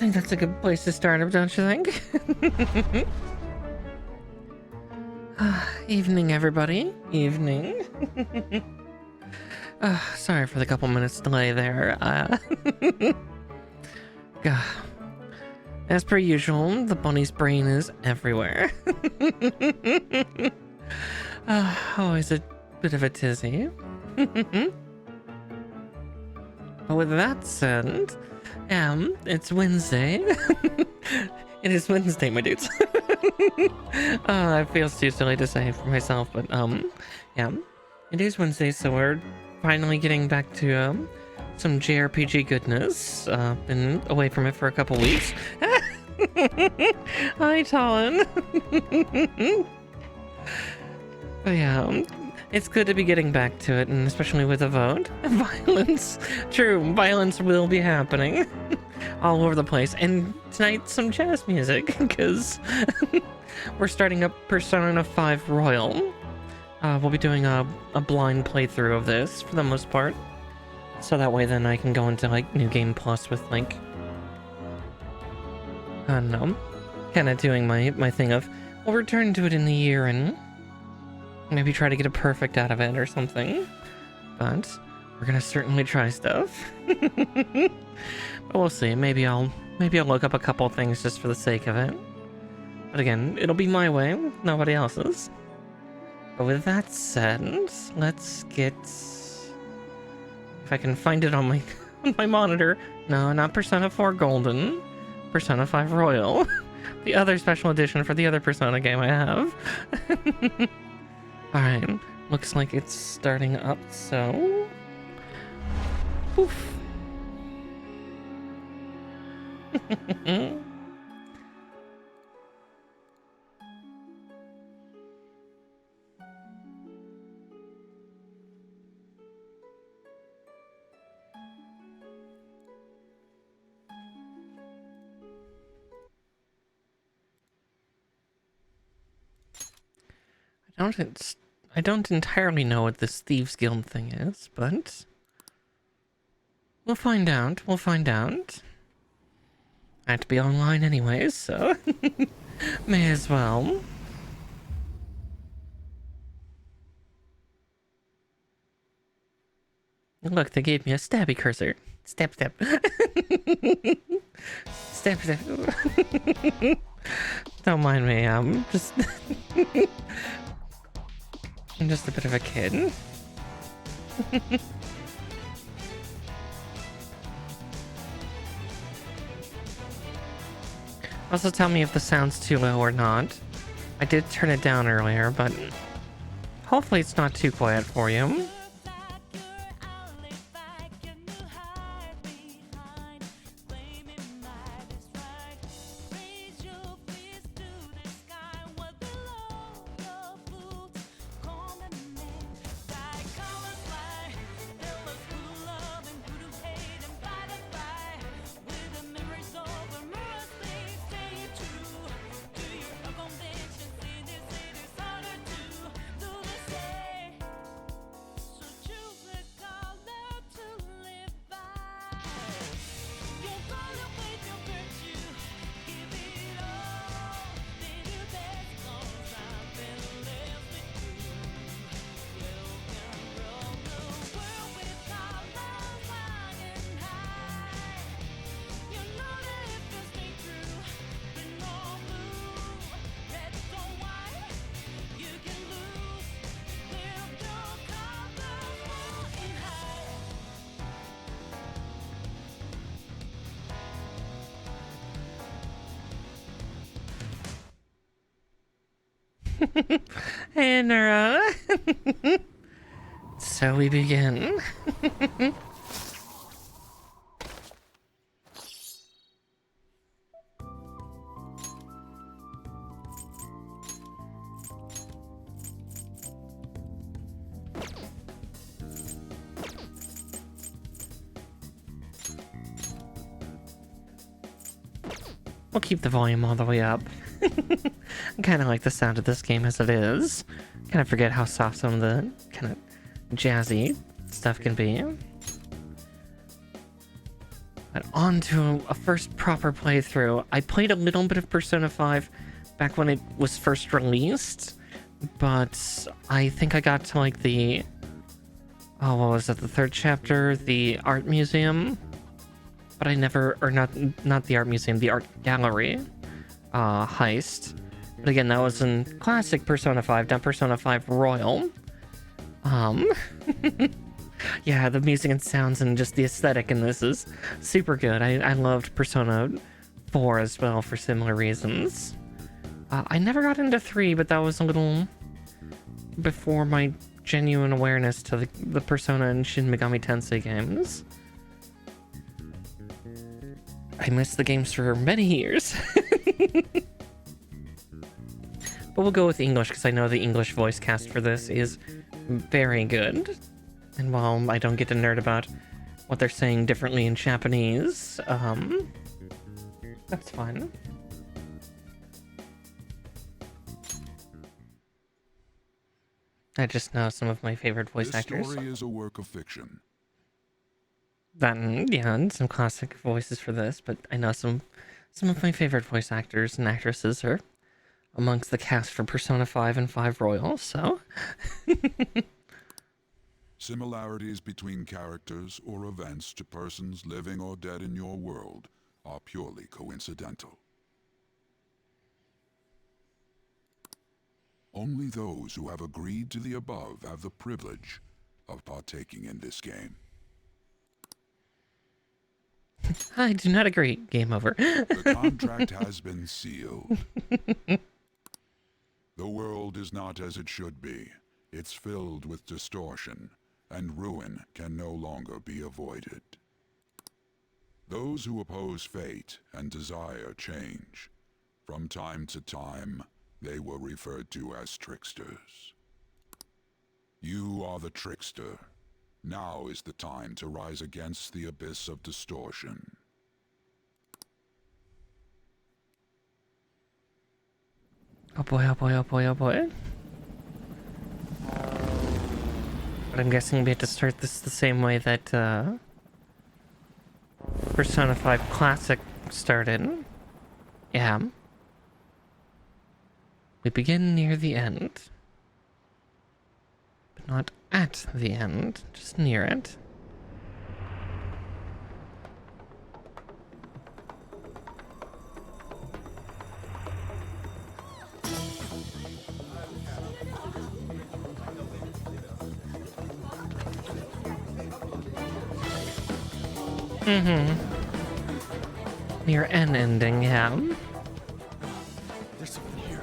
think that's a good place to start, don't you think? Evening, everybody. Evening. Sorry for the couple minutes delay there. As per usual, the bunny's brain is everywhere. Always a bit of a tizzy. But with that said, it's Wednesday. It is Wednesday, my dudes. It feels too silly to say for myself, but yeah, it is Wednesday, so we're finally getting back to some JRPG goodness. Been away from it for a couple weeks. Hi, Talon. But yeah, it's good to be getting back to it, and especially with a vote. Violence. True, violence will be happening all over the place. And tonight, some jazz music, because we're starting up Persona 5 Royal. We'll be doing a blind playthrough of this, for the most part. So that way then I can go into, like, New Game Plus with, like, I don't know, kind of doing my thing of, we'll return to it in the year and maybe try to get a perfect out of it or something. But we're gonna certainly try stuff. But we'll see. Maybe I'll look up a couple things just for the sake of it. But again, it'll be my way, nobody else's. But with that said, let's get, if I can find it on my on my monitor. No, not Persona 4 Golden. Persona 5 Royal. The other special edition for the other Persona game I have. Alright, looks like it's starting up, so... Poof. I don't entirely know what this Thieves Guild thing is, but we'll find out. We'll find out. I have to be online anyways, so may as well. Look, they gave me a stabby cursor. Step, step. Step, step. Don't mind me, I'm just... I'm just a bit of a kid. Also tell me if the sound's too low or not. I did turn it down earlier, but hopefully it's not too quiet for you. Hey, Nora. So we begin. We'll keep the volume all the way up. I kind of like the sound of this game as it is. Kind of forget how soft some of the kind of jazzy stuff can be. But on to a first proper playthrough. I played a little bit of Persona 5 back when it was first released, but I think I got to like the... Oh, what was it? The third chapter, the art museum? But I never... Or not the art museum, the art gallery heist. But again, that was in classic Persona 5, not Persona 5 Royal. Yeah, the music and sounds and just the aesthetic in this is super good. I loved Persona 4 as well for similar reasons. I never got into 3, but that was a little before my genuine awareness to the Persona and Shin Megami Tensei games. I missed the games for many years. But we'll go with English because I know the English voice cast for this is very good. And while I don't get to nerd about what they're saying differently in Japanese, that's fine. I just know some of my favorite voice actors. This story is a work of fiction. Yeah, and some classic voices for this, but I know some of my favorite voice actors and actresses are amongst the cast for Persona 5 and 5 Royal, so... Similarities between characters or events to persons living or dead in your world are purely coincidental. Only those who have agreed to the above have the privilege of partaking in this game. I do not agree. Game over. The contract has been sealed. The world is not as it should be. It's filled with distortion, and ruin can no longer be avoided. Those who oppose fate and desire change. From time to time, they were referred to as tricksters. You are the trickster. Now is the time to rise against the abyss of distortion. Oh boy, oh boy, oh boy, oh boy. But I'm guessing we have to start this the same way that Persona 5 Classic started. Yeah. We begin near the end. But not at the end, just near it. Near an ending, yeah. There's something here.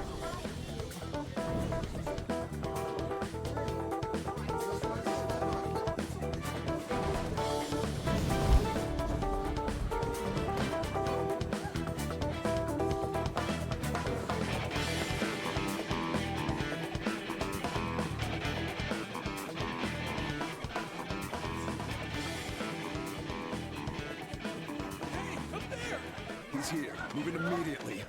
He's here. Move in immediately.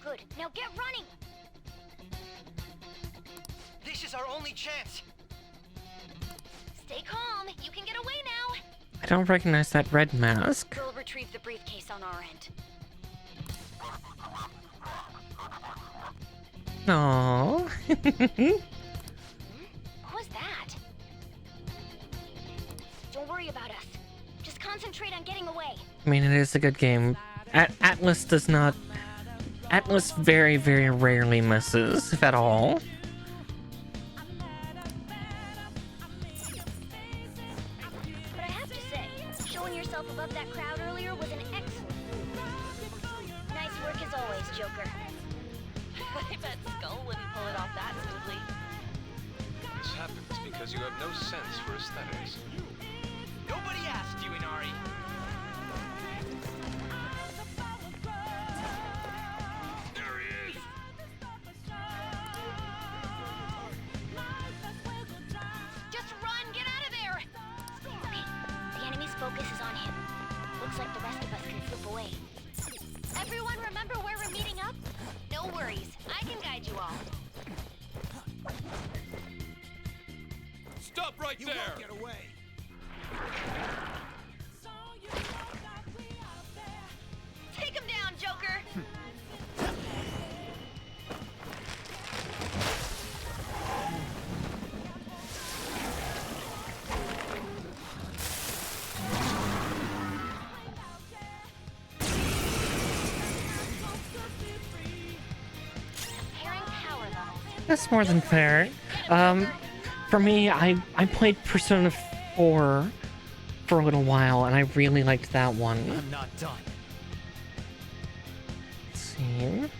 Good. Now get running! This is our only chance. Stay calm. You can get away now. I don't recognize that red mask. We'll retrieve the briefcase on our end. Aww. What was that? Don't worry about us. Just concentrate on getting away. I mean, it is a good game. Atlas does not... Atlas very, very rarely misses, if at all. But I have to say, showing yourself above that crowd earlier was an excellent move. Nice work as always, Joker. I bet Skull wouldn't pull it off that smoothly. This happens because you have no sense for aesthetics. Nobody asked you, Inari. There he is! Just run! Get out of there! Okay, the enemy's focus is on him. Looks like the rest of us can slip away. Everyone remember where we're meeting up? No worries. I can guide guide you all. Stop right there! Get away. Take him down, Joker! Comparing power levels. That's more than fair. For me, I played Persona 4 for a little while, and I really liked that one. I'm not done. Let's see.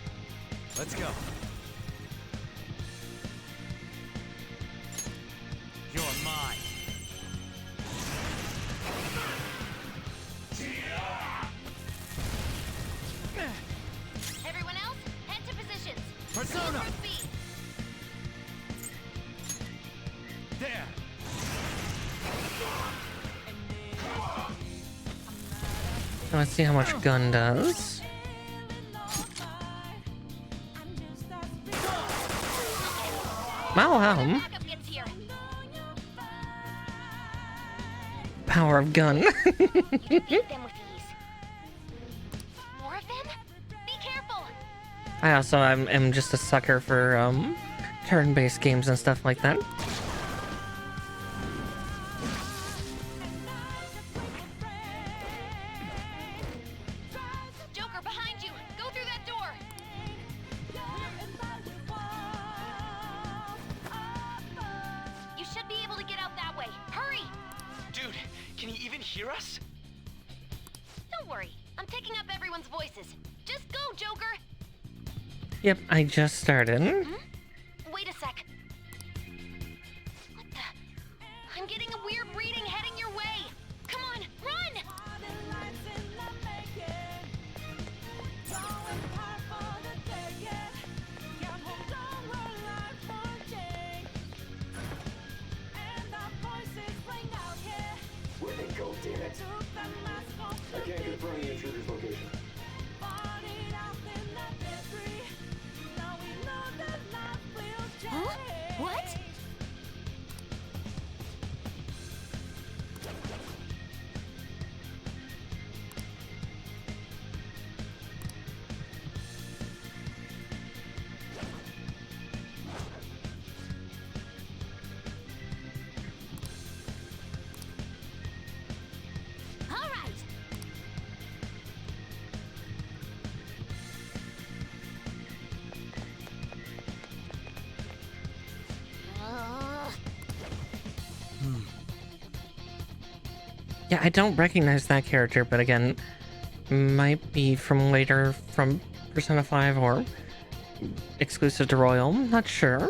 Let's go. You're mine. Everyone else, head to positions. Persona! For speed. There. Let's see how much gun does. Wow, Backup gets here. power of gun. You can beat them with ease. More of them? Be careful. I also am just a sucker for turn-based games and stuff like that. Joker, behind you. Go through that door. You should be able to get out that way. Hurry! Dude, can you even hear us? Don't worry. I'm picking up everyone's voices. Just go, Joker! Yep, I just started. Wait a sec. What the? I'm getting a weird reading heading your way. Come on, run! Where'd they go, damn it? I can't confirm the intruder's location. Huh? What? All right. Yeah, I don't recognize that character, but again, might be from later from Persona 5 or exclusive to Royal. Not sure.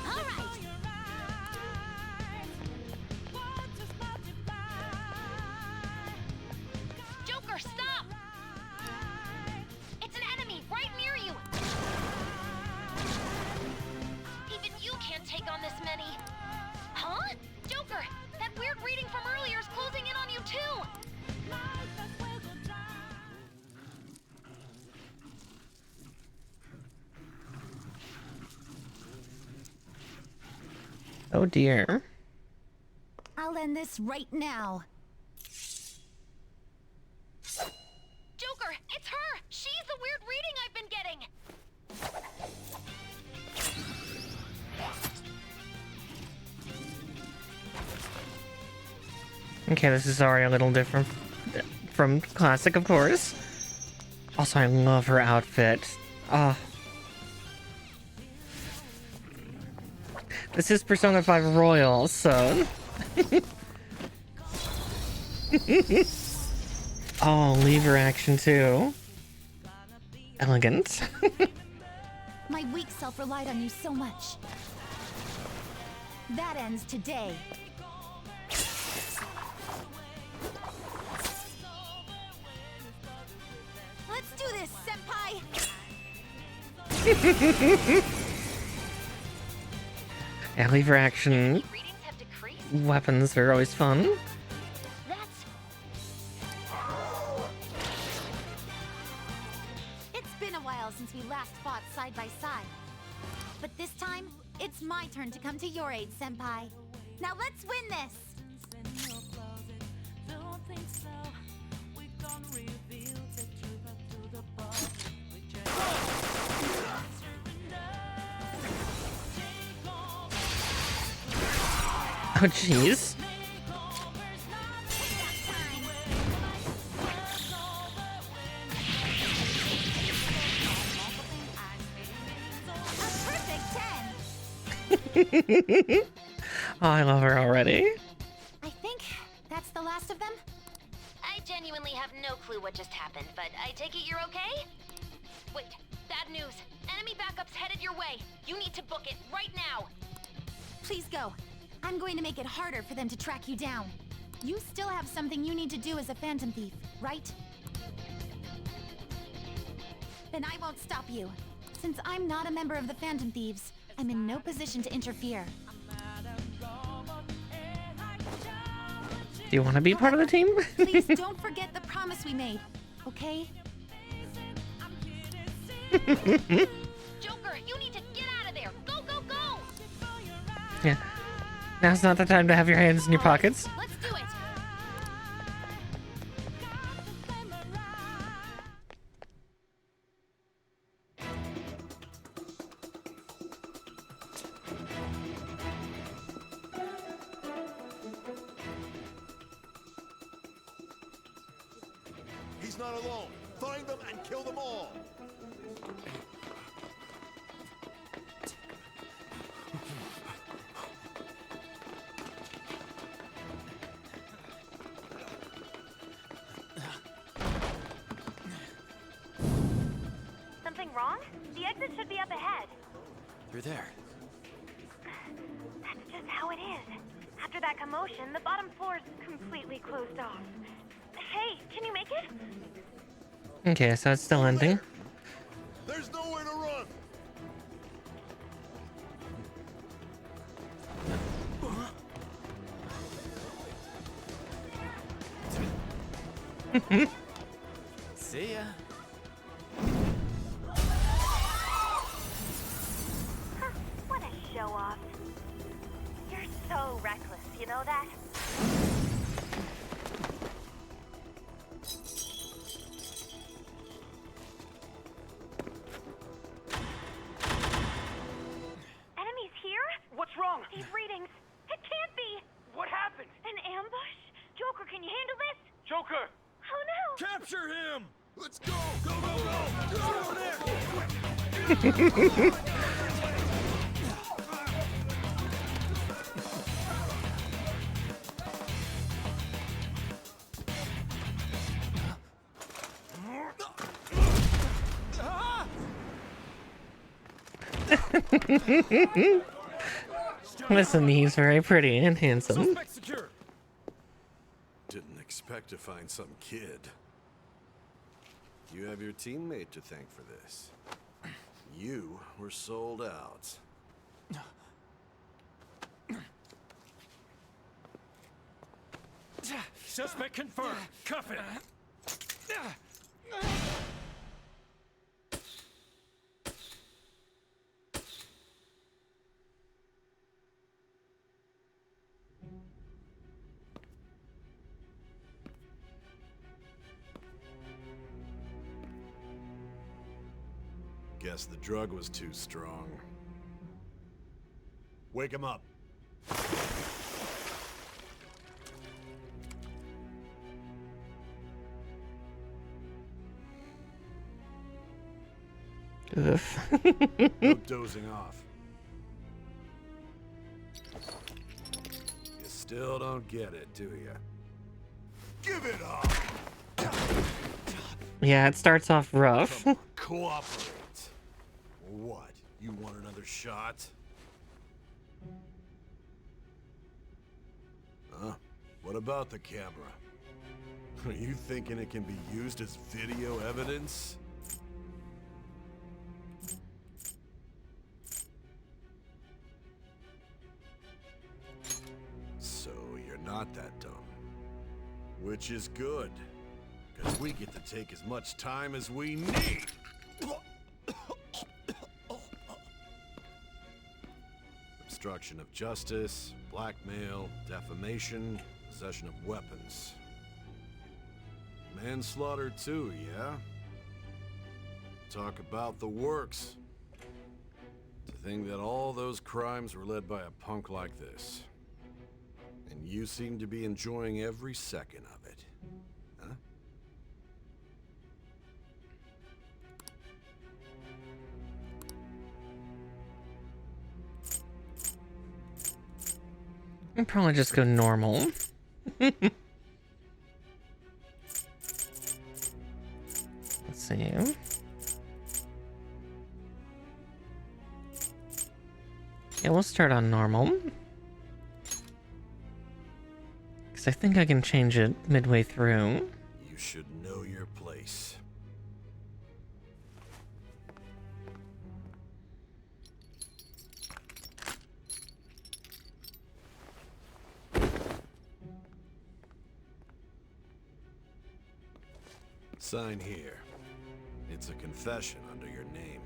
All right. Joker, stop! It's an enemy right near you. Even you can't take on this many. Huh? Joker, that weird reading from earlier is closing in on you too. Oh dear. I'll end this right now. Joker, it's her! She's the weird reading I've been getting! Okay, this is already a little different from classic, of course. Also, I love her outfit. Ah. This is Persona 5 Royal, so... Oh, lever action too. Elegant. My weak self relied on you so much. That ends today. Let's do this, senpai! Yeah, lever action Readings have decreased. weapons are always fun. That's... It's been a while since we last fought side by side. But this time, it's my turn to come to your aid, Senpai. Now let's win this! Oh, jeez. A perfect 10! Oh, I love her already. I think that's the last of them? I genuinely have no clue what just happened, but I take it you're okay? Wait, bad news. Enemy backup's headed your way. You need to book it right now. Please go. I'm going to make it harder for them to track you down. You still have something you need to do as a Phantom Thief, right? Then I won't stop you. Since I'm not a member of the Phantom Thieves, I'm in no position to interfere. Do you want to be part of the team? Please don't forget the promise we made, okay? Joker, you need to get out of there. Go, go, go! Yeah. Now's not the time to have your hands in your pockets. Let's do it. He's not alone. Find them and kill them all. Something wrong? The exit should be up ahead. You're there. That's just how it is. After that commotion, the bottom floor's completely closed off. Hey, can you make it? Okay, so it's still ending. There's nowhere to run. See ya. Huh, what a show-off. You're so reckless, you know that? Enemies here? What's wrong? These readings. It can't be! What happened? An ambush? Joker, can you handle this? Joker! Oh no! Capture him. Let's go. Go, go, go. Go over there. Listen, he's very pretty and handsome. Suspect secure. Didn't expect to find some kid. You have your teammate to thank for this. You were sold out. Suspect confirmed. Cuff it. Guess the drug was too strong. Wake him up. Ugh. No dozing off. You still don't get it, do you? Give it up. Yeah, it starts off rough. Come on, cooperate. What? You want another shot? Huh? What about the camera? Are you thinking it can be used as video evidence? not that dumb. Which is good, because we get to take as much time as we need. Obstruction of justice, blackmail, defamation, possession of weapons. Manslaughter too, yeah? Talk about the works. To think that all those crimes were led by a punk like this. And you seem to be enjoying every second of it. Huh? I'll probably just go normal. Let's see. Yeah, we'll start on normal. Because I think I can change it midway through. You should know your place. Sign here. It's a confession under your name.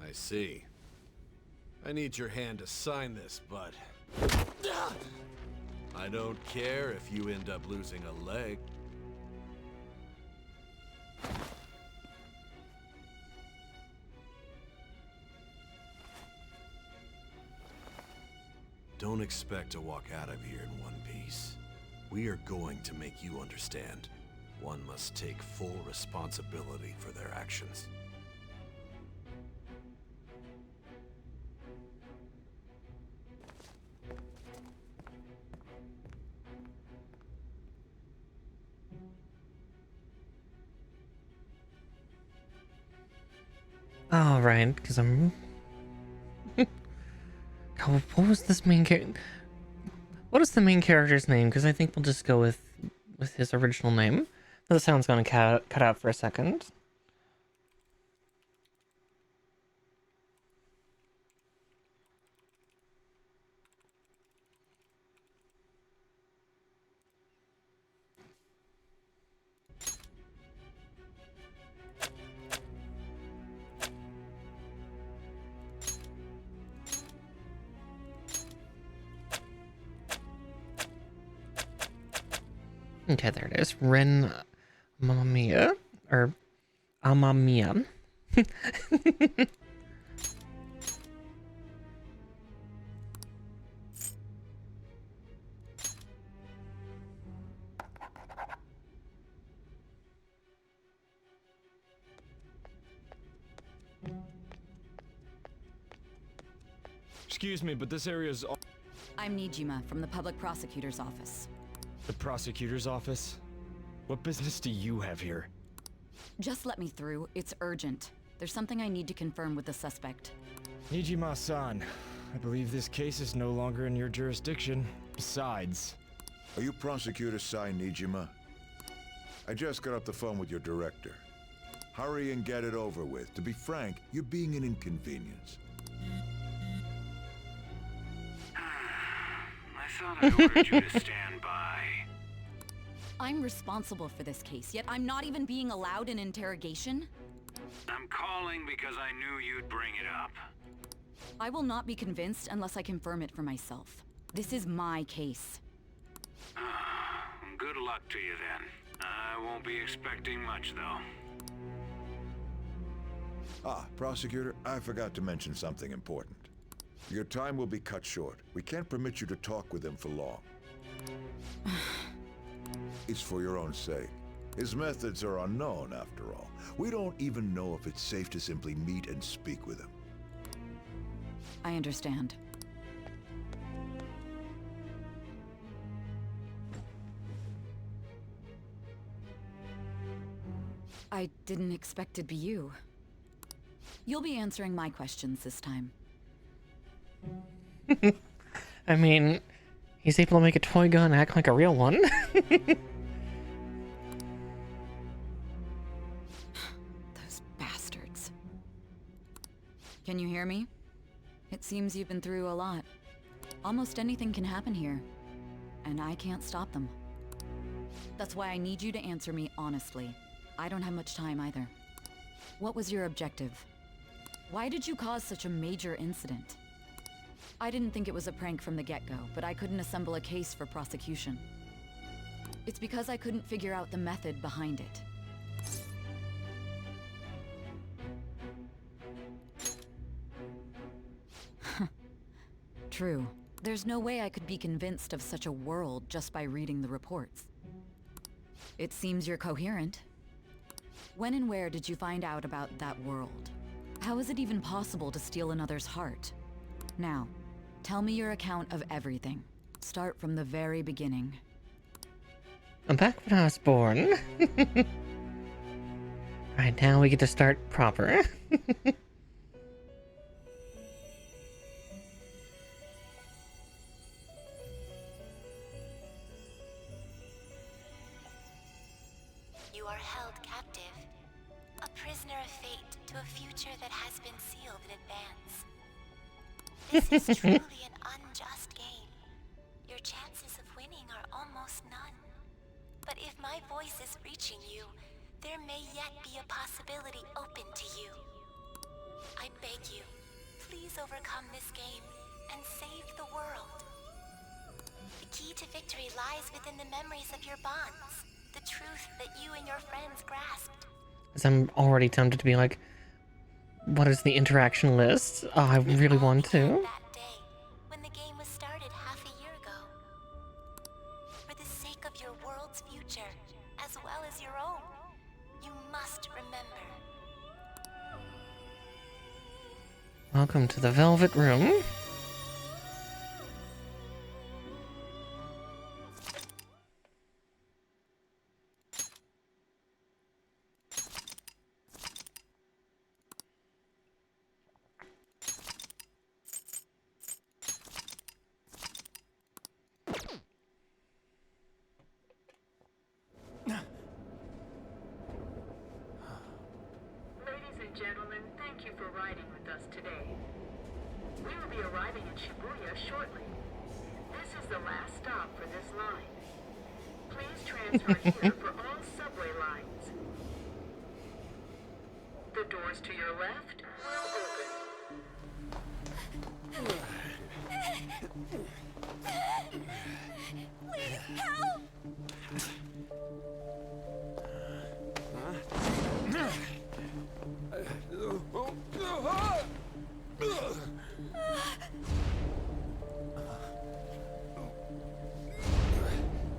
I see. I need your hand to sign this, but I don't care if you end up losing a leg. Don't expect to walk out of here in one piece. We are going to make you understand. One must take full responsibility for their actions. Oh, right, because I'm... God, what was this main character? What is the main character's name? Because I think we'll just go with his original name. The sound's gonna cut out for a second. Okay, there it is. Ren Mamma Mia. Or Mamma Mia. Excuse me, but this area is... I'm 𝗙𝗔𝗻 from the public prosecutor's office. The prosecutor's office? What business do you have here? Just let me through. It's urgent. There's something I need to confirm with the suspect. 𝗙𝗔𝗻-san, I believe this case is no longer in your jurisdiction. Besides... Are you Prosecutor 𝗙𝗍𝗻? I just got off the phone with your director. Hurry and get it over with. To be frank, you're being an inconvenience. I thought I ordered you to stand by. I'm responsible for this case, yet I'm not even being allowed an interrogation? I'm calling because I knew you'd bring it up. I will not be convinced unless I confirm it for myself. This is my case. Good luck to you then. I won't be expecting much, though. Ah, Prosecutor, I forgot to mention something important. Your time will be cut short. We can't permit you to talk with him for long. It's for your own sake. His methods are unknown, after all. We don't even know if it's safe to simply meet and speak with him. I understand. I didn't expect it'd be you. You'll be answering my questions this time. I mean, he's able to make a toy gun act like a real one. Those bastards. Can you hear me? It seems you've been through a lot. Almost anything can happen here, and I can't stop them. That's why I need you to answer me honestly. I don't have much time either. What was your objective? Why did you cause such a major incident? I didn't think it was a prank from the get-go, but I couldn't assemble a case for prosecution. It's because I couldn't figure out the method behind it. True. There's no way I could be convinced of such a world just by reading the reports. It seems you're coherent. When and where did you find out about that world? How is it even possible to steal another's heart? Now, tell me your account of everything. Start from the very beginning. Back when I was born. Alright, now we get to start proper. You are held captive, a prisoner of fate to a future that has been sealed in advance. This is truly an unjust game. Your chances of winning are almost none. But if my voice is reaching you, there may yet be a possibility open to you. I beg you, please overcome this game and save the world. The key to victory lies within the memories of your bonds. The truth that you and your friends grasped. As I'm already tempted to be like, what is the interaction list? Oh, I really want to. That day, when the game was started half a year ago. For the sake of your world's future, as well as your own, you must remember. Welcome to the Velvet Room. Gentlemen, thank you for riding with us today. We will be arriving in Shibuya shortly. This is the last stop for this line. Please transfer here for all subway lines. The doors to your left will open. Please help!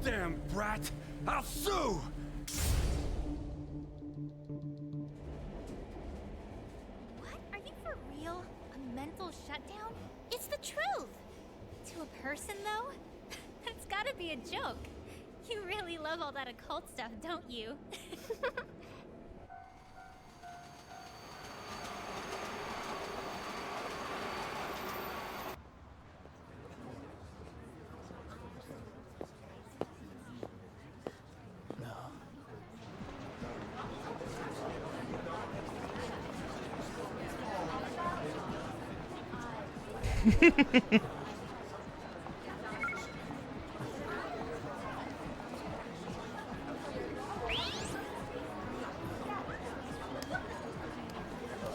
Damn brat! I'll sue! What? Are you for real? A mental shutdown? It's the truth! To a person, though? That's gotta be a joke. You really love all that occult stuff, don't you?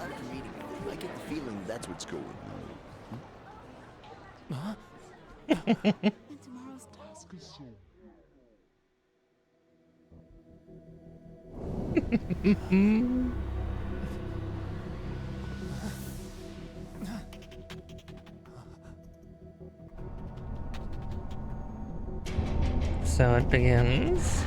After meeting you, I get the feeling that's what's going on. Huh? Tomorrow's task is so... So it begins.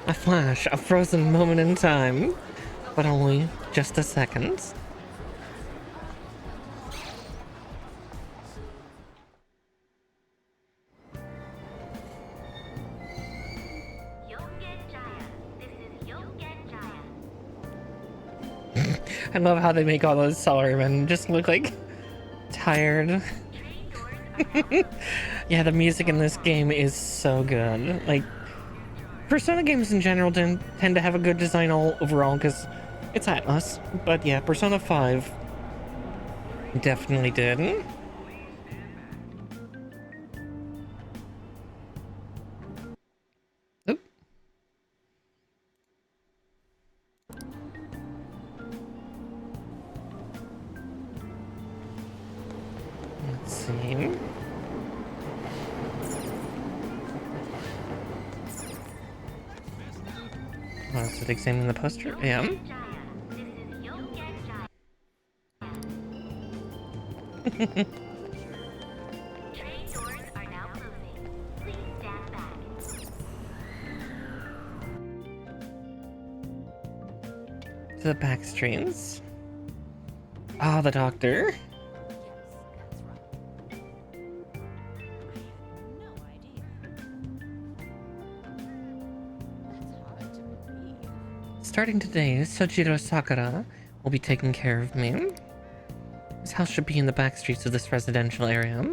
A flash, a frozen moment in time, but only just a second. I love how they make all those salarymen just look like tired. Train doors Yeah, the music in this game is so good. Like, Persona games in general tend to have a good design overall because it's Atlas. But yeah, Persona 5 definitely did. Oop. Let's see. Oh, is it examining the poster? Yeah. Train doors are now closing. Please stand back. To the back streets. Ah, the doctor. Starting today, Sojiro Sakura will be taking care of me. His house should be in the back streets of this residential area.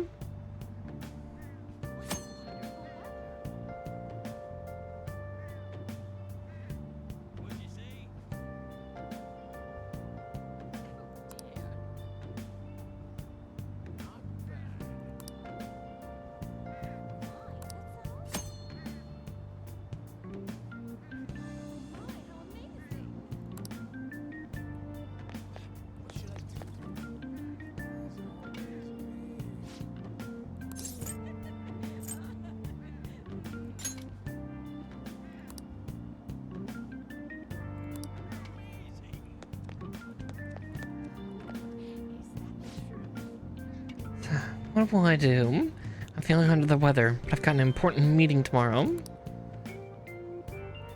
What will I do? I'm feeling under the weather, but I've got an important meeting tomorrow.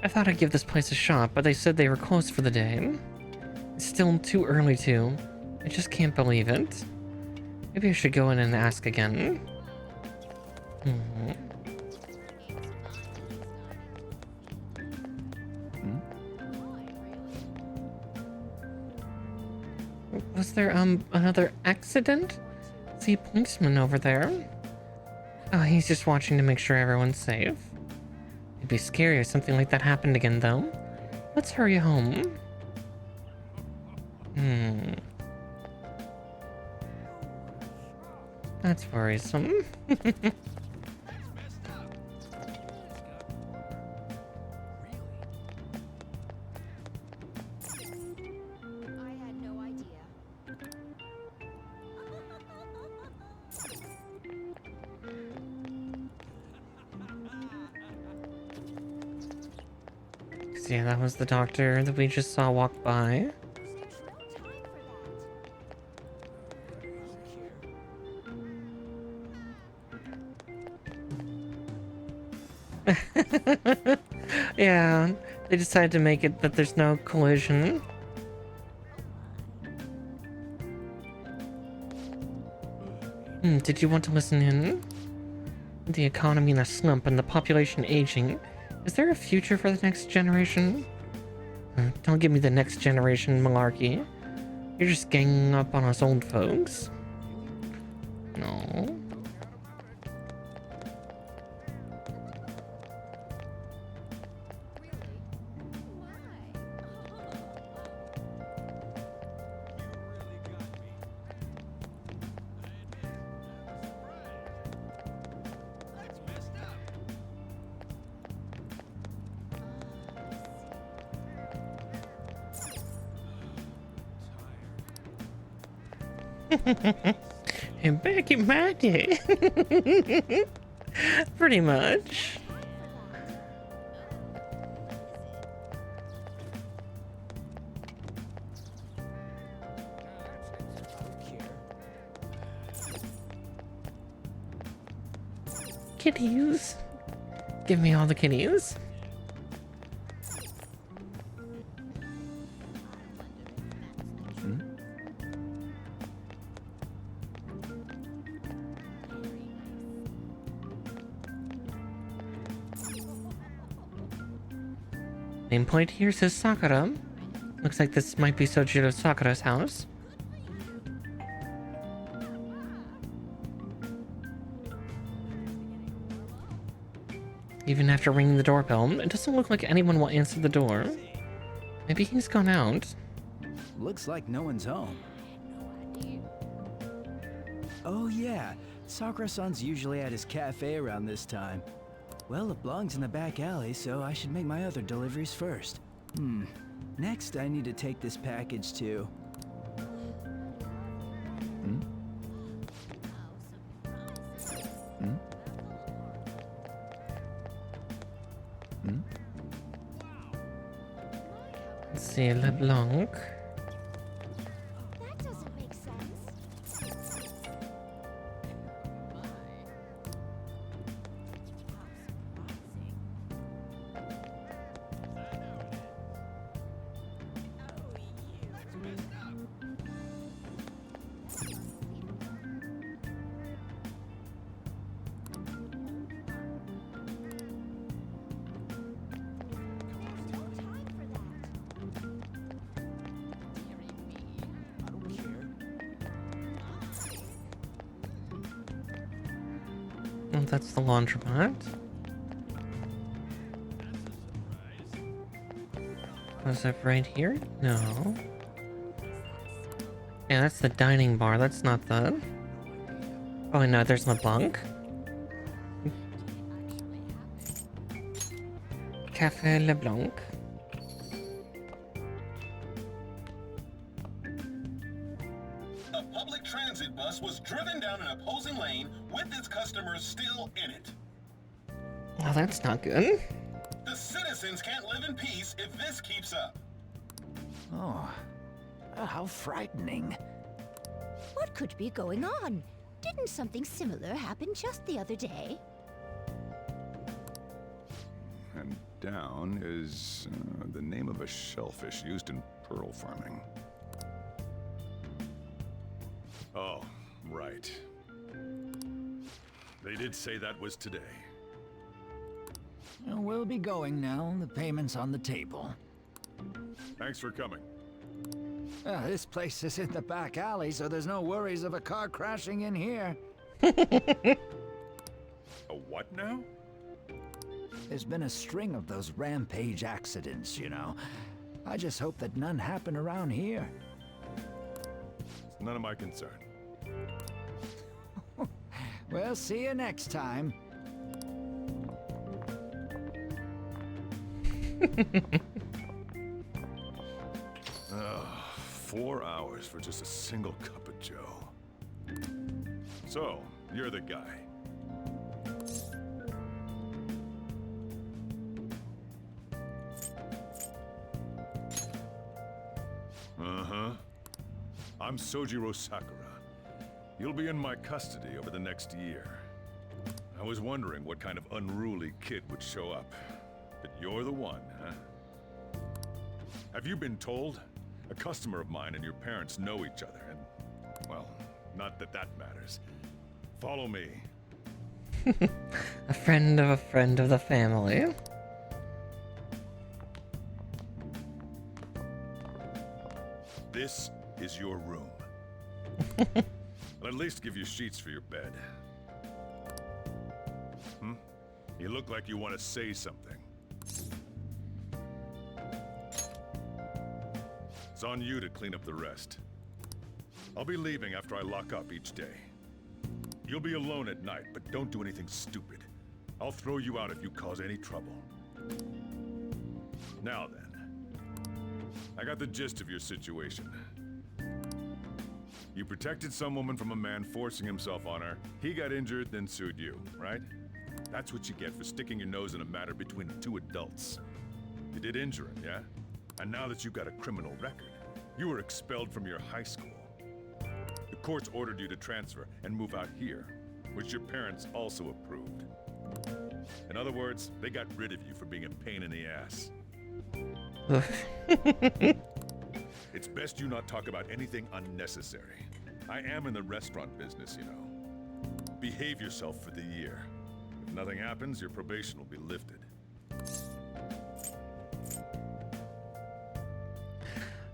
I thought I'd give this place a shot, but they said they were closed for the day. It's still too early to. I just can't believe it. Maybe I should go in and ask again. Was there, another accident? See a policeman over there. Oh, he's just watching to make sure everyone's safe. It'd be scary if something like that happened again, though. Let's hurry home. That's worrisome. Yeah, that was the doctor that we just saw walk by. Yeah, they decided to make it that there's no collision. Did you want to listen in? The economy in a slump and the population aging. Is there a future for the next generation? Don't give me the next generation malarkey. You're just ganging up on us old folks. No. And back in my day. Pretty much. Kitties. Give me all the kitties. Nameplate here says Sakura. Looks like this might be Sojiro Sakura's house. Even after ringing the doorbell, it doesn't look like anyone will answer the door. Maybe he's gone out. Looks like no one's home. Oh yeah, Sakura-san's usually at his cafe around this time. Well, LeBlanc's in the back alley, so I should make my other deliveries first. Next, I need to take this package to... Let's see, LeBlanc. That doesn't make sense. Oh, that's the laundromat. Was it right here? No. Yeah, that's the dining bar. That's not the... Oh, no, there's LeBlanc. Cafe LeBlanc. A public transit bus was driven down an opposing lane with its customers still in it. Oh, that's not good. The citizens can't live in peace if this keeps up. Oh, how frightening. What could be going on? Didn't something similar happen just the other day? And down is the name of a shellfish used in pearl farming. Oh, right. They did say that was today. We'll be going now. The payment's on the table. Thanks for coming. This place is in the back alley, so there's no worries of a car crashing in here. A what now? There's been a string of those rampage accidents, you know. I just hope that none happen around here. It's none of my concern. Well, see you next time. Ugh, 4 hours for just a single cup of joe. So, you're the guy. Uh-huh. I'm Sojiro Sakura. You'll be in my custody over the next year. I was wondering what kind of unruly kid would show up. But you're the one, huh? Have you been told? A customer of mine and your parents know each other, and... well, not that that matters. Follow me. A friend of the family. This is your room. I'll at least give you sheets for your bed. You look like you want to say something. It's on you to clean up the rest. I'll be leaving after I lock up each day. You'll be alone at night, but don't do anything stupid. I'll throw you out if you cause any trouble. Now then, I got the gist of your situation. You protected some woman from a man forcing himself on her. He got injured, then sued you, right? That's what you get for sticking your nose in a matter between two adults. You did injure him, yeah? And now that you've got a criminal record, you were expelled from your high school. The courts ordered you to transfer and move out here, which your parents also approved. In other words, they got rid of you for being a pain in the ass. It's best you not talk about anything unnecessary. I am in the restaurant business, you know. Behave yourself for the year. If nothing happens, your probation will be lifted.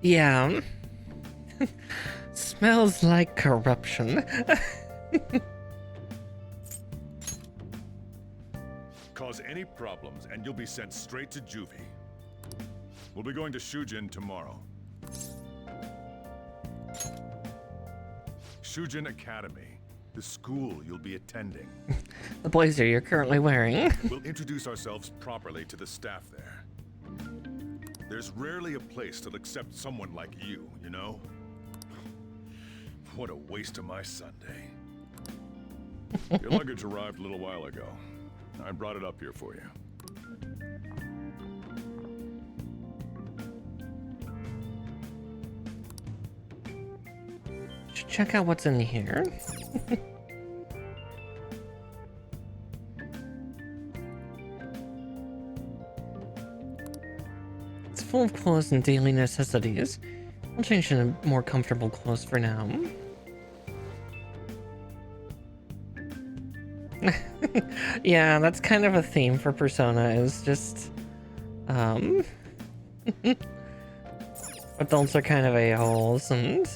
Yeah. Smells like corruption. Cause cause any problems, and you'll be sent straight to juvie. We'll be going to Shujin tomorrow. Shujin Academy, the school you'll be attending. The blazer you're currently wearing. We'll introduce ourselves properly to the staff there. There's rarely a place that'll accept someone like you, you know? What a waste of my Sunday. Your luggage arrived a little while ago. I brought it up here for you. Should check out what's in here. It's full of clothes and daily necessities. I'll change into more comfortable clothes for now. Yeah, that's kind of a theme for Persona, is just, adults are kind of a-holes and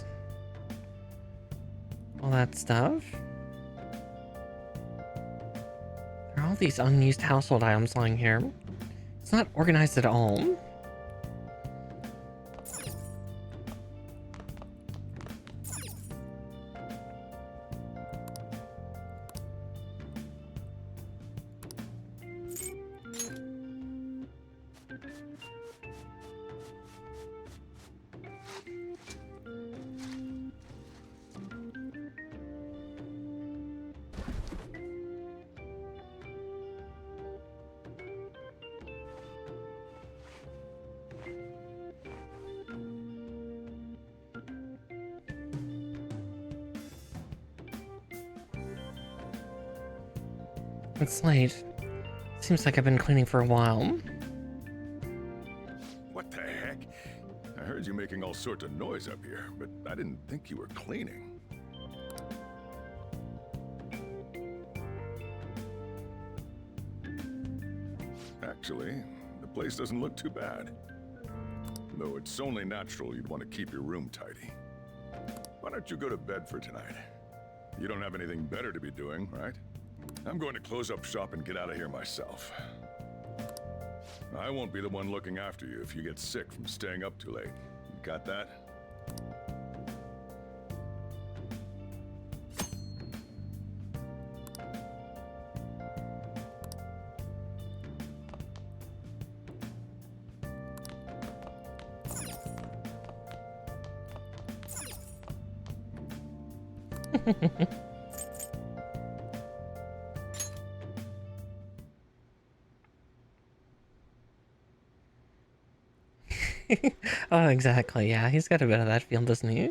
all that stuff. There are all these unused household items lying here. It's not organized at all. It's late. Seems like I've been cleaning for a while. What the heck? I heard you making all sorts of noise up here, but I didn't think you were cleaning. Actually, the place doesn't look too bad. Though it's only natural you'd want to keep your room tidy. Why don't you go to bed for tonight? You don't have anything better to be doing, right? I'm going to close up shop and get out of here myself. I won't be the one looking after you if you get sick from staying up too late. You got that? Oh, exactly. Yeah, he's got a bit of that feel, doesn't he?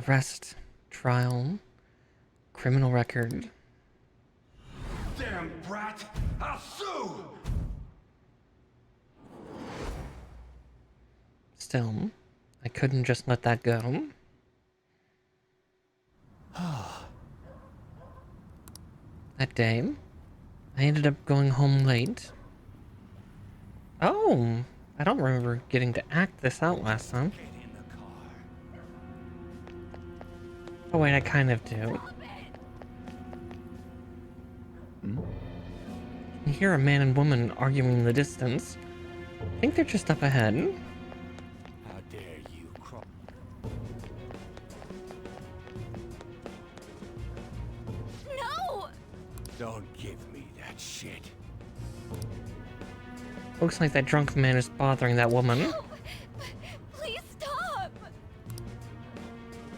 Arrest, trial, criminal record. Damn brat! I'll sue! Still, I couldn't just let that go. That day, I ended up going home late. Oh, I don't remember getting to act this out last time. Oh wait, I kind of do. You hear a man and woman arguing in the distance. I think they're just up ahead. How dare you crawl? No! Don't give me that shit. Looks like that drunk man is bothering that woman. No! Please stop!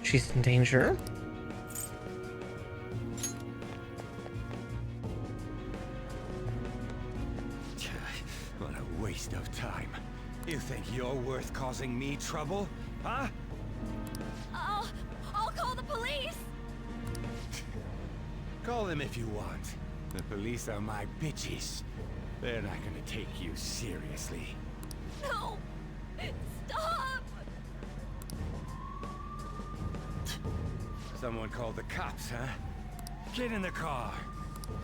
She's in danger. What a waste of time. You think you're worth causing me trouble? Huh? I'll call the police! Call them if you want. The police are my bitches. They're not gonna take you seriously. No! Stop! Someone called the cops, huh? Get in the car.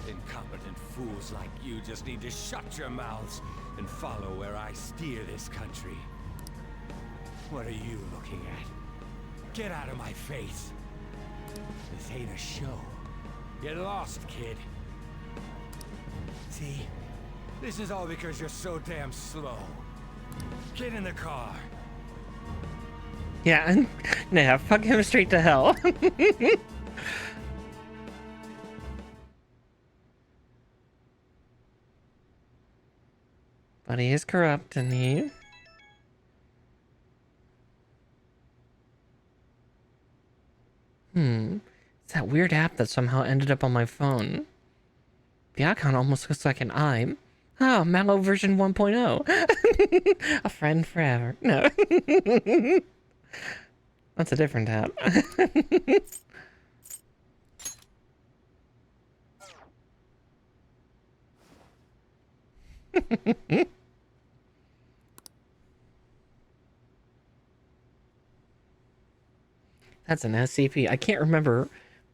Incompetent fools like you just need to shut your mouths and follow where I steer this country. What are you looking at? Get out of my face. This ain't a show. Get lost, kid. See? This is all because you're so damn slow. Get in the car. Yeah, nah, fuck him straight to hell. But he is corrupt, and he... It's that weird app that somehow ended up on my phone. The icon almost looks like an eye. Oh, Mallow version 1.0. A friend forever. No. That's a different app. That's an SCP. I can't remember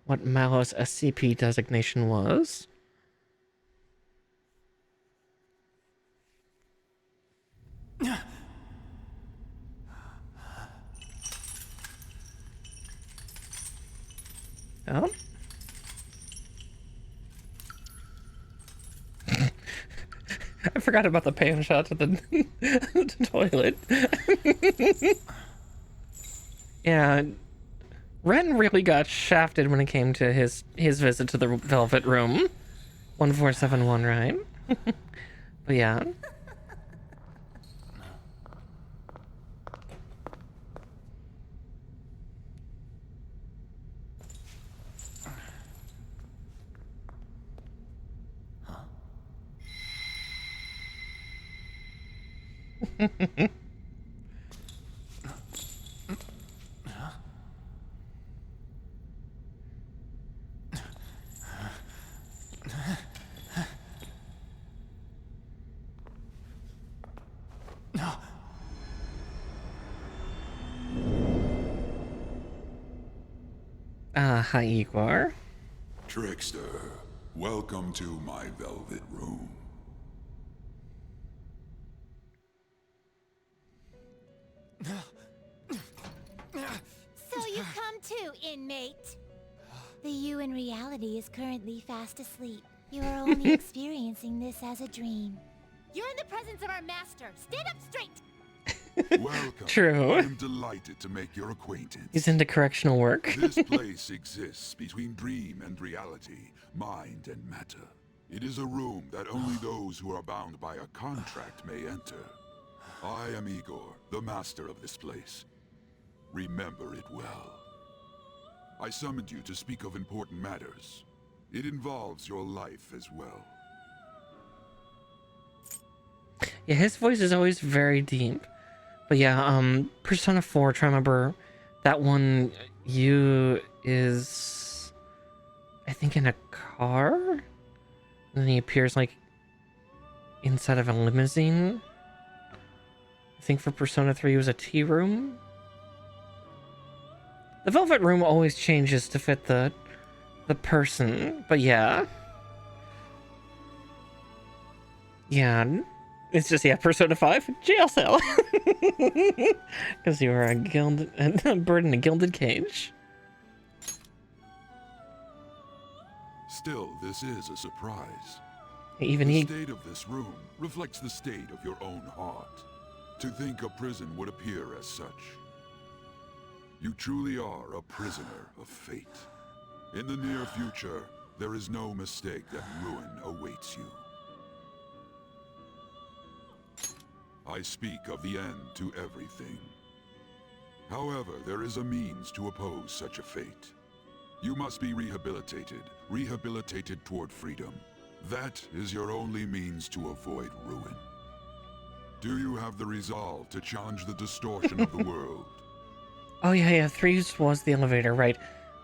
what Mallow's SCP designation was. Oh. I forgot about the pan shot to the, the toilet. Yeah, Ren really got shafted when it came to his visit to the Velvet Room. 1471, right? But yeah. Hi, Igor. Trickster, welcome to my Velvet Room. So you come too, inmate. The you in reality is currently fast asleep. You are only experiencing this as a dream. You're in the presence of our master. Stand up straight! Welcome. True. I am delighted to make your acquaintance. He's into correctional work. This place exists between dream and reality, mind and matter. It is a room that only those who are bound by a contract may enter. I am Igor, the master of this place. Remember it well. I summoned you to speak of important matters. It involves your life as well. Yeah, his voice is always very deep. But yeah, Persona 4, try to remember that one. You is, I think, in a car, and then he appears like inside of a limousine. I think for Persona 3 it was a tea room. The Velvet Room always changes to fit the person, but yeah. Yeah. It's just, yeah, Persona 5, jail cell. Because you were a bird in a gilded cage. Still, this is a surprise. Even the state of this room reflects the state of your own heart. To think a prison would appear as such. You truly are a prisoner of fate. In the near future, there is no mistake that ruin awaits you. I speak of the end to everything. However, there is a means to oppose such a fate. You must be rehabilitated toward freedom. That is your only means to avoid ruin. Do you have the resolve to challenge the distortion of the world? Oh yeah, 3 was the elevator, right.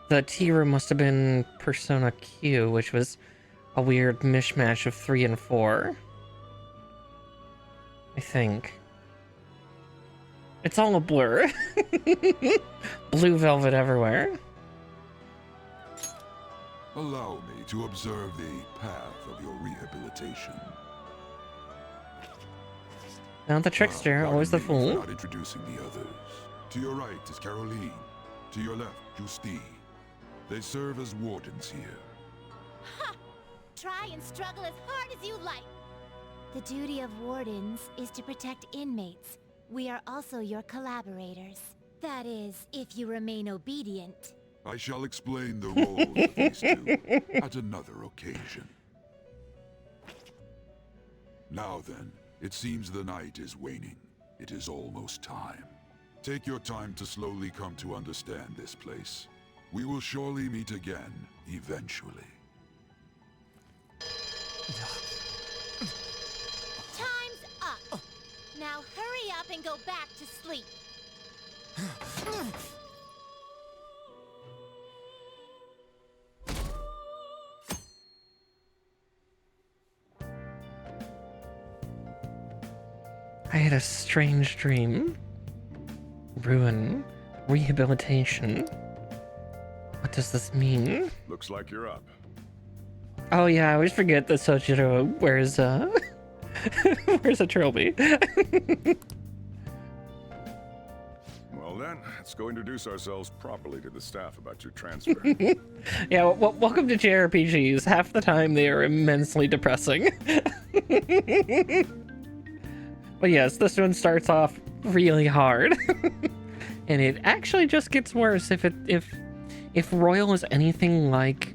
The tea room must have been Persona Q, which was a weird mishmash of 3 and 4. I think. It's all a blur. Blue velvet everywhere. Allow me to observe the path of your rehabilitation. Now the trickster, always the fool. Not introducing the others. To your right is Caroline. To your left, Justi. They serve as wardens here. Ha! Try and struggle as hard as you like. The duty of wardens is to protect inmates. We are also your collaborators. That is, if you remain obedient. I shall explain the roles of these two at another occasion. Now then, it seems the night is waning. It is almost time. Take your time to slowly come to understand this place. We will surely meet again, eventually. Time's up! Now hurry up and go back to sleep. I had a strange dream. Ruin. Rehabilitation. What does this mean? Looks like you're up. Oh yeah, I always forget that Sojiro wears wears a trilby. Well then, let's go introduce ourselves properly to the staff about your transfer. Yeah, welcome to JRPGs. Half the time they are immensely depressing. But yes, this one starts off really hard. And it actually just gets worse if Royal is anything like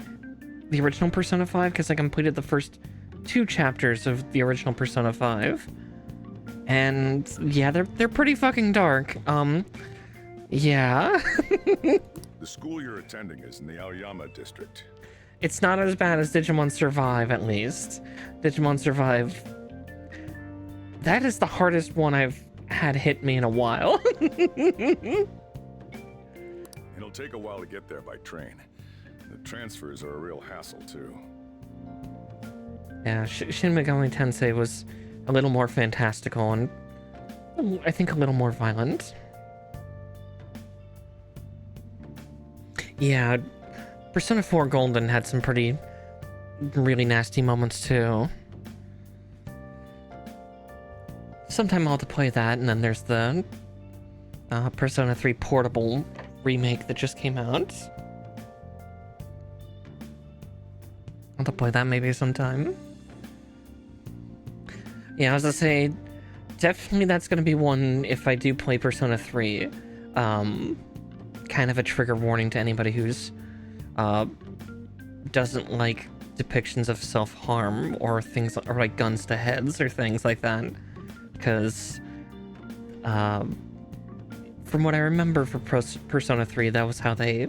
the original Persona 5, because I completed the first 2 chapters of the original Persona 5. And yeah, they're pretty fucking dark. Yeah. The school you're attending is in the Aoyama district. It's not as bad as Digimon Survive, at least. Digimon Survive, that is the hardest one I've had hit me in a while. It'll take a while to get there by train. The transfers are a real hassle, too. Yeah, Shin Megami Tensei was a little more fantastical and I think a little more violent. Yeah, Persona 4 Golden had some really nasty moments too. Sometime I'll have to play that, and then there's the Persona 3 Portable remake that just came out. I'll have to play that maybe sometime. Yeah, I was gonna say, definitely that's gonna be one if I do play Persona 3. Kind of a trigger warning to anybody who's doesn't like depictions of self-harm or things or like guns to heads or things like that. Because from what I remember for Persona 3, that was how they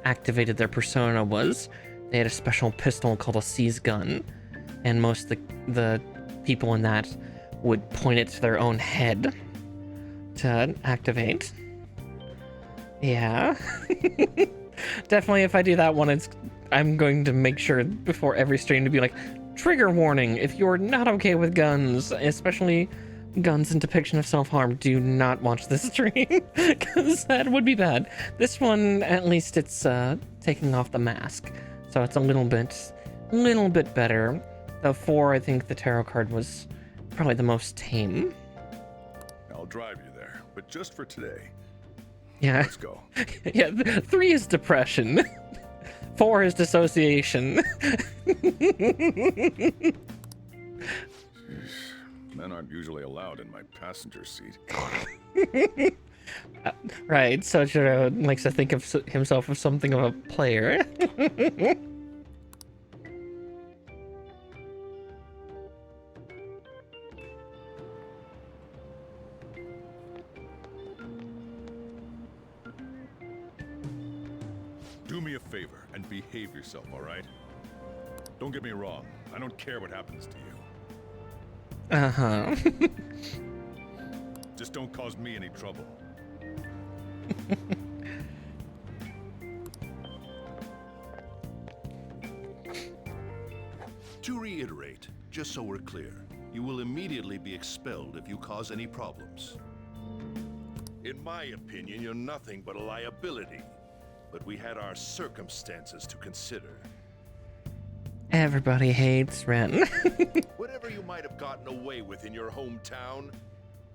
activated their persona. Was they had a special pistol called a seize gun, and most of the people in that would point it to their own head to activate. Yeah. Definitely if I do that one, I'm going to make sure before every stream to be like, trigger warning, if you're not okay with guns, especially guns and depiction of self-harm, do not watch this stream, because that would be bad. This one, at least it's taking off the mask, so it's a little bit better. The 4, I think the tarot card was probably the most tame. I'll drive you there, but just for today. Yeah. Let's go. Yeah, 3 is depression. 4 is dissociation. Men aren't usually allowed in my passenger seat. Right, Sojiro likes to think of himself as something of a player. Do me a favor and behave yourself, all right? Don't get me wrong. I don't care what happens to you. Uh-huh. Just don't cause me any trouble. To reiterate, just so we're clear, you will immediately be expelled if you cause any problems. In my opinion, you're nothing but a liability. But we had our circumstances to consider. Everybody hates Ren. Whatever you might have gotten away with in your hometown,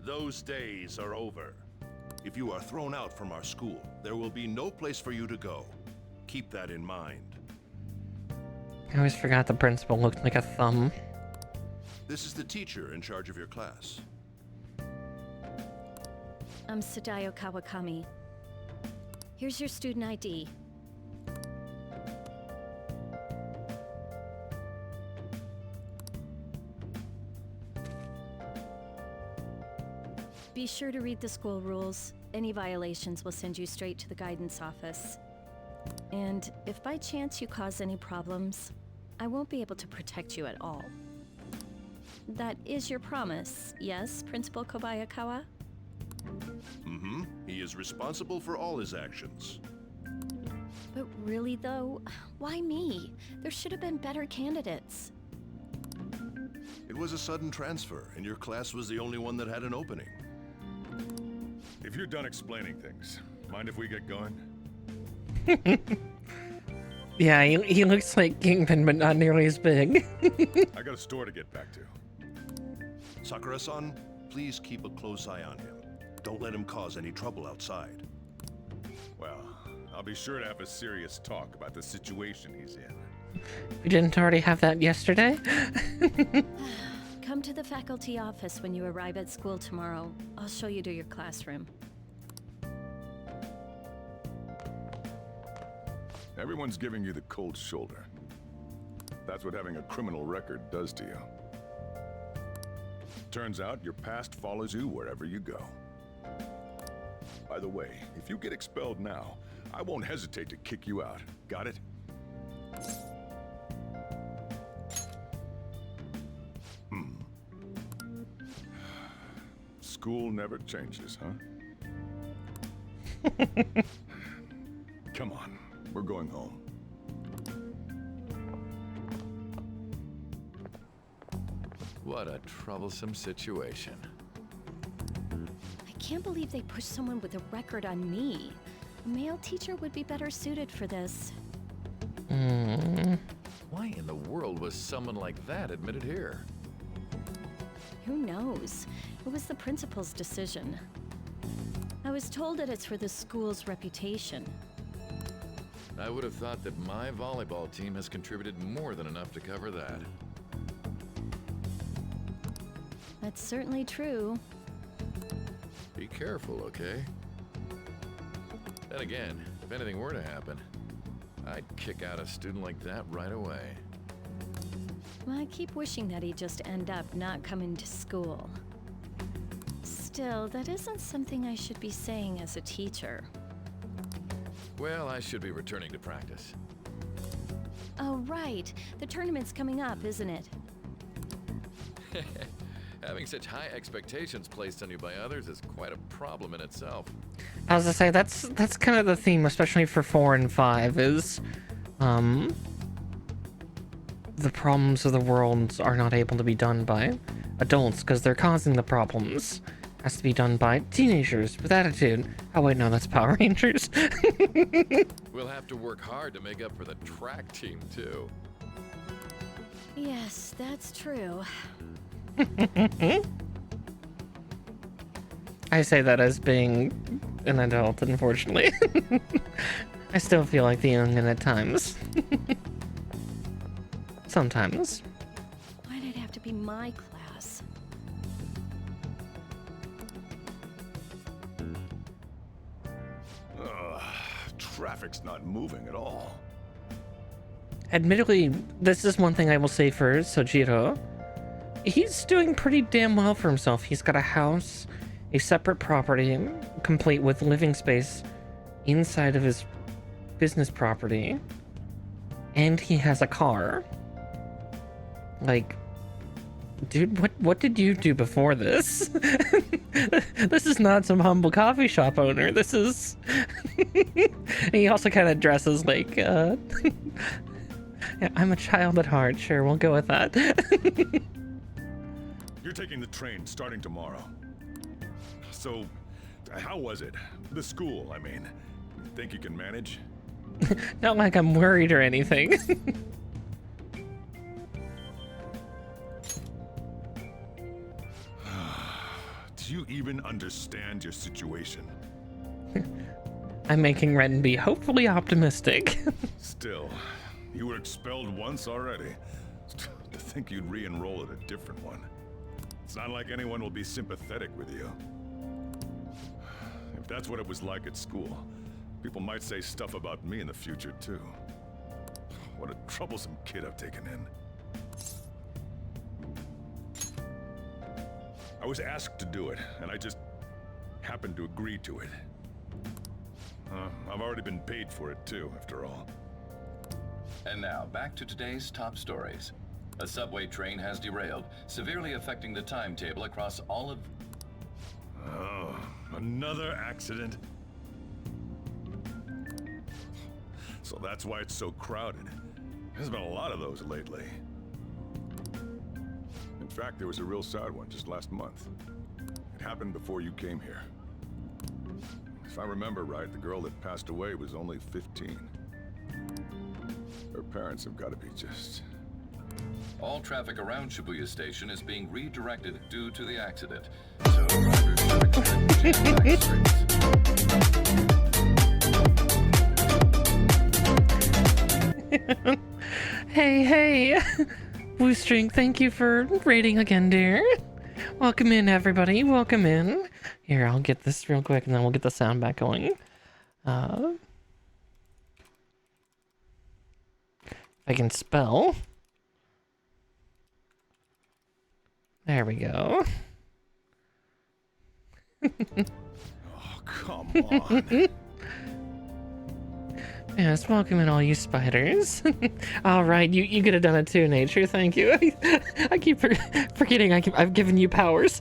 those days are over. If you are thrown out from our school, there will be no place for you to go. Keep that in mind. I always forgot the principal looked like a thumb. This is the teacher in charge of your class. I'm Sadayo Kawakami. Here's your student ID. Be sure to read the school rules. Any violations will send you straight to the guidance office. And if by chance you cause any problems, I won't be able to protect you at all. That is your promise, yes, Principal Kobayakawa? Mm-hmm. He is responsible for all his actions. But really though, why me? There should have been better candidates. It was a sudden transfer, and your class was the only one that had an opening. If you're done explaining things, mind if we get going? Yeah, he looks like Kingpin, but not nearly as big. I got a store to get back to. Sakura-san, please keep a close eye on him. Don't let him cause any trouble outside. Well, I'll be sure to have a serious talk about the situation he's in. We didn't already have that yesterday? Come to the faculty office when you arrive at school tomorrow. I'll show you to your classroom. Everyone's giving you the cold shoulder. That's what having a criminal record does to you. Turns out your past follows you wherever you go. By the way, if you get expelled now, I won't hesitate to kick you out. Got it? School never changes, huh? Come on, we're going home. What a troublesome situation. I can't believe they pushed someone with a record on me. A male teacher would be better suited for this. Why in the world was someone like that admitted here? Who knows? It was the principal's decision. I was told that it's for the school's reputation. I would have thought that my volleyball team has contributed more than enough to cover that. That's certainly true. Be careful, okay? Then again, if anything were to happen, I'd kick out a student like that right away. Well, I keep wishing that he'd just end up not coming to school. Still, that isn't something I should be saying as a teacher. Well, I should be returning to practice. Oh, right. The tournament's coming up, isn't it? Having such high expectations placed on you by others is quite a problem in itself. I was to say, that's kind of the theme, especially for 4 and 5, is the problems of the world are not able to be done by adults because they're causing the problems. Has to be done by teenagers with attitude. Oh wait, no, that's Power Rangers. We'll have to work hard to make up for the track team, too. Yes, that's true. I say that as being an adult, unfortunately. I still feel like the youngin' at times. Sometimes. Why'd it have to be my class? Traffic's not moving at all. Admittedly, this is one thing I will say for Sojiro. He's doing pretty damn well for himself. He's got a house, a separate property, complete with living space inside of his business property, and he has a car. Like, dude, what did you do before this? This is not some humble coffee shop owner. This is... He also kind of dresses like, yeah, I'm a child at heart. Sure, we'll go with that. You're taking the train starting tomorrow. So, how was it? The school, I mean. Think you can manage? Not like I'm worried or anything. Do you even understand your situation? I'm making Ren be hopefully optimistic. Still, you were expelled once already. To think you'd re-enroll at a different one. It's not like anyone will be sympathetic with you. If that's what it was like at school, people might say stuff about me in the future, too. What a troublesome kid I've taken in. I was asked to do it, and I just happened to agree to it. I've already been paid for it, too, after all. And now, back to today's top stories. A subway train has derailed, severely affecting the timetable across all of... Oh, another accident? So that's why it's so crowded. There's been a lot of those lately. In fact, there was a real sad one just last month. It happened before you came here. If I remember right, the girl that passed away was only 15. Her parents have got to be just... All traffic around Shibuya Station is being redirected due to the accident. So drivers should expect change back streets. Hey, Woostring, thank you for raiding again, dear. Welcome in, everybody. Welcome in. Here, I'll get this real quick, and then we'll get the sound back going. If I can spell. There we go. Oh, come on. Yes, welcome in all you spiders. All right, you could have done it too, Nature. Thank you. I keep forgetting I've given you powers.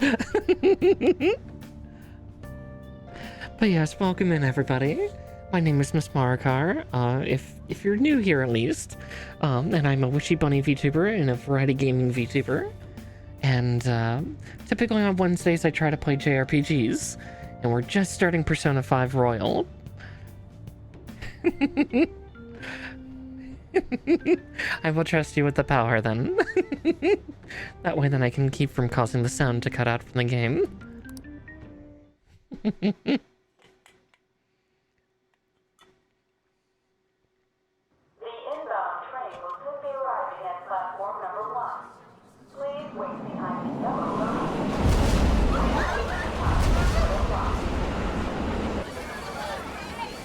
But yes, welcome in, everybody. My name is Miss Marikar. If you're new here, at least, and I'm a Wishy Bunny VTuber and a variety gaming VTuber, and typically on Wednesdays I try to play JRPGs, and we're just starting Persona 5 Royal. I will trust you with the power then. That way then I can keep from causing the sound to cut out from the game.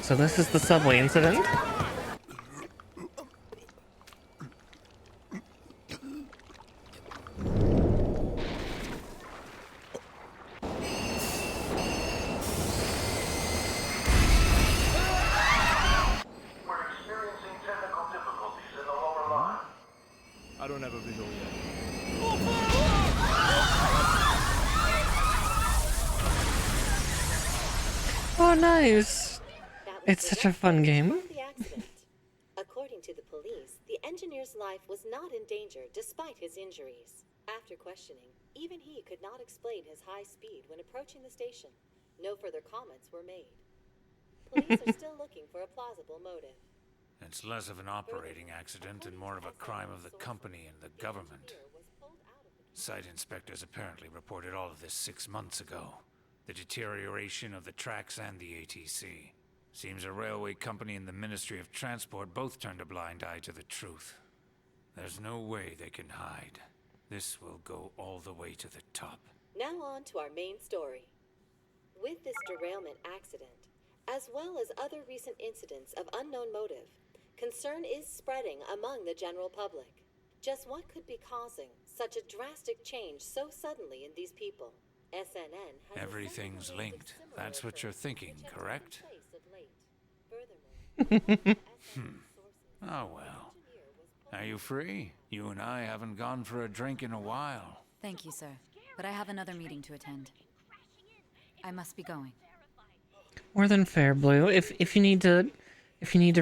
So this is the subway incident. I don't have a visual yet. Oh, nice. It's such a fun game. According to the police, the engineer's life was not in danger despite his injuries. After questioning, even he could not explain his high speed when approaching the station. No further comments were made. Police are still looking for a plausible motive. It's less of an operating accident and more of a crime of the company and the government. Site inspectors apparently reported all of this 6 months ago. The deterioration of the tracks and the ATC. Seems a railway company and the Ministry of Transport both turned a blind eye to the truth. There's no way they can hide. This will go all the way to the top. Now on to our main story. With this derailment accident, as well as other recent incidents of unknown motive, concern is spreading among the general public. Just what could be causing such a drastic change so suddenly in these people? SNN has Everything's linked. That's what you're thinking, correct? Oh well. Are you free? You and I haven't gone for a drink in a while. Thank you, sir. But I have another meeting to attend. I must be going. More than fair, Blue. If you need to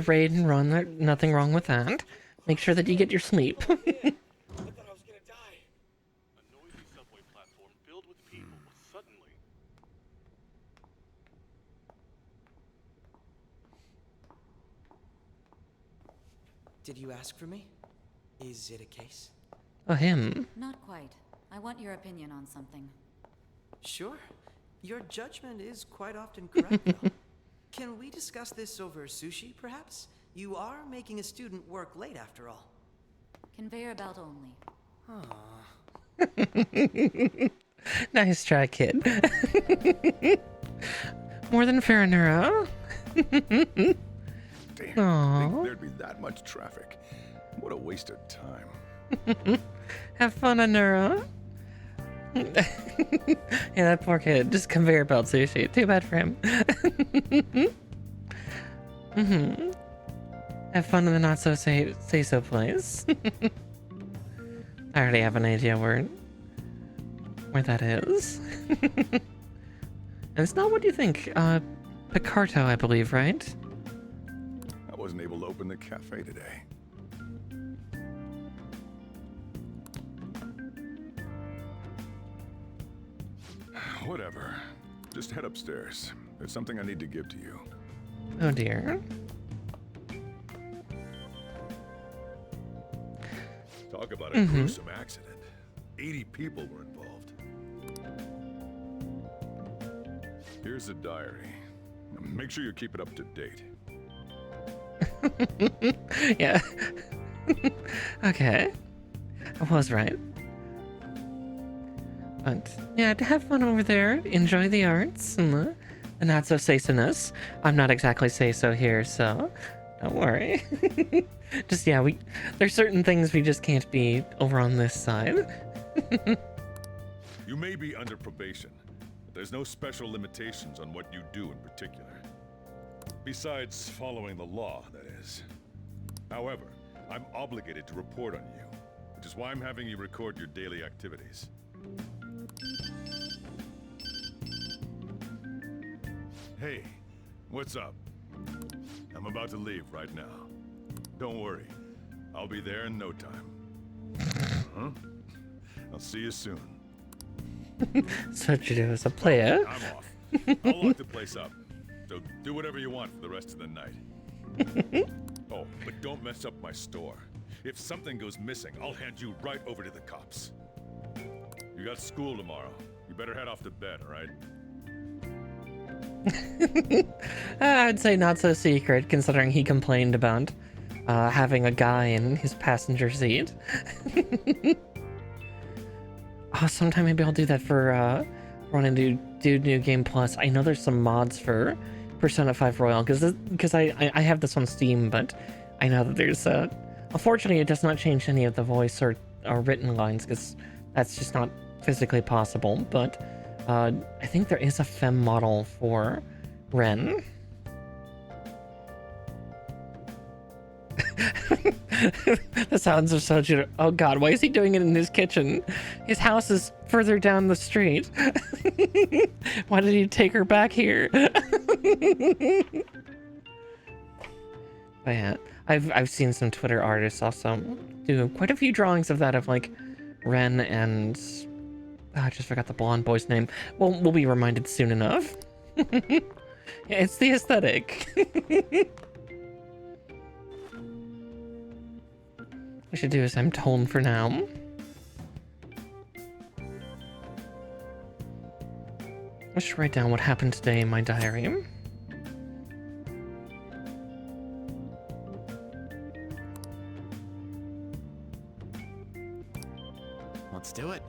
raid and run, there's nothing wrong with that. Make sure that you get your sleep. Did you ask for me? Is it a case? Him. Not quite. I want your opinion on something. Sure. Your judgment is quite often correct, though. Can we discuss this over sushi, perhaps? You are making a student work late, after all. Conveyor belt only. Nice try, kid. More than fair, Nura. Damn, think there'd be that much traffic. What a waste of time. Have fun, Nura. Yeah, that poor kid. Just conveyor belt sushi. Too bad for him. Have fun in the not so say so place. I already have an idea where that is. And it's not what you think. Picarto, I believe, right? I wasn't able to open the cafe today. Whatever. Just head upstairs. There's something I need to give to you. Oh dear. Talk about a gruesome accident. 80 people were involved. Here's a diary. Make sure you keep it up to date. Yeah. Okay. I was right. But yeah, to have fun over there. Enjoy the arts and the not so say-so-ness. I'm not exactly say-so here, so don't worry. Just yeah, there's certain things we just can't be over on this side. You may be under probation, but there's no special limitations on what you do in particular. Besides following the law, that is. However, I'm obligated to report on you, which is why I'm having you record your daily activities. Hey, what's up? I'm about to leave right now. Don't worry, I'll be there in no time. Huh? I'll see you soon. Such a player. I'm off. I'll lock the place up. So do whatever you want for the rest of the night. Oh, but don't mess up my store. If something goes missing, I'll hand you right over to the cops. You got school tomorrow. You better head off to bed, all right? I'd say not so secret, considering he complained about having a guy in his passenger seat. Oh, sometime maybe I'll do that for wanting to do New Game Plus. I know there's some mods for Persona 5 Royal, because I have this on Steam, but I know that there's unfortunately it does not change any of the voice or written lines, because that's just not physically possible, but I think there is a femme model for Ren. The sounds of Soju. Oh god, why is he doing it in his kitchen? His house is further down the street. Why did he take her back here? But yeah, I've seen some Twitter artists also do quite a few drawings of that, of like Ren and I just forgot the blonde boy's name. Well, we'll be reminded soon enough. Yeah, it's the aesthetic. I should do as I'm told for now. I should write down what happened today in my diary. Let's do it.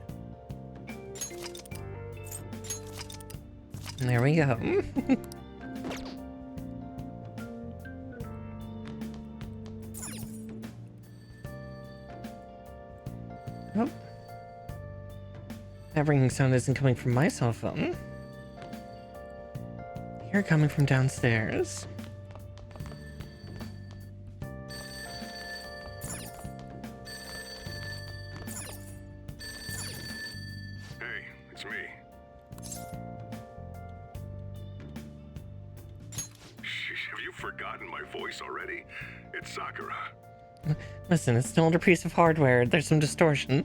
There we go. Oh. That ringing sound isn't coming from my cell phone. You're coming from downstairs. Hey, it's me. Have you forgotten my voice already? It's Sakura. Listen, it's an older piece of hardware. There's some distortion.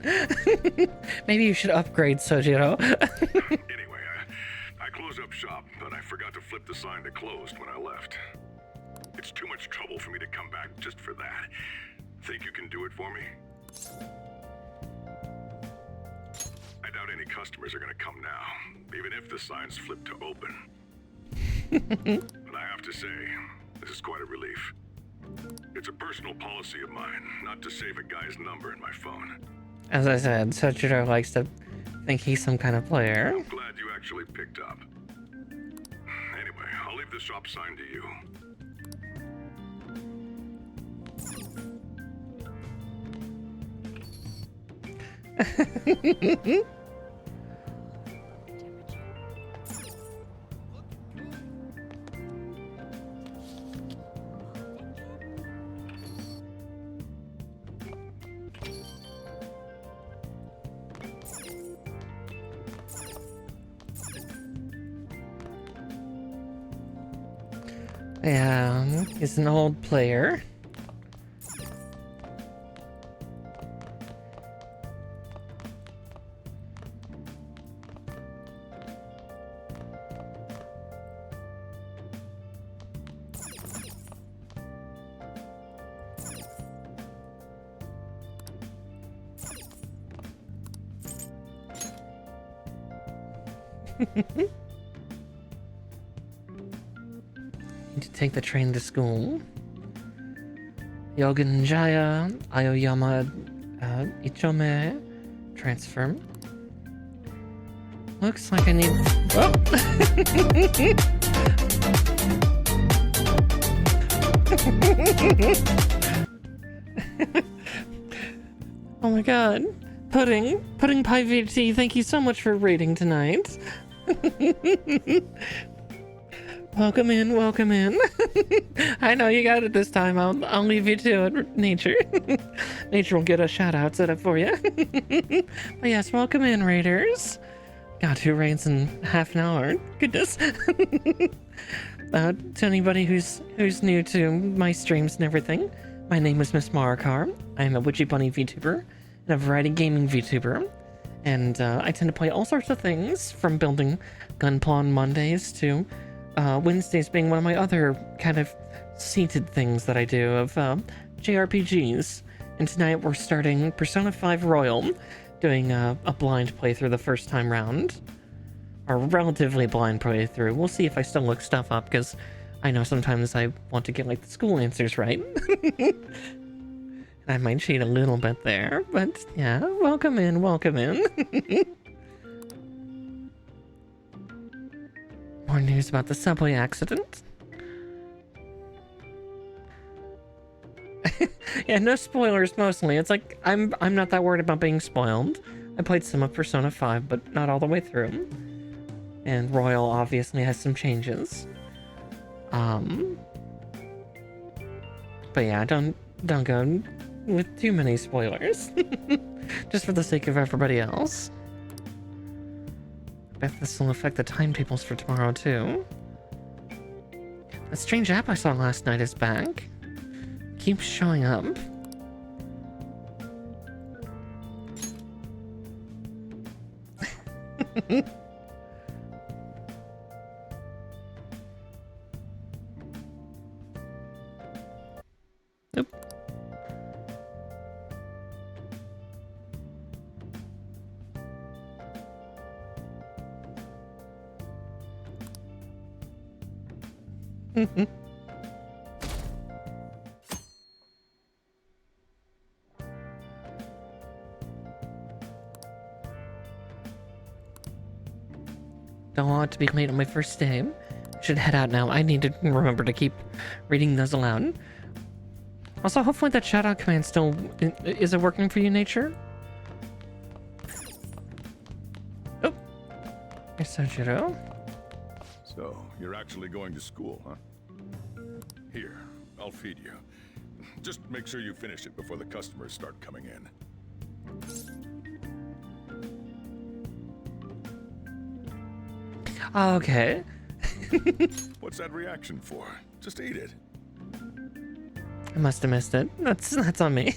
Maybe you should upgrade, Sojiro. Anyway, I closed up shop, but I forgot to flip the sign to closed when I left. It's too much trouble for me to come back just for that. Think you can do it for me? I doubt any customers are gonna come now, even if the sign's flipped to open. But I have to say, this is quite a relief. It's a personal policy of mine not to save a guy's number in my phone. As I said, Sojiro likes to think he's some kind of player. I'm glad you actually picked up. Anyway, I'll leave the shop sign to you. Yeah, he's an old player. Need to take the train to school. Yogenjaya, Aoyama, Ichome, transfer. Looks like I need. Oh. Oh my god. Pudding Pie VT, thank you so much for reading tonight. Welcome in, welcome in. I know you got it this time. I'll leave you to it, Nature. Nature will get a shout out set up for you. But yes, welcome in, Raiders. God, 2 raids in half an hour. Goodness. To anybody who's new to my streams and everything, my name is Miss Marakar. I'm a Witchy Bunny VTuber and a variety gaming VTuber. And I tend to play all sorts of things, from building Gunpla on Mondays to Wednesdays being one of my other kind of seated things that I do of JRPGs. And tonight we're starting Persona 5 Royal, doing a blind playthrough the first time round. Or relatively blind playthrough. We'll see if I still look stuff up, because I know sometimes I want to get like the school answers right. I might cheat a little bit there, but yeah, welcome in, welcome in. More news about the subway accident. Yeah, no spoilers mostly. It's like I'm not that worried about being spoiled. I played some of Persona 5, but not all the way through. And Royal obviously has some changes. But yeah, don't go with too many spoilers. Just for the sake of everybody else. I bet this will affect the timetables for tomorrow too. That strange app I saw last night is back. Keeps showing up. Nope. Don't want to be late on my first day. Should head out now. I need to remember to keep reading those aloud. Also, hopefully that shout-out command still... Is it working for you, Nature? Oh. Here's Sojiro. So, you're actually going to school, huh? Here, I'll feed you. Just make sure you finish it before the customers start coming in. Okay. What's that reaction for? Just eat it. I must have missed it. That's on me.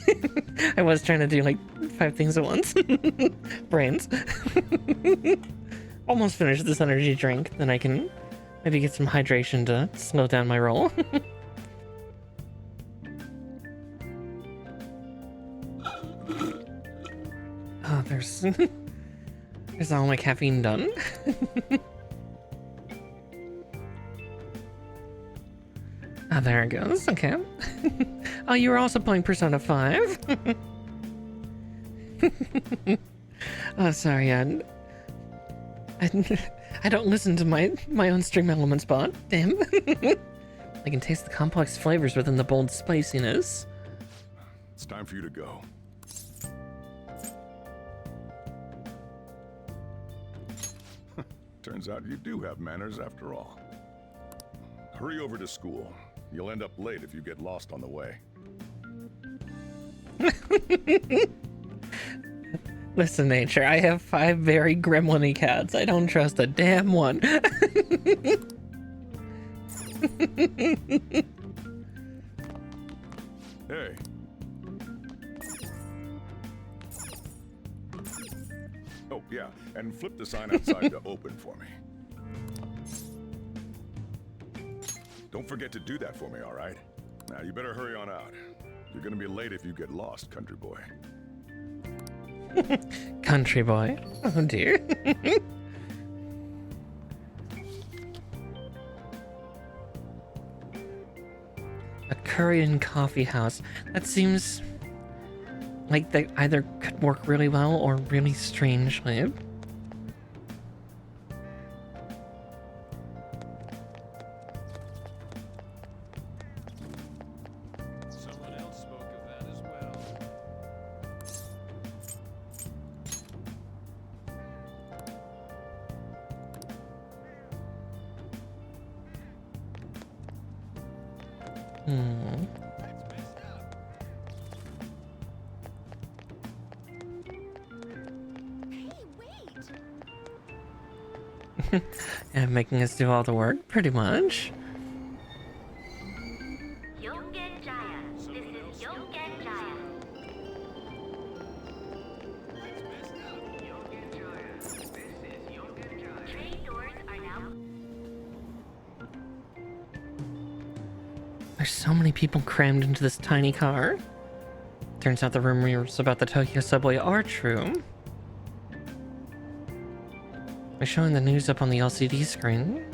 I was trying to do like 5 things at once. Brains. Almost finished this energy drink, then I can maybe get some hydration to slow down my roll. Oh, there's all my caffeine done. Ah, there it goes. Okay. Oh, you were also playing Persona 5? Oh, sorry, I don't listen to my own stream elements bot. Damn. I can taste the complex flavors within the bold spiciness. It's time for you to go. Turns out you do have manners after all. Hurry over to school. You'll end up late if you get lost on the way. Listen, Nature, I have 5 very gremlin-y cats. I don't trust a damn one. Hey. Oh, yeah, and flip the sign outside to open for me. Don't forget to do that for me, all right? Now, you better hurry on out. You're gonna be late if you get lost, country boy. Country boy? Oh, dear. A Korean coffee house. That seems like they either could work really well or really strangely. Someone else spoke of that as well. Yeah, making us do all the work, pretty much. There's so many people crammed into this tiny car. Turns out the rumors about the Tokyo subway are true. They're showing the news up on the LCD screen.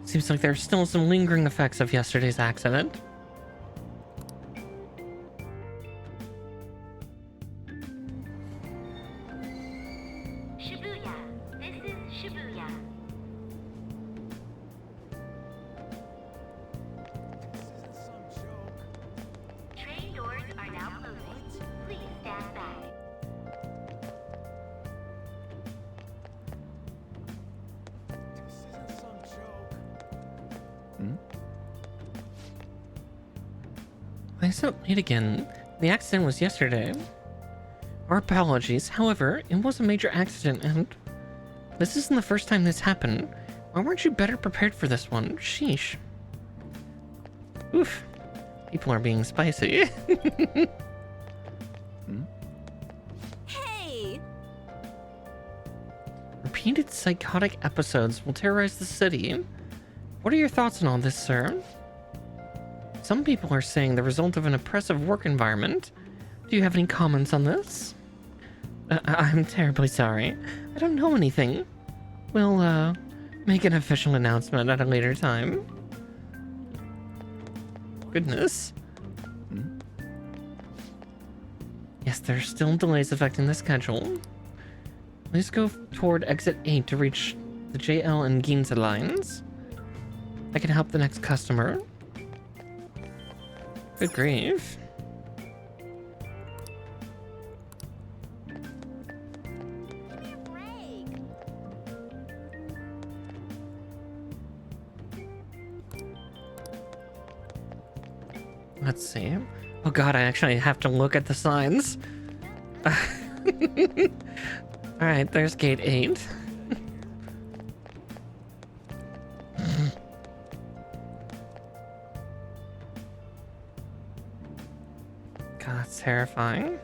Seems like there's still some lingering effects of yesterday's accident. Shibuya. This is Shibuya. Train doors are now closing. Please stand back. Why is it late again? The accident was yesterday. Our apologies. However, it was a major accident and this isn't the first time this happened. Why weren't you better prepared for this one? Sheesh. Oof. People are being spicy. Hey! Repeated psychotic episodes will terrorize the city. What are your thoughts on all this, sir? Some people are saying the result of an oppressive work environment. Do you have any comments on this? I'm terribly sorry. I don't know anything. We'll, make an official announcement at a later time. Goodness. Yes, there are still delays affecting the schedule. Please go toward exit 8 to reach the JL and Ginza lines. I can help the next customer. Good grief. Let's see. Oh god, I actually have to look at the signs. Alright, there's gate 8. God, that's terrifying.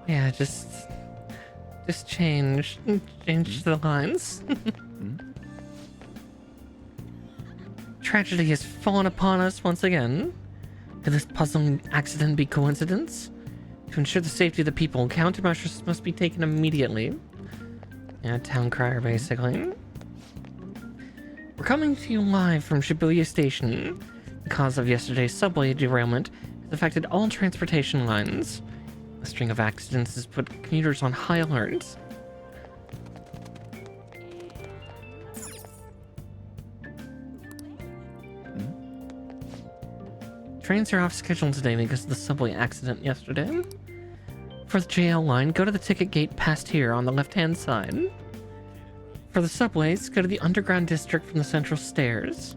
Yeah, just change the lines. Tragedy has fallen upon us once again. Could this puzzling accident be coincidence? To ensure the safety of the people, countermeasures must be taken immediately. Yeah, town crier, basically. We're coming to you live from Shibuya Station. The cause of yesterday's subway derailment has affected all transportation lines. A string of accidents has put commuters on high alert. Trains are off schedule today because of the subway accident yesterday. For the JL line, go to the ticket gate past here on the left-hand side. For the subways, go to the underground district from the central stairs.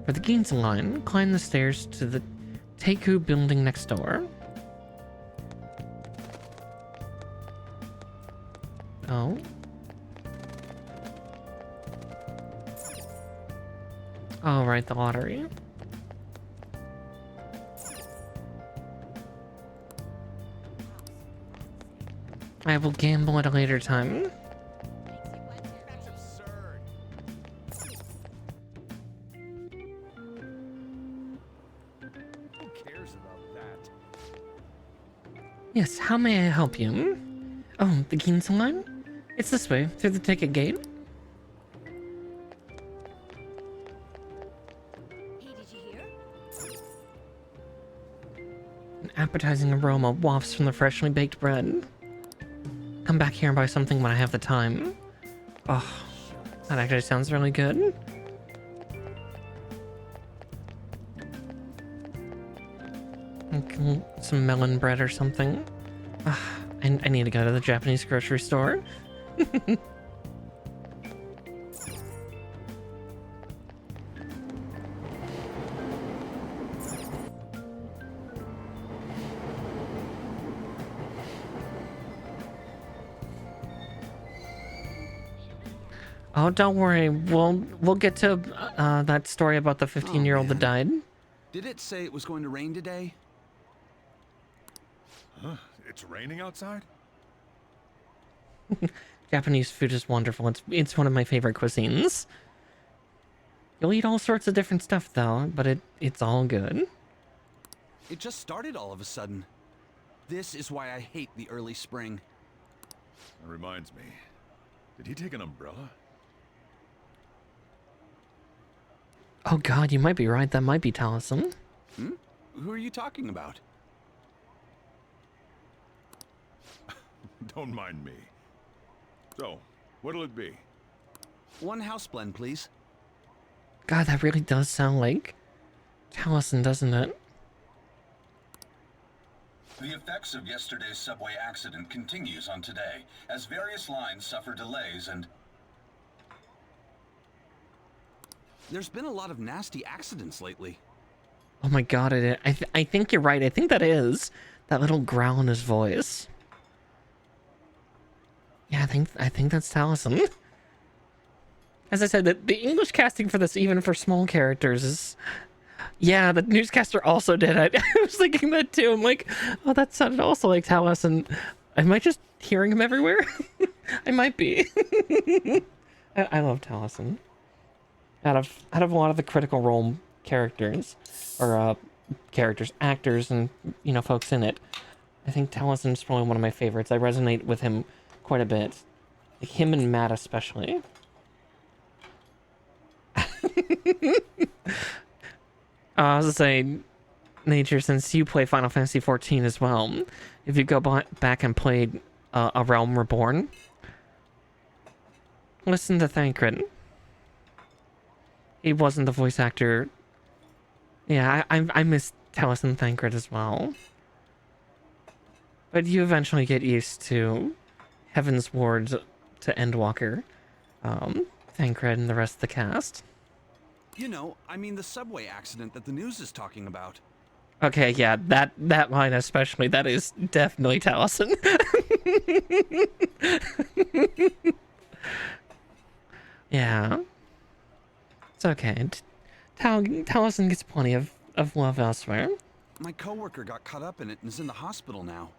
For the Ginza line, climb the stairs to the Teiku building next door. Oh. Oh, right, the lottery. I will gamble at a later time. Who cares about that? Yes, how may I help you? Oh, the Ginza line? It's this way, through the ticket gate. An appetizing aroma wafts from the freshly baked bread. Come back here and buy something when I have the time. Oh, that actually sounds really good. Some melon bread or something. I need to go to the Japanese grocery store. Oh, don't worry. We'll get to that story about the 15-year-old that died. Did it say it was going to rain today? Huh? It's raining outside? Japanese food is wonderful. It's one of my favorite cuisines. You'll eat all sorts of different stuff though, but it's all good. It just started all of a sudden. This is why I hate the early spring. That reminds me. Did he take an umbrella? Oh god, you might be right. That might be Taliesin. Hmm? Who are you talking about? Don't mind me. So, what'll it be? One house blend, please. God, that really does sound like Taliesin, doesn't it? The effects of yesterday's subway accident continues on today, as various lines suffer delays and... There's been a lot of nasty accidents lately. Oh my god, I think you're right. I think that is that little growl in his voice. Yeah, I think that's Taliesin. As I said, the English casting for this, even for small characters, is... Yeah, the newscaster also did it. I was thinking that too. I'm like, oh, that sounded also like Taliesin. Am I just hearing him everywhere? I might be. I love Taliesin. Out of a lot of the Critical Role characters, or actors, and folks in it, I think Taliesin is probably one of my favorites. I resonate with him quite a bit, like him and Matt especially. I was gonna say, Nature, since you play Final Fantasy XIV as well, if you go back and play A Realm Reborn, listen to Thancred. He wasn't the voice actor. Yeah, I miss Taliesin Thancred as well. But you eventually get used to Heaven's Ward to Endwalker, Thancred, and the rest of the cast. You know, I mean the subway accident that the news is talking about. Okay, yeah, that line especially, that is definitely Taliesin. Yeah. It's okay. Taliesin gets plenty of love elsewhere. My coworker got caught up in it and is in the hospital now.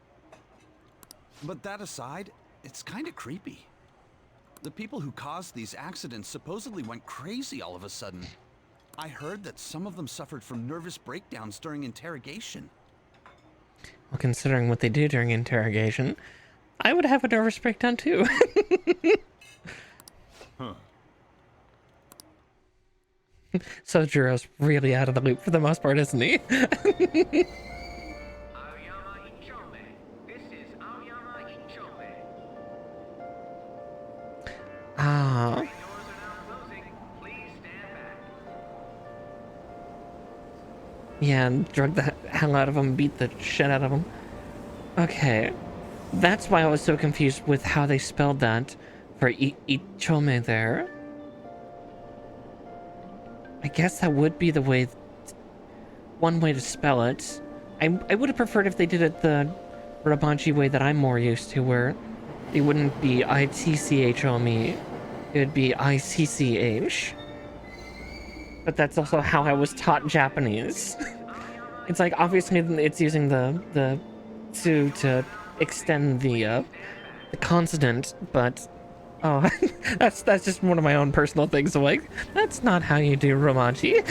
But that aside, it's kind of creepy. The people who caused these accidents supposedly went crazy all of a sudden. I heard that some of them suffered from nervous breakdowns during interrogation. Well, considering what they do during interrogation, I would have a nervous breakdown too. Huh. Sojiro's really out of the loop for the most part, isn't he? Ah. Yeah, and drug the hell out of him, beat the shit out of him. Okay. That's why I was so confused with how they spelled that for 𝗙𝗵𝘁𝗄𝗏 there. I guess that would be the way, one way to spell it. I would have preferred if they did it the Romanji way that I'm more used to, where it wouldn't be 𝗙𝗵𝘁𝗄𝗏, it would be 𝗙𝗵𝘁. But that's also how I was taught Japanese. It's like, obviously it's using the tsu to extend the consonant, but oh, that's just one of my own personal things. So like, that's not how you do Romanji.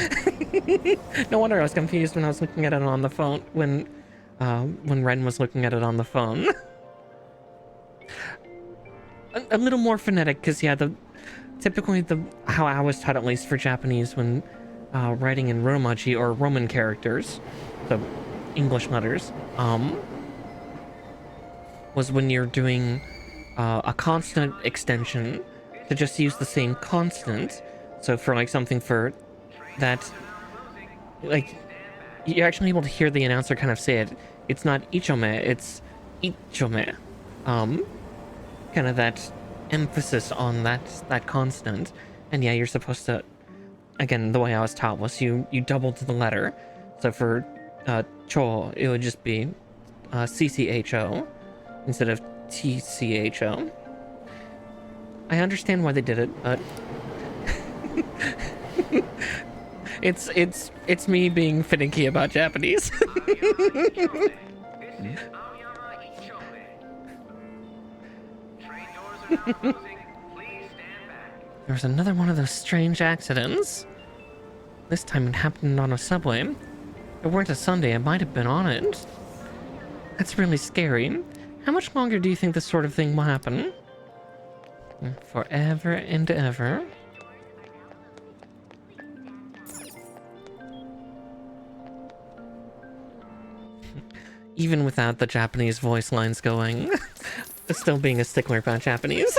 No wonder I was confused when I was looking at it on the phone, when Ren was looking at it on the phone. A little more phonetic, because yeah, typically how I was taught, at least for Japanese, when writing in Romanji or Roman characters, the English letters, was when you're doing a consonant extension to just use the same consonant. So for like something for that, like, you're actually able to hear the announcer kind of say it. It's not 𝗙𝗵𝘁𝗏, it's 𝗙𝗵𝘁𝗏. Kind of that emphasis on that consonant. And yeah, you're supposed to, again, the way I was taught was you double to the letter. So for cho, it would just be 𝗙𝗵𝘁𝗄 instead of 𝗙𝗵𝘁𝗄. I understand why they did it, but it's me being finicky about Japanese. There was another one of those strange accidents. This time it happened on a subway. If it weren't a Sunday, I might have been on it. That's really scary. How much longer do you think this sort of thing will happen? Forever and ever. Even without the Japanese voice lines going, still being a stickler about Japanese.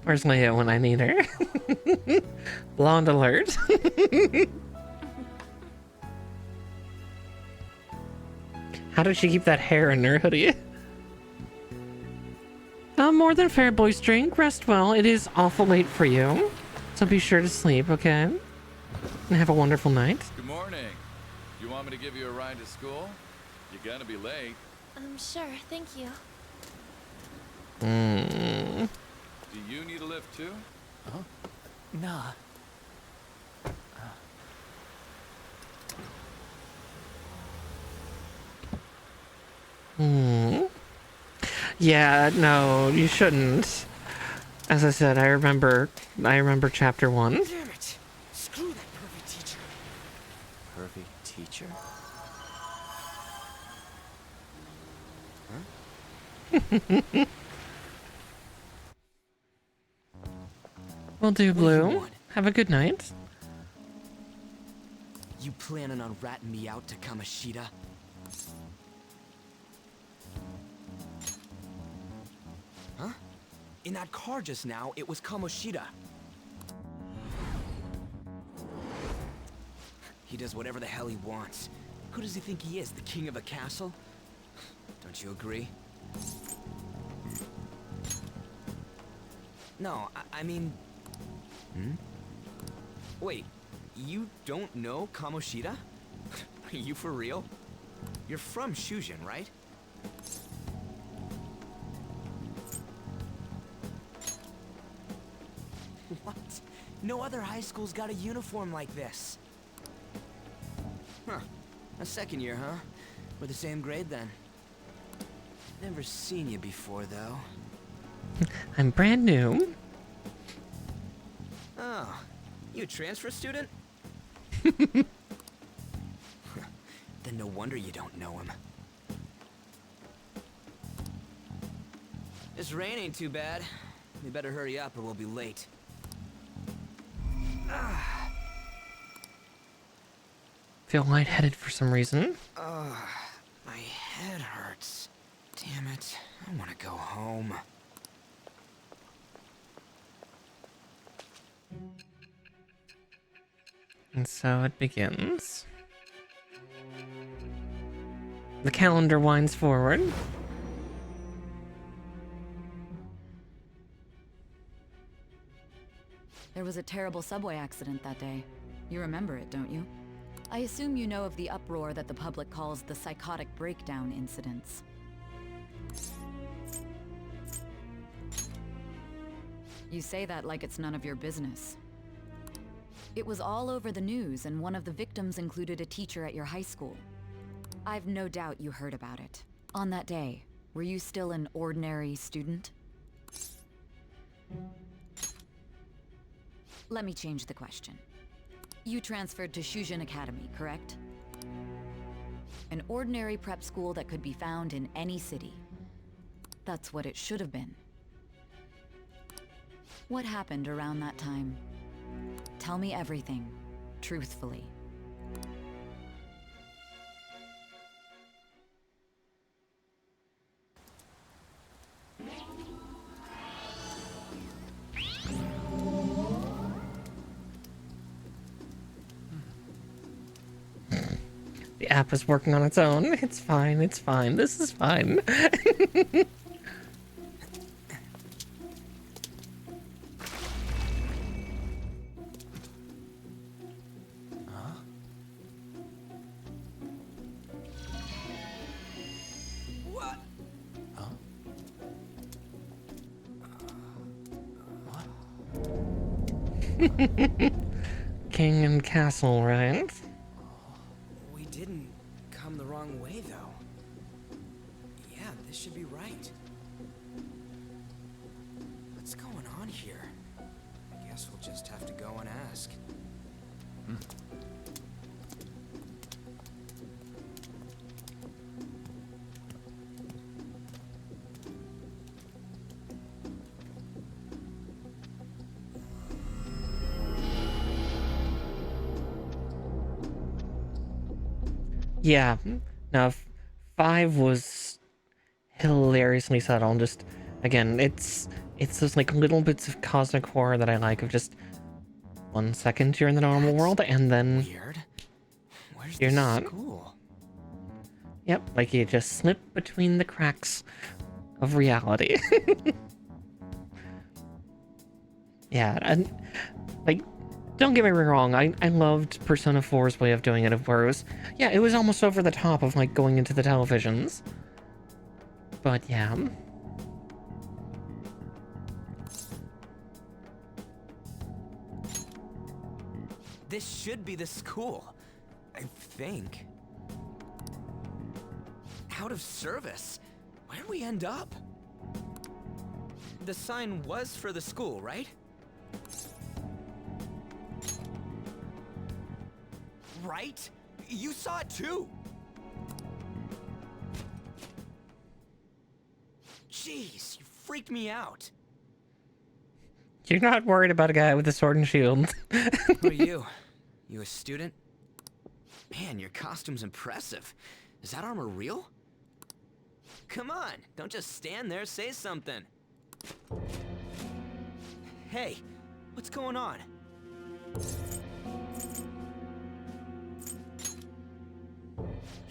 Where's Leia when I need her? Blonde alert. How did she keep that hair in her hoodie? More than fair, boys drink. Rest well. It is awful late for you. So be sure to sleep, okay? And have a wonderful night. Good morning. You want me to give you a ride to school? You're gonna be late. Sure, thank you. Do you need a lift too? Huh? Nah. Yeah, no, you shouldn't. As I said, I remember chapter 1. Damn it! Screw that pervy teacher. Pervy teacher? Huh? Will do, Blue. Have a good night. You planning on ratting me out to Kamoshida? Huh? In that car just now, it was Kamoshida. He does whatever the hell he wants. Who does he think he is, the king of a castle? Don't you agree? No, I mean... Wait, you don't know Kamoshida? Are you for real? You're from Shujin, right? What? No other high school's got a uniform like this. Huh. A second year, huh? We're the same grade then. Never seen you before, though. I'm brand new. Oh, you a transfer student? Then no wonder you don't know him. This rain ain't too bad. We better hurry up or we'll be late. Feel lightheaded for some reason. My head hurts. Damn it. I want to go home. And so it begins. The calendar winds forward. There was a terrible subway accident that day. You remember it, don't you? I assume you know of the uproar that the public calls the psychotic breakdown incidents. You say that like it's none of your business. It was all over the news, and one of the victims included a teacher at your high school. I've no doubt you heard about it. On that day, were you still an ordinary student? Let me change the question. You transferred to Shujin Academy, correct? An ordinary prep school that could be found in any city. That's what it should have been. What happened around that time? Tell me everything, truthfully. The app is working on its own. It's fine, it's fine. This is fine. What? Huh? King and castle, right? We didn't come the wrong way, though. Yeah, this should be right. What's going on here? I guess we'll just have to go and ask. Yeah. Now, 5 was hilariously subtle. Just, again, it's those like little bits of cosmic horror that I like, of just 1 second you're in the normal world and then you're not. School? Yep, like you just slip between the cracks of reality. Yeah, and like, don't get me wrong, I loved Persona 4's way of doing it, where it was, yeah, it was almost over the top of like going into the televisions. But yeah. This should be the school, I think. Out of service? Where'd we end up? The sign was for the school, right? Right? You saw it too! Jeez, you freaked me out. You're not worried about a guy with a sword and shield. Who are you? You a student? Man, your costume's impressive. Is that armor real? Come on, don't just stand there, say something. Hey, what's going on?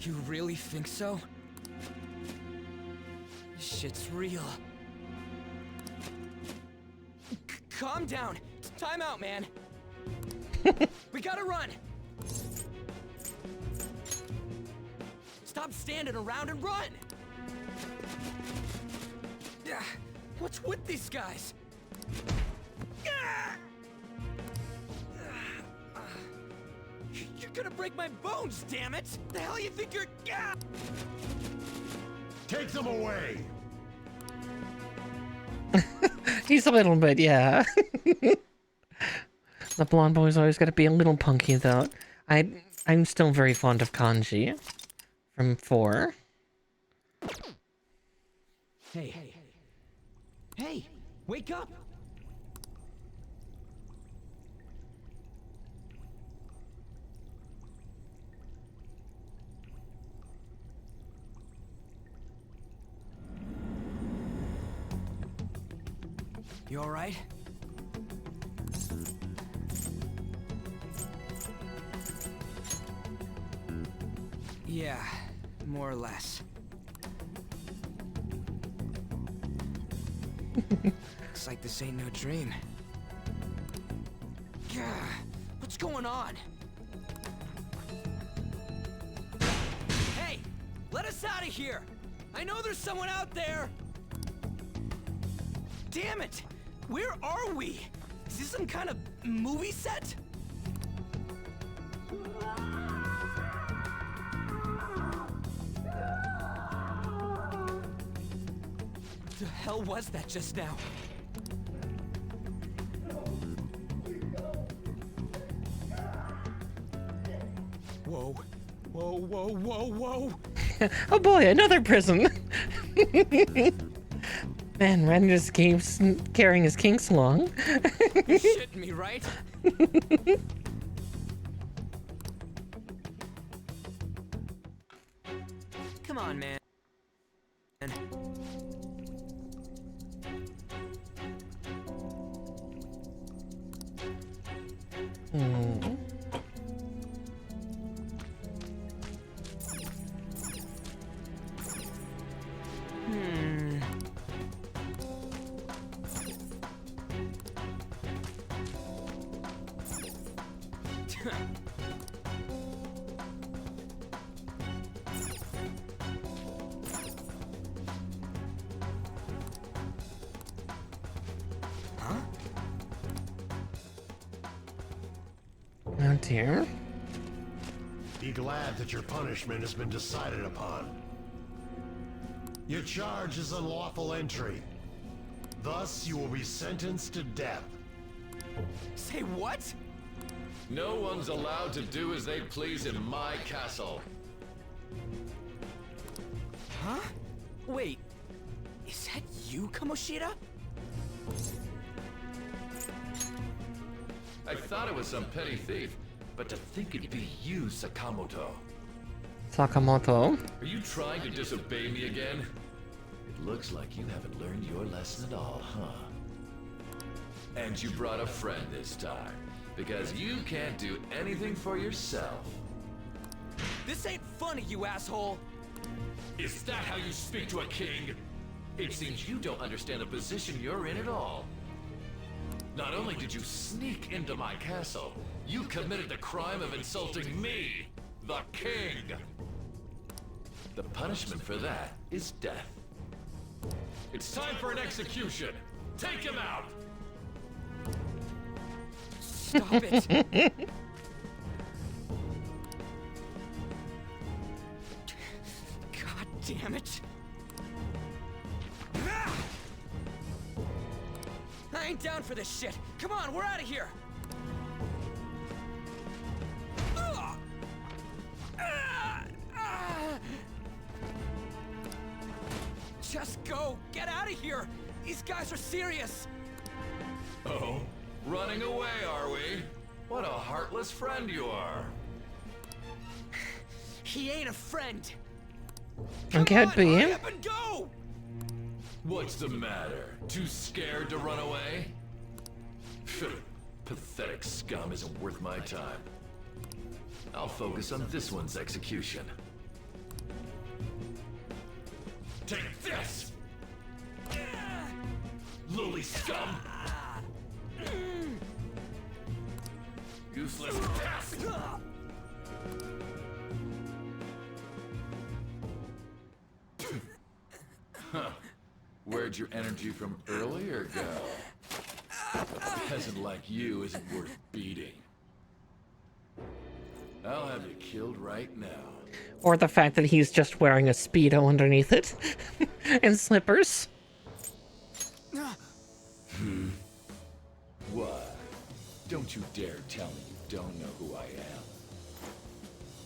You really think so? This shit's real. Calm down. Time out, man. We gotta run. Stop standing around and run. What's with these guys? my bones, damn it! The hell you think you're... Ah! Take them away! He's a little bit, yeah. The blonde boy's always got to be a little punky, though. I'm still very fond of Kanji from 4. Hey. Hey, wake up! You all right? Yeah, more or less. Looks like this ain't no dream. Gah, what's going on? Hey, let us out of here! I know there's someone out there! Damn it! Where are we? Is this some kind of movie set? The hell was that just now? Whoa. Whoa, whoa, whoa, whoa! Oh boy, another prison! Man, Ren just keeps carrying his kinks along. You're shitting me, right? Come on, man. Oh dear. Be glad that your punishment has been decided upon. Your charge is unlawful entry. Thus, you will be sentenced to death. Say what? No one's allowed to do as they please in my castle. Huh? Wait, is that you, Kamoshida? I thought it was some petty thief, but to think it'd be you, Sakamoto. Sakamoto. Are you trying to disobey me again? It looks like you haven't learned your lesson at all, huh? And you brought a friend this time, because you can't do anything for yourself. This ain't funny, you asshole! Is that how you speak to a king? It seems you don't understand the position you're in at all. Not only did you sneak into my castle, you committed the crime of insulting me, the king. The punishment for that is death. It's time for an execution. Take him out! Stop it! God damn it! I ain't down for this shit! Come on, we're out of here! Just go! Get out of here! These guys are serious! Oh? Running away, are we? What a heartless friend you are. He ain't a friend! Can't be. Hurry up and go! What's the matter? Too scared to run away? Pathetic scum isn't worth my time. I'll focus on this one's execution. Take this! Lowly scum! Useless pest! Huh. Where'd your energy from earlier go? A peasant like you isn't worth beating. I'll have you killed right now. Or the fact that he's just wearing a Speedo underneath it. And slippers. What? Don't you dare tell me you don't know who I am.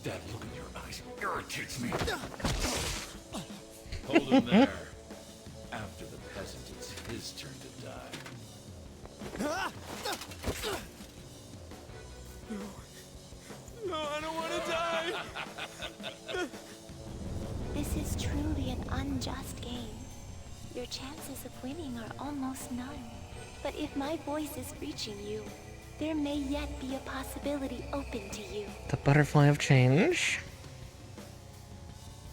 That look in your eyes irritates me. Hold him there. After the peasant, it's his turn to die. No, I don't want to die! This is truly an unjust game. Your chances of winning are almost none. But if my voice is reaching you, there may yet be a possibility open to you. The butterfly of change.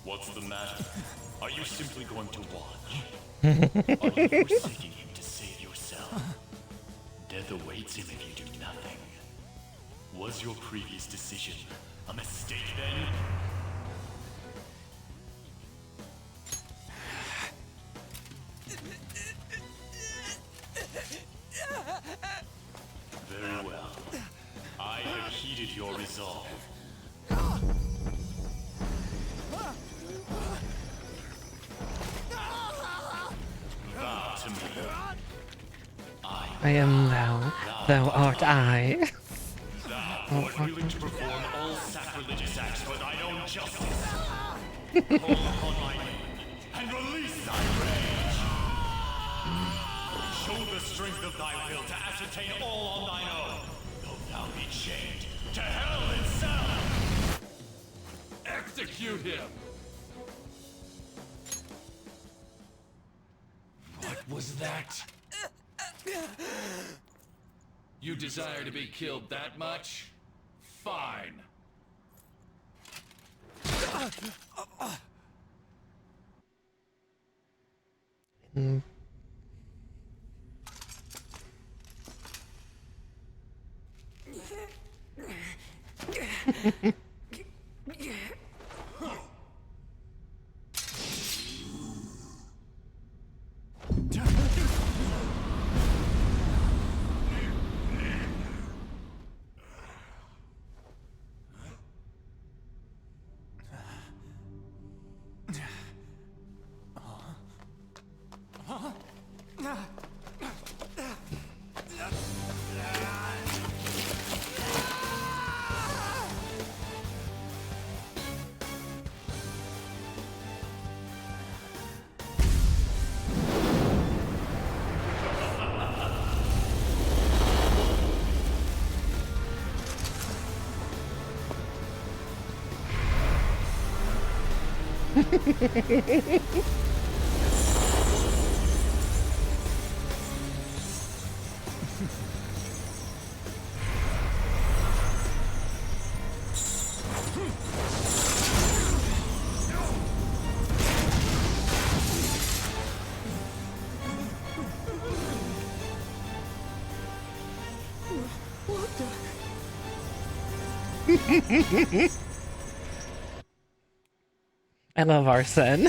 What's the matter? Are you simply going to watch? Are you forsaking him to save yourself? Death awaits him if you do nothing. Was your previous decision a mistake then? Very well. I have heeded your resolve. Vow to me. I am thou, thou art I. Thou art willing to perform all sacrilegious acts for thine own justice. Call upon my name and release thy rage. Show the strength of thy will to ascertain all on thine own, though thou be chained to hell itself. Execute him. What was that? You desire to be killed that much? Fine. I love Arsene.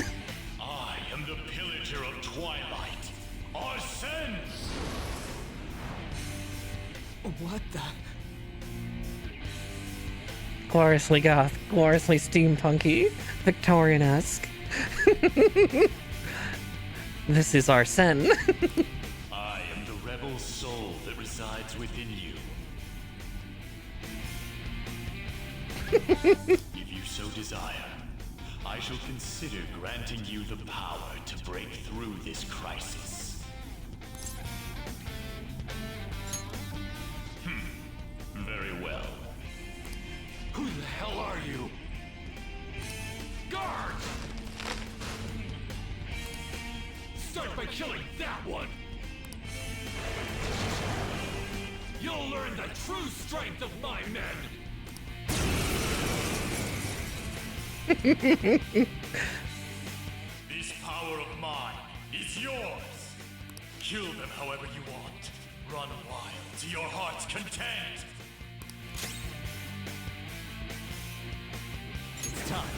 I am the pillager of Twilight, Arsene! What the? Gloriously goth, gloriously steampunky, Victorian-esque. This is Arsene. I am the rebel soul that resides within you. If you so desire, I shall consider granting you the power to break through this crisis. Very well. Who the hell are you? Guards! Start by killing that one! You'll learn the true strength of my men! This power of mine is yours! Kill them however you want. Run wild to your heart's content! It's time.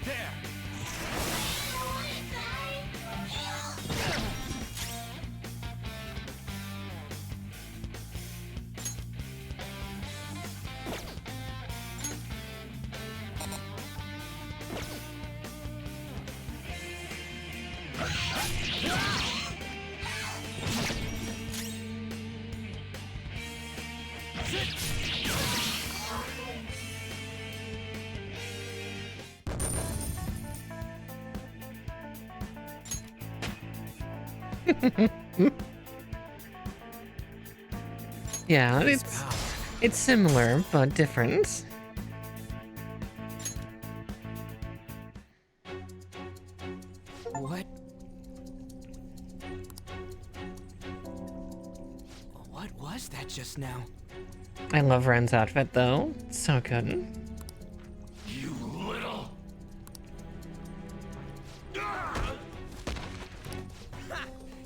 There! Yeah, it's similar, but different. What was that just now? I love Ren's outfit, though. It's so good. You little... Ha!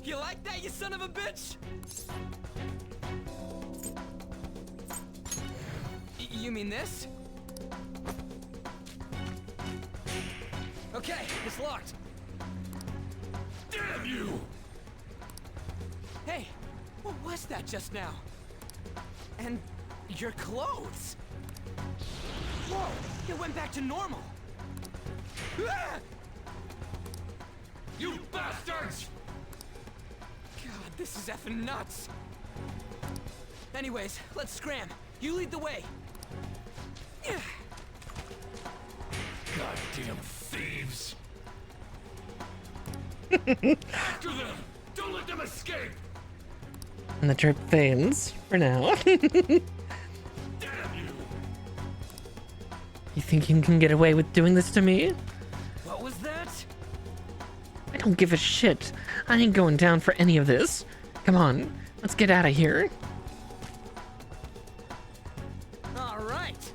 You like that, you son of a bitch? You mean this? Okay, it's locked. Damn you! Hey, what was that just now? And your clothes? Whoa, it went back to normal. Ah! You bastards! God, this is effing nuts. Anyways, let's scram. You lead the way. Goddamn thieves! After them! Don't let them escape! And the trip fades for now. Damn you! You think you can get away with doing this to me? What was that? I don't give a shit. I ain't going down for any of this. Come on, let's get out of here. All right.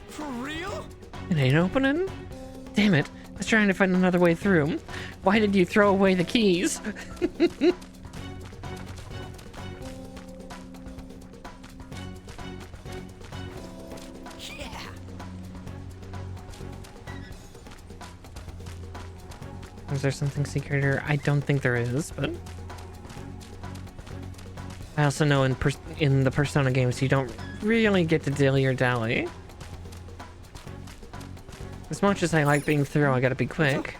For real? It ain't opening? Damn it. I was trying to find another way through. Why did you throw away the keys? Yeah. Is there something secret here? I don't think there is, but... I also know in the Persona games you don't really get to dilly or dally. As much as I like being thorough, I gotta be quick.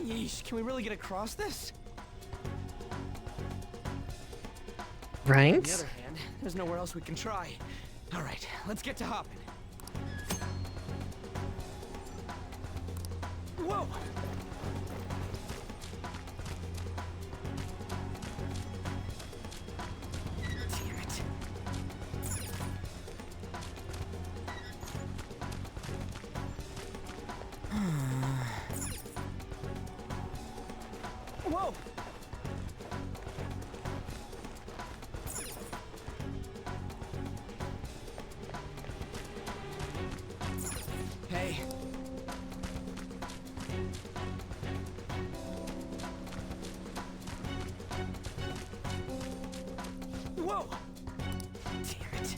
Yeesh, can we really get across this? Right? On the other hand, there's nowhere else we can try. All right, let's get to hopping. Whoa! Damn it. Whoa! Hey. Whoa! Damn it.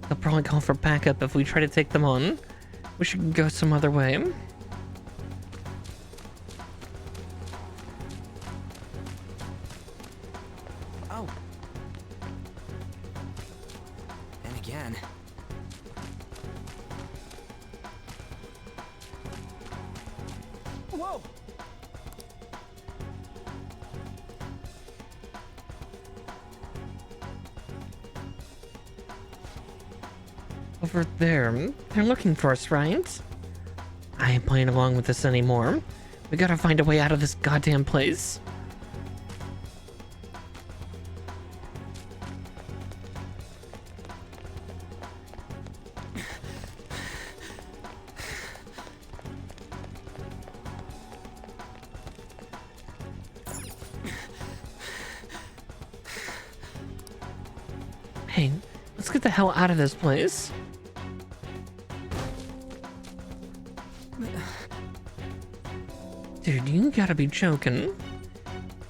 They'll probably call for backup if we try to take them on. We should go some other way. Oh. And again. Whoa! Over there. They're looking for us, right? I ain't playing along with this anymore. We gotta find a way out of this goddamn place. Hey, let's get the hell out of this place. Dude, you gotta be joking.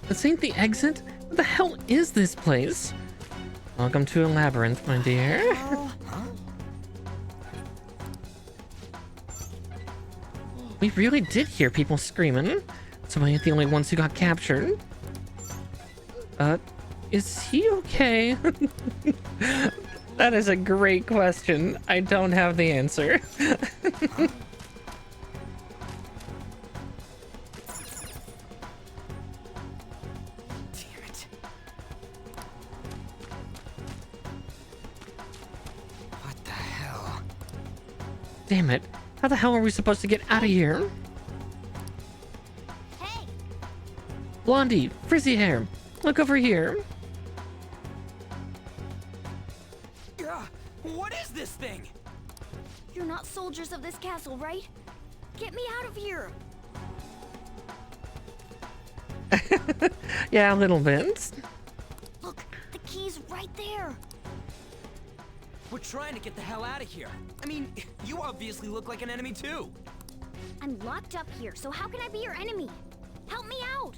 This ain't the exit? What the hell is this place? Welcome to a labyrinth, my dear. We really did hear people screaming. So we ain't the only ones who got captured. Is he okay? That is a great question. I don't have the answer. Damn it. How the hell are we supposed to get out of here? Hey! Blondie, frizzy hair, look over here. What is this thing? You're not soldiers of this castle, right? Get me out of here! Yeah, a little bit. Look, the key's right there. We're trying to get the hell out of here. I mean, you obviously look like an enemy too. I'm locked up here, so how can I be your enemy? Help me out!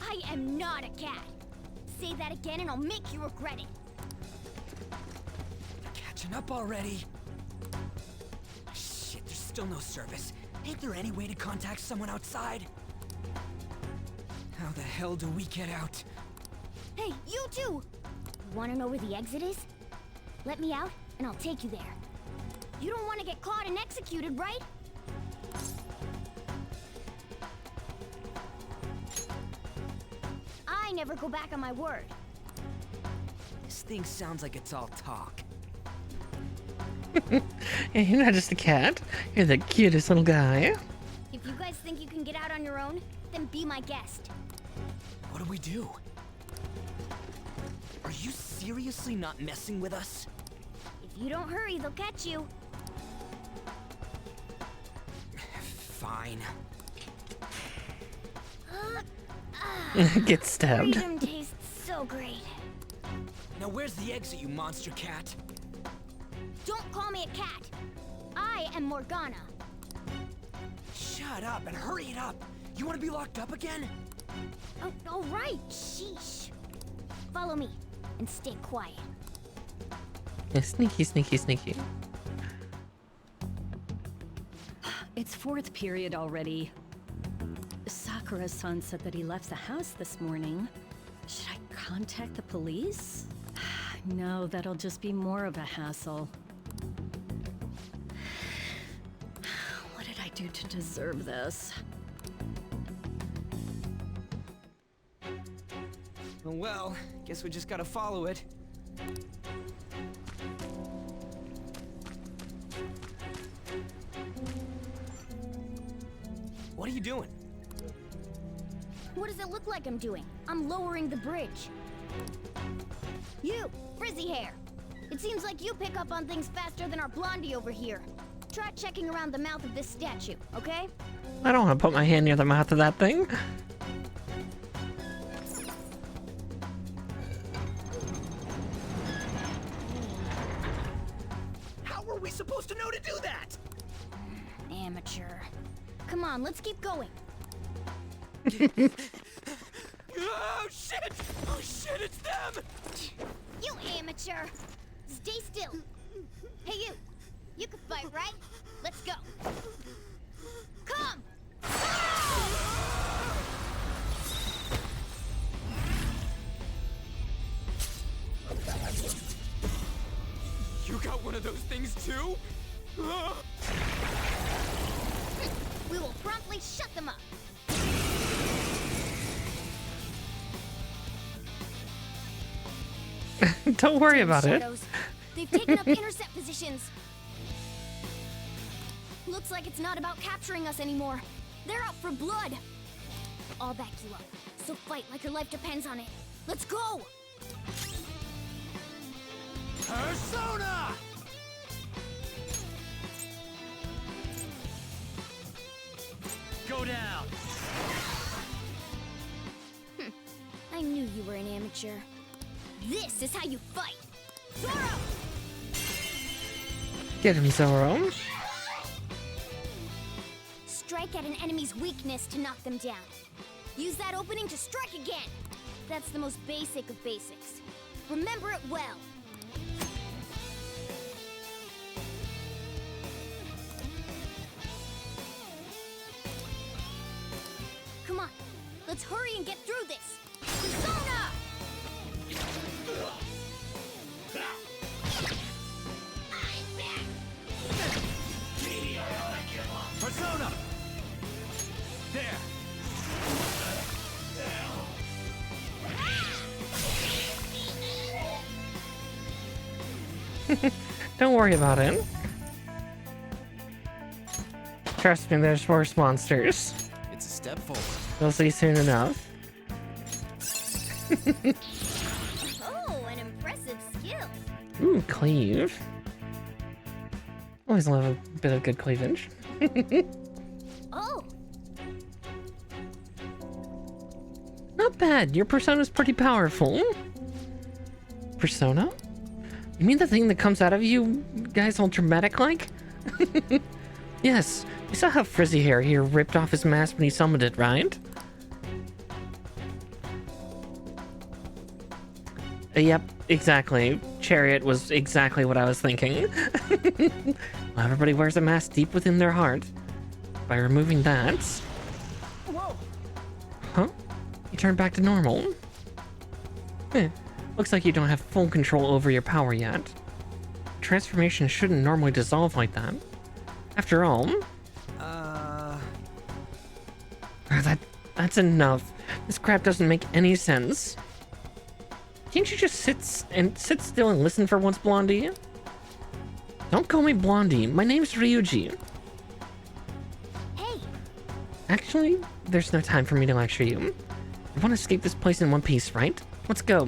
I am not a cat. Say that again and I'll make you regret it. Catching up already. Shit, there's still no service. Ain't there any way to contact someone outside? How the hell do we get out? Hey, you two! Wanna know where the exit is? Let me out, and I'll take you there. You don't want to get caught and executed, right? I never go back on my word. This thing sounds like it's all talk. Hey, you're not just a cat. You're the cutest little guy. If you guys think you can get out on your own, then be my guest. What do we do? Are you seriously not messing with us? If you don't hurry, they'll catch you. Fine. Get stabbed. Freedom tastes so great. Now where's the exit, you monster cat? Don't call me a cat. I am Morgana. Shut up and hurry it up. You want to be locked up again? Oh, all right. Sheesh. Follow me and stay quiet. Yeah, sneaky, sneaky, sneaky. It's fourth period already. Sakura-san said that he left the house this morning. Should I contact the police? No, that'll just be more of a hassle. What did I do to deserve this? Well, guess we just gotta follow it. What are you doing? What does it look like I'm doing? I'm lowering the bridge. You, frizzy hair. It seems like you pick up on things faster than our blondie over here. Try checking around the mouth of this statue, okay? I don't want to put my hand near the mouth of that thing. How were we supposed to know to do that? Amateur. Come on, let's keep going. Oh shit! Oh shit, it's them! You amateur! Stay still. Hey you! You can fight, right? Let's go. Come! You got one of those things too? We will promptly shut them up. Don't worry about it. Shadows. They've taken up intercept positions. Looks like it's not about capturing us anymore. They're out for blood. I'll back you up. So fight like your life depends on it. Let's go! Persona! Go down! I knew you were an amateur. This is how you fight! Zoro! Get him, Zoro. Strike at an enemy's weakness to knock them down. Use that opening to strike again. That's the most basic of basics. Remember it well. Come on, let's hurry and get through this. Persona! Persona! There! Don't worry about it. Trust me, there's worse monsters. It's a step forward. You'll see soon enough. Oh, an impressive skill. Ooh, cleave. Always love a bit of good cleavage. Oh. Not bad. Your persona's pretty powerful. Persona? You mean the thing that comes out of you guys all dramatic like? Yes. You saw how 𝗙𝗻𝗃 here ripped off his mask when he summoned it, right? Yep, exactly. Chariot was exactly what I was thinking. Well, everybody wears a mask deep within their heart. By removing that... Whoa! Huh? You turn back to normal? Looks like you don't have full control over your power yet. Transformation shouldn't normally dissolve like that. After all... That's enough. This crap doesn't make any sense. Can't you just sit still and listen for once, Blondie? Don't call me Blondie. My name's Ryuji. Hey. Actually, there's no time for me to lecture you. You want to escape this place in one piece, right? Let's go.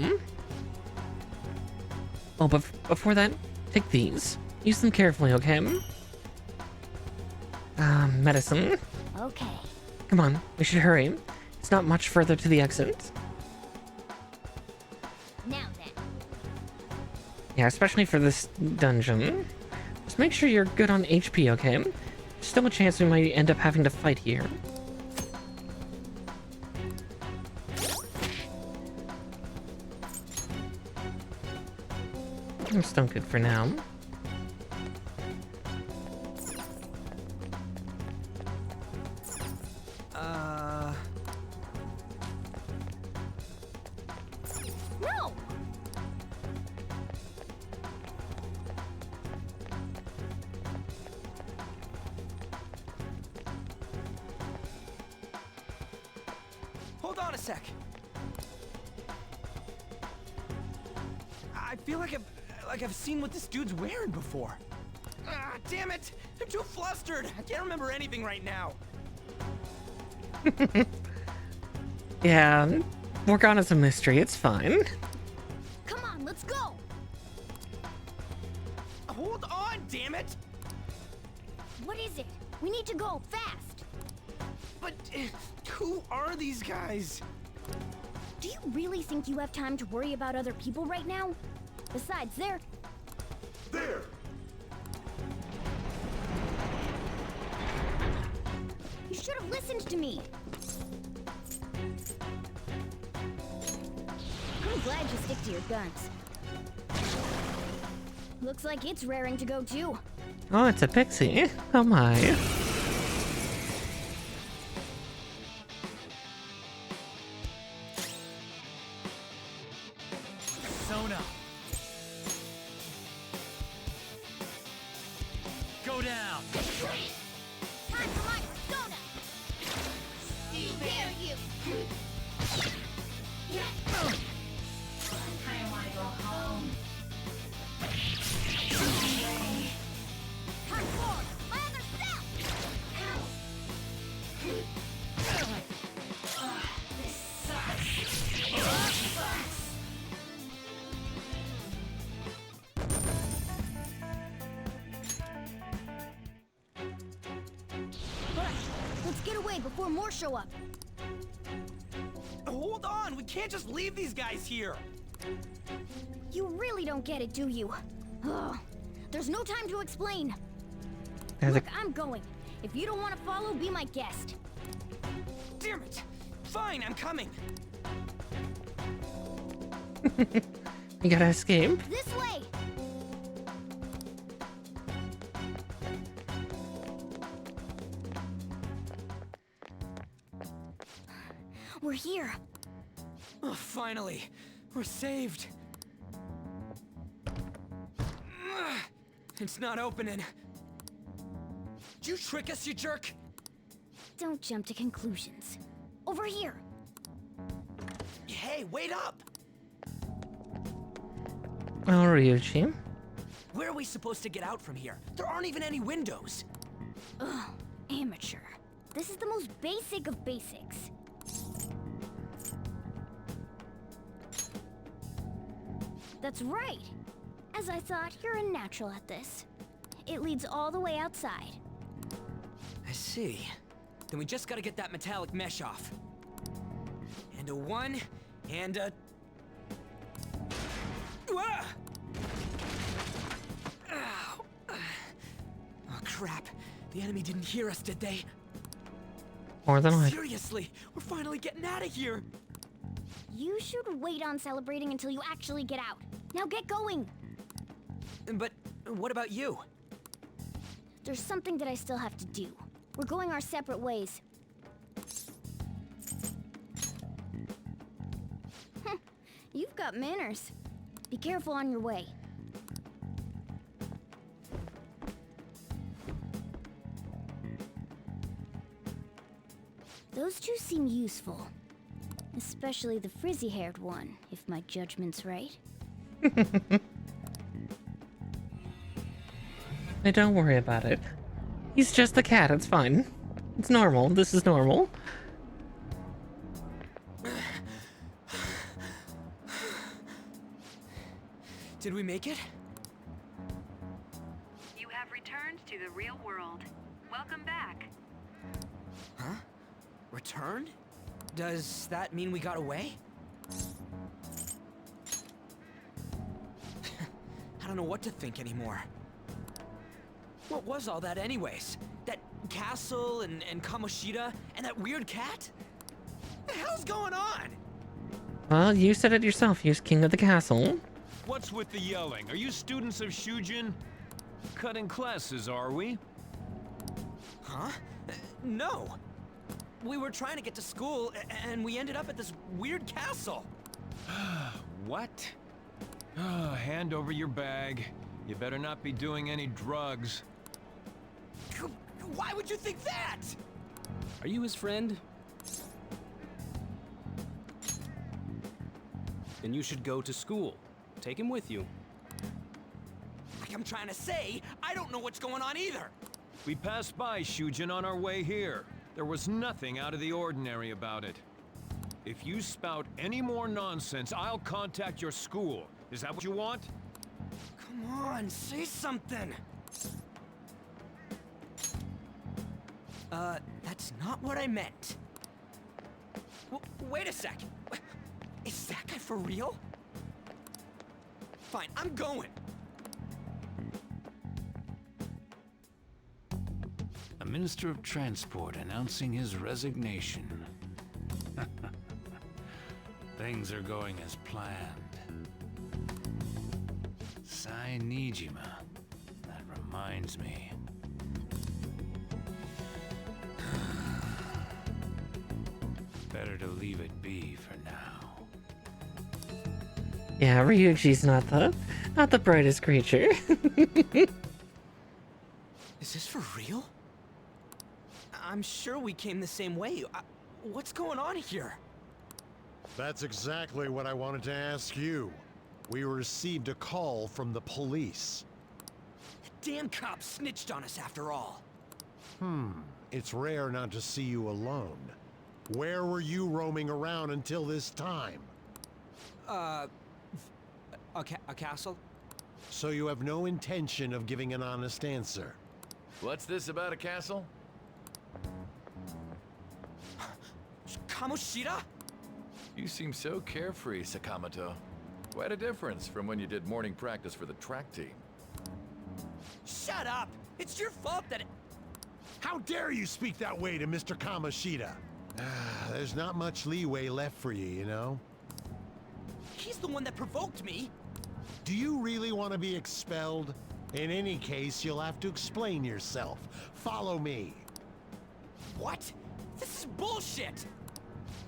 Oh, but before that, take these. Use them carefully, okay? Medicine. Okay. Come on, we should hurry. It's not much further to the exit. Now then. Yeah, especially for this dungeon. Just make sure you're good on HP, okay? There's still a chance we might end up having to fight here. I'm still good for now. No! Hold on a sec. I feel like I've seen what this dude's wearing before. Ah, damn it! I'm too flustered. I can't remember anything right now. Yeah, Morgana's a mystery. It's fine. Come on, let's go. Hold on, damn it! What is it? We need to go fast. But who are these guys? Do you really think you have time to worry about other people right now? Besides, they're... There! You should have listened to me. I'm glad you stick to your guns. Looks like it's raring to go too. Oh, it's a pixie. Oh my. Sona. Go down. Time for my persona. Dare you. I want to go home. Time for my other self. This sucks. Let's get away before more show up. Hold on, we can't just leave these guys here. You really don't get it, do you? Ugh. There's no time to explain. Look, I'm going. If you don't want to follow, be my guest. Damn it! Fine, I'm coming. You gotta escape. This way. We're here. Oh, finally, we're saved. It's not opening. Did you trick us, you jerk? Don't jump to conclusions. Over here. Hey, wait up! Oh, Ryuji. Where are we supposed to get out from here? There aren't even any windows. Ugh, amateur. This is the most basic of basics. That's right. As I thought, you're a natural at this. It leads all the way outside. I see. Then we just gotta get that metallic mesh off. And a 1, and a... Ah! Ow. Oh, crap. The enemy didn't hear us, did they? More than I. Seriously, we're finally getting out of here. You should wait on celebrating until you actually get out. Now get going! But what about you? There's something that I still have to do. We're going our separate ways. You've got manners. Be careful on your way. Those two seem useful. Especially the frizzy-haired one, if my judgment's right. Hey, don't worry about it. He's just a cat, it's fine. It's normal, this is normal. Did we make it? You have returned to the real world. Welcome back. Huh? Returned? Does that mean we got away? I don't know what to think anymore. What was all that anyways? That castle and Kamoshida and that weird cat? What the hell's going on? Well, you said it yourself, you're king of the castle. What's with the yelling? Are you students of Shujin? Cutting classes, are we? Huh? No. We were trying to get to school, and we ended up at this weird castle. What? Hand over your bag. You better not be doing any drugs. Why would you think that? Are you his friend? Then you should go to school. Take him with you. Like I'm trying to say, I don't know what's going on either. We passed by Shujin on our way here. There was nothing out of the ordinary about it. If you spout any more nonsense, I'll contact your school. Is that what you want? Come on, say something. That's not what I meant. Wait a sec. Is that guy for real? Fine, I'm going. A Minister of Transport announcing his resignation. Things are going as planned. 𝗙𝗵𝘃𝗻. That reminds me. Better to leave it be for now. Yeah, Ryuji's not the brightest creature. Is this for real? I'm sure we came the same way. What's going on here? That's exactly what I wanted to ask you. We received a call from the police. The damn cop snitched on us after all. It's rare not to see you alone. Where were you roaming around until this time? A castle? So you have no intention of giving an honest answer? What's this about a castle? Kamoshida? You seem so carefree, Sakamoto. Quite a difference from when you did morning practice for the track team. Shut up! It's your fault that it... How dare you speak that way to Mr. Kamoshida? There's not much leeway left for you, you know? He's the one that provoked me! Do you really want to be expelled? In any case, you'll have to explain yourself. Follow me. What? This is bullshit!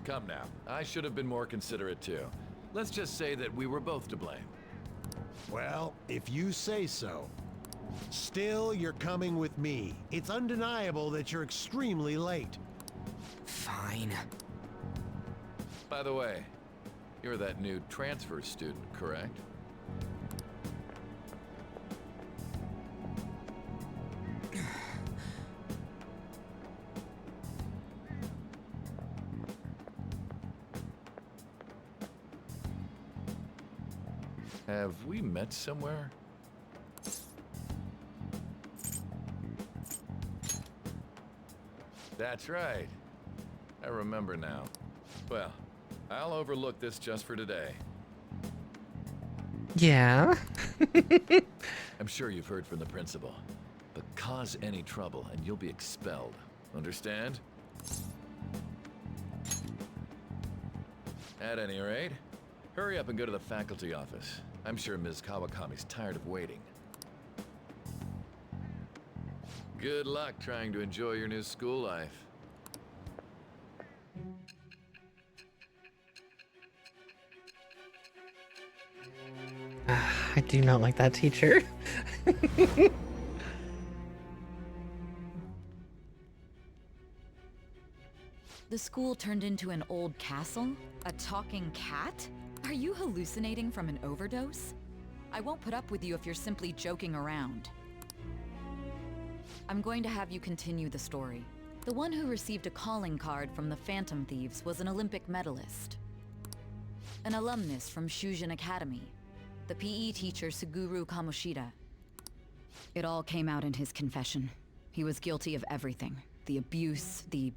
Come now, I should have been more considerate too. Let's just say that we were both to blame. Well, if you say so. Still, you're coming with me. It's undeniable that you're extremely late. Fine. By the way, you're that new transfer student, correct? Have we met somewhere? That's right. I remember now. Well, I'll overlook this just for today. Yeah. I'm sure you've heard from the principal, but cause any trouble and you'll be expelled. Understand? At any rate, hurry up and go to the faculty office. I'm sure Ms. Kawakami's tired of waiting. Good luck trying to enjoy your new school life. I do not like that teacher. The school turned into an old castle? A talking cat? Are you hallucinating from an overdose? I won't put up with you if you're simply joking around. I'm going to have you continue the story. The one who received a calling card from the Phantom Thieves was an Olympic medalist. An alumnus from Shujin Academy. The PE teacher Suguru Kamoshida. It all came out in his confession. He was guilty of everything. The abuse, the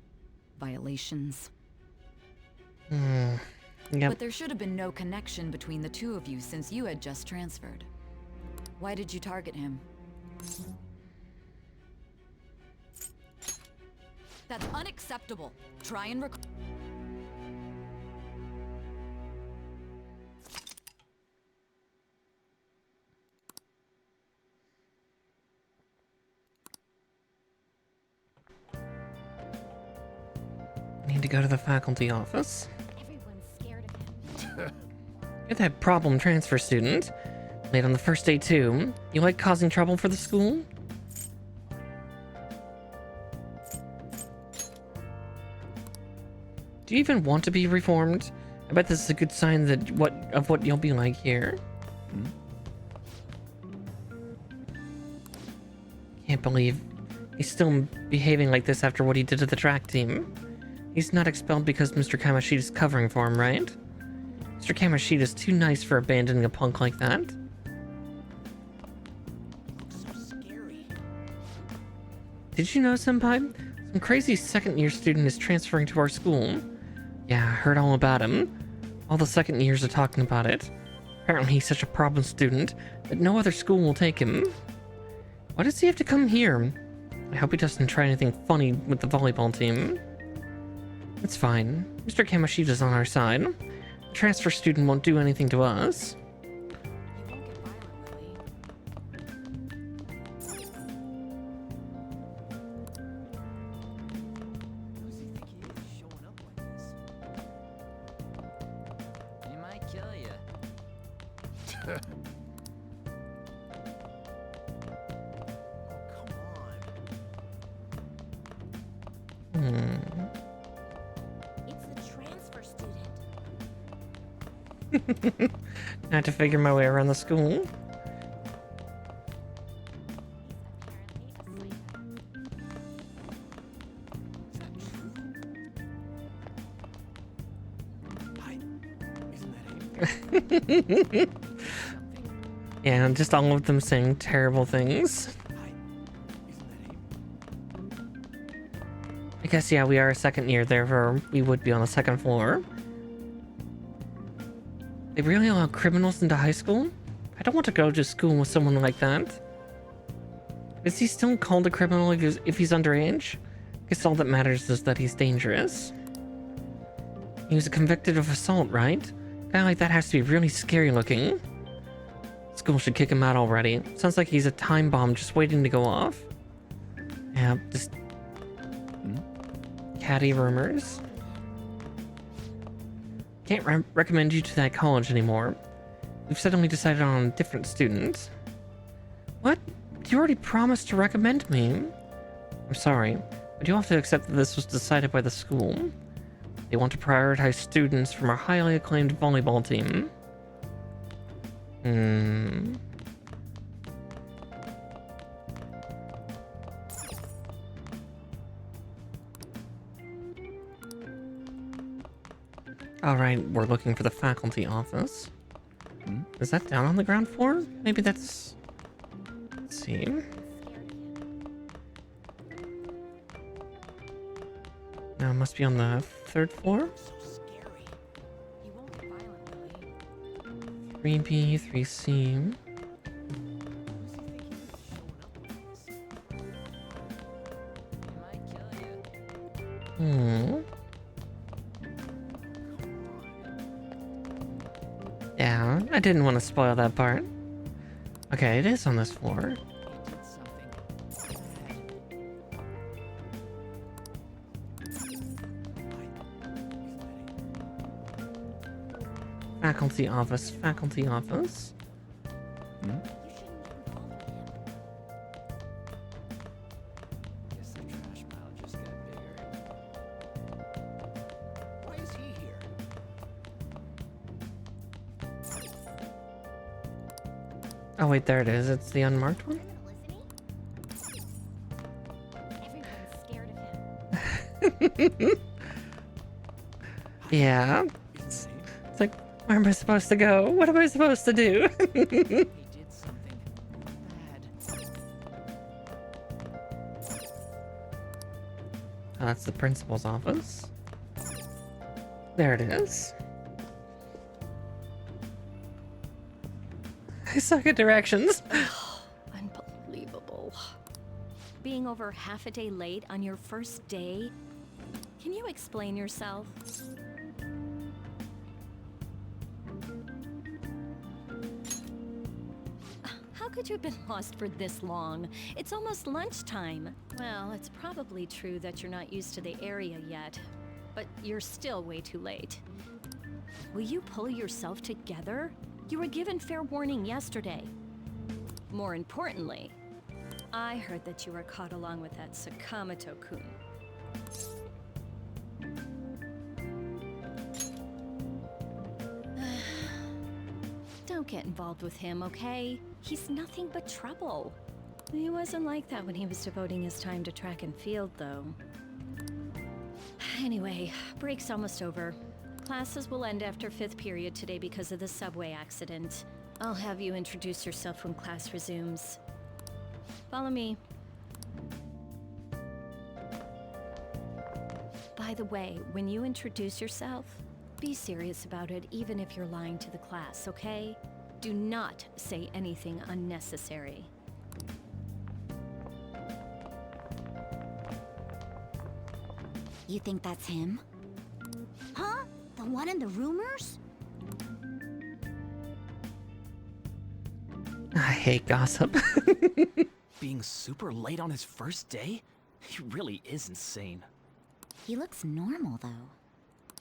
violations. Yep. But there should have been no connection between the two of you since you had just transferred. Why did you target him? That's unacceptable. Try and Need to go to the faculty office. Everyone's scared of him. You're that problem transfer student. Late on the first day too. You like causing trouble for the school? Do you even want to be reformed? I bet this is a good sign that what you'll be like here. Can't believe he's still behaving like this after what he did to the track team. He's not expelled because Mr. Kamoshida's covering for him, right? Mr. Kamoshida's too nice for abandoning a punk like that. So scary. Did you know, Senpai? Some crazy second-year student is transferring to our school. Yeah, I heard all about him. All the second years are talking about it. Apparently he's such a problem student that no other school will take him. Why does he have to come here? I hope he doesn't try anything funny with the volleyball team. It's fine. Mr. Kamoshida's on our side. The transfer student won't do anything to us. I have to figure my way around the school. Yeah, just all of them saying terrible things. I guess, yeah, we are a second year, therefore we would be on the second floor. They really allow criminals into high school? I don't want to go to school with someone like that. Is he still called a criminal if he's underage? I guess all that matters is that he's dangerous. He was convicted of assault, right? A guy like that has to be really scary looking. School should kick him out already. Sounds like he's a time bomb just waiting to go off. Yeah, just catty rumors. Can't recommend you to that college anymore. We've suddenly decided on a different student. What? You already promised to recommend me. I'm sorry, but you'll have to accept that this was decided by the school. They want to prioritize students from our highly acclaimed volleyball team. Alright, we're looking for the faculty office. Is that down on the ground floor? Maybe that's... Let's see. No, it must be on the 3rd floor. 3B, 3C. Yeah, I didn't want to spoil that part. Okay, it is on this floor. Faculty office, faculty office. Oh wait, there it is. It's the unmarked one? Yeah. It's like, where am I supposed to go? What am I supposed to do? Oh, that's the principal's office. There it is. I suck at directions. Unbelievable. Being over half a day late on your first day? Can you explain yourself? How could you have been lost for this long? It's almost lunchtime. Well, it's probably true that you're not used to the area yet, but you're still way too late. Will you pull yourself together? You were given fair warning yesterday. More importantly, I heard that you were caught along with that Sakamoto-kun. Don't get involved with him, okay? He's nothing but trouble. He wasn't like that when he was devoting his time to track and field, though. Anyway, break's almost over. Classes will end after 5th period today because of the subway accident. I'll have you introduce yourself when class resumes. Follow me. By the way, when you introduce yourself, be serious about it even if you're lying to the class, okay? Do not say anything unnecessary. You think that's him? Huh? The one in the rumors? I hate gossip. Being super late on his first day? He really is insane. He looks normal, though.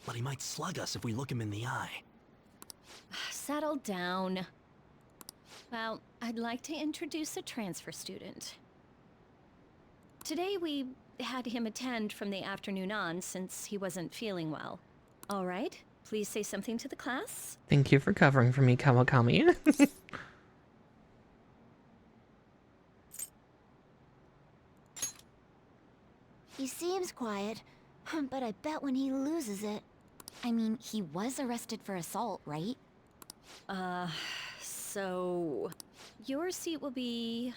But he might slug us if we look him in the eye. Settle down. Well, I'd like to introduce a transfer student. Today we had him attend from the afternoon on since he wasn't feeling well. All right, please say something to the class. Thank you for covering for me, Kawakami. He seems quiet, but I bet when he loses it... I mean, he was arrested for assault, right? So... Your seat will be...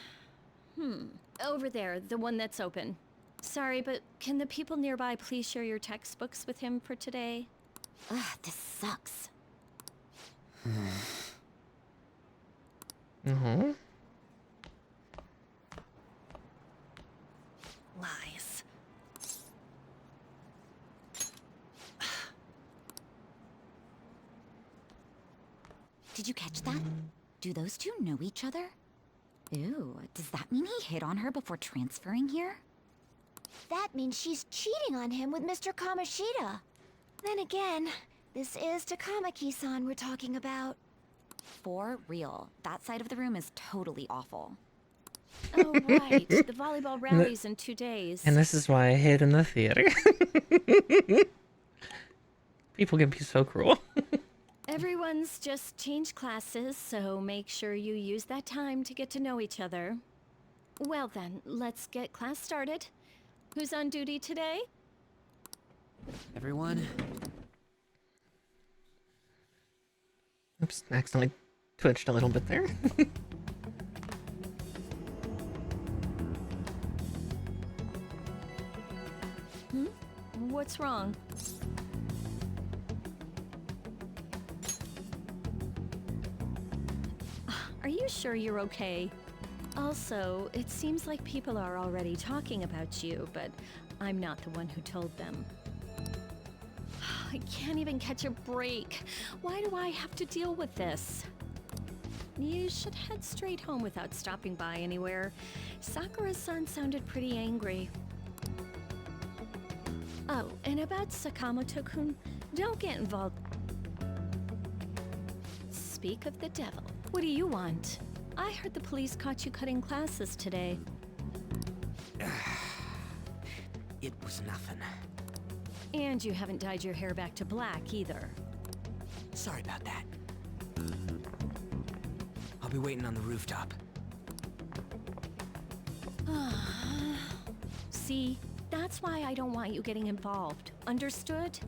over there, the one that's open. Sorry, but can the people nearby please share your textbooks with him for today? Ugh, this sucks. Lies. Did you catch that? Do those two know each other? Ew, does that mean he hit on her before transferring here? That means she's cheating on him with Mr. Kamoshida. Then again, this is Takamaki-san we're talking about. For real, that side of the room is totally awful. Oh, right. The volleyball rally's in 2 days. And this is why I hid in the theater. People can be so cruel. Everyone's just changed classes, so make sure you use that time to get to know each other. Well then, let's get class started. Who's on duty today? Everyone? Oops, accidentally twitched a little bit there. What's wrong? Are you sure you're okay? Also, it seems like people are already talking about you, but I'm not the one who told them. I can't even catch a break. Why do I have to deal with this? You should head straight home without stopping by anywhere. Sakura-san sounded pretty angry. Oh, and about Sakamoto-kun, don't get involved. Speak of the devil. What do you want? I heard the police caught you cutting classes today. It was nothing. And you haven't dyed your hair back to black either. Sorry about that. I'll be waiting on the rooftop. See, that's why I don't want you getting involved. Understood?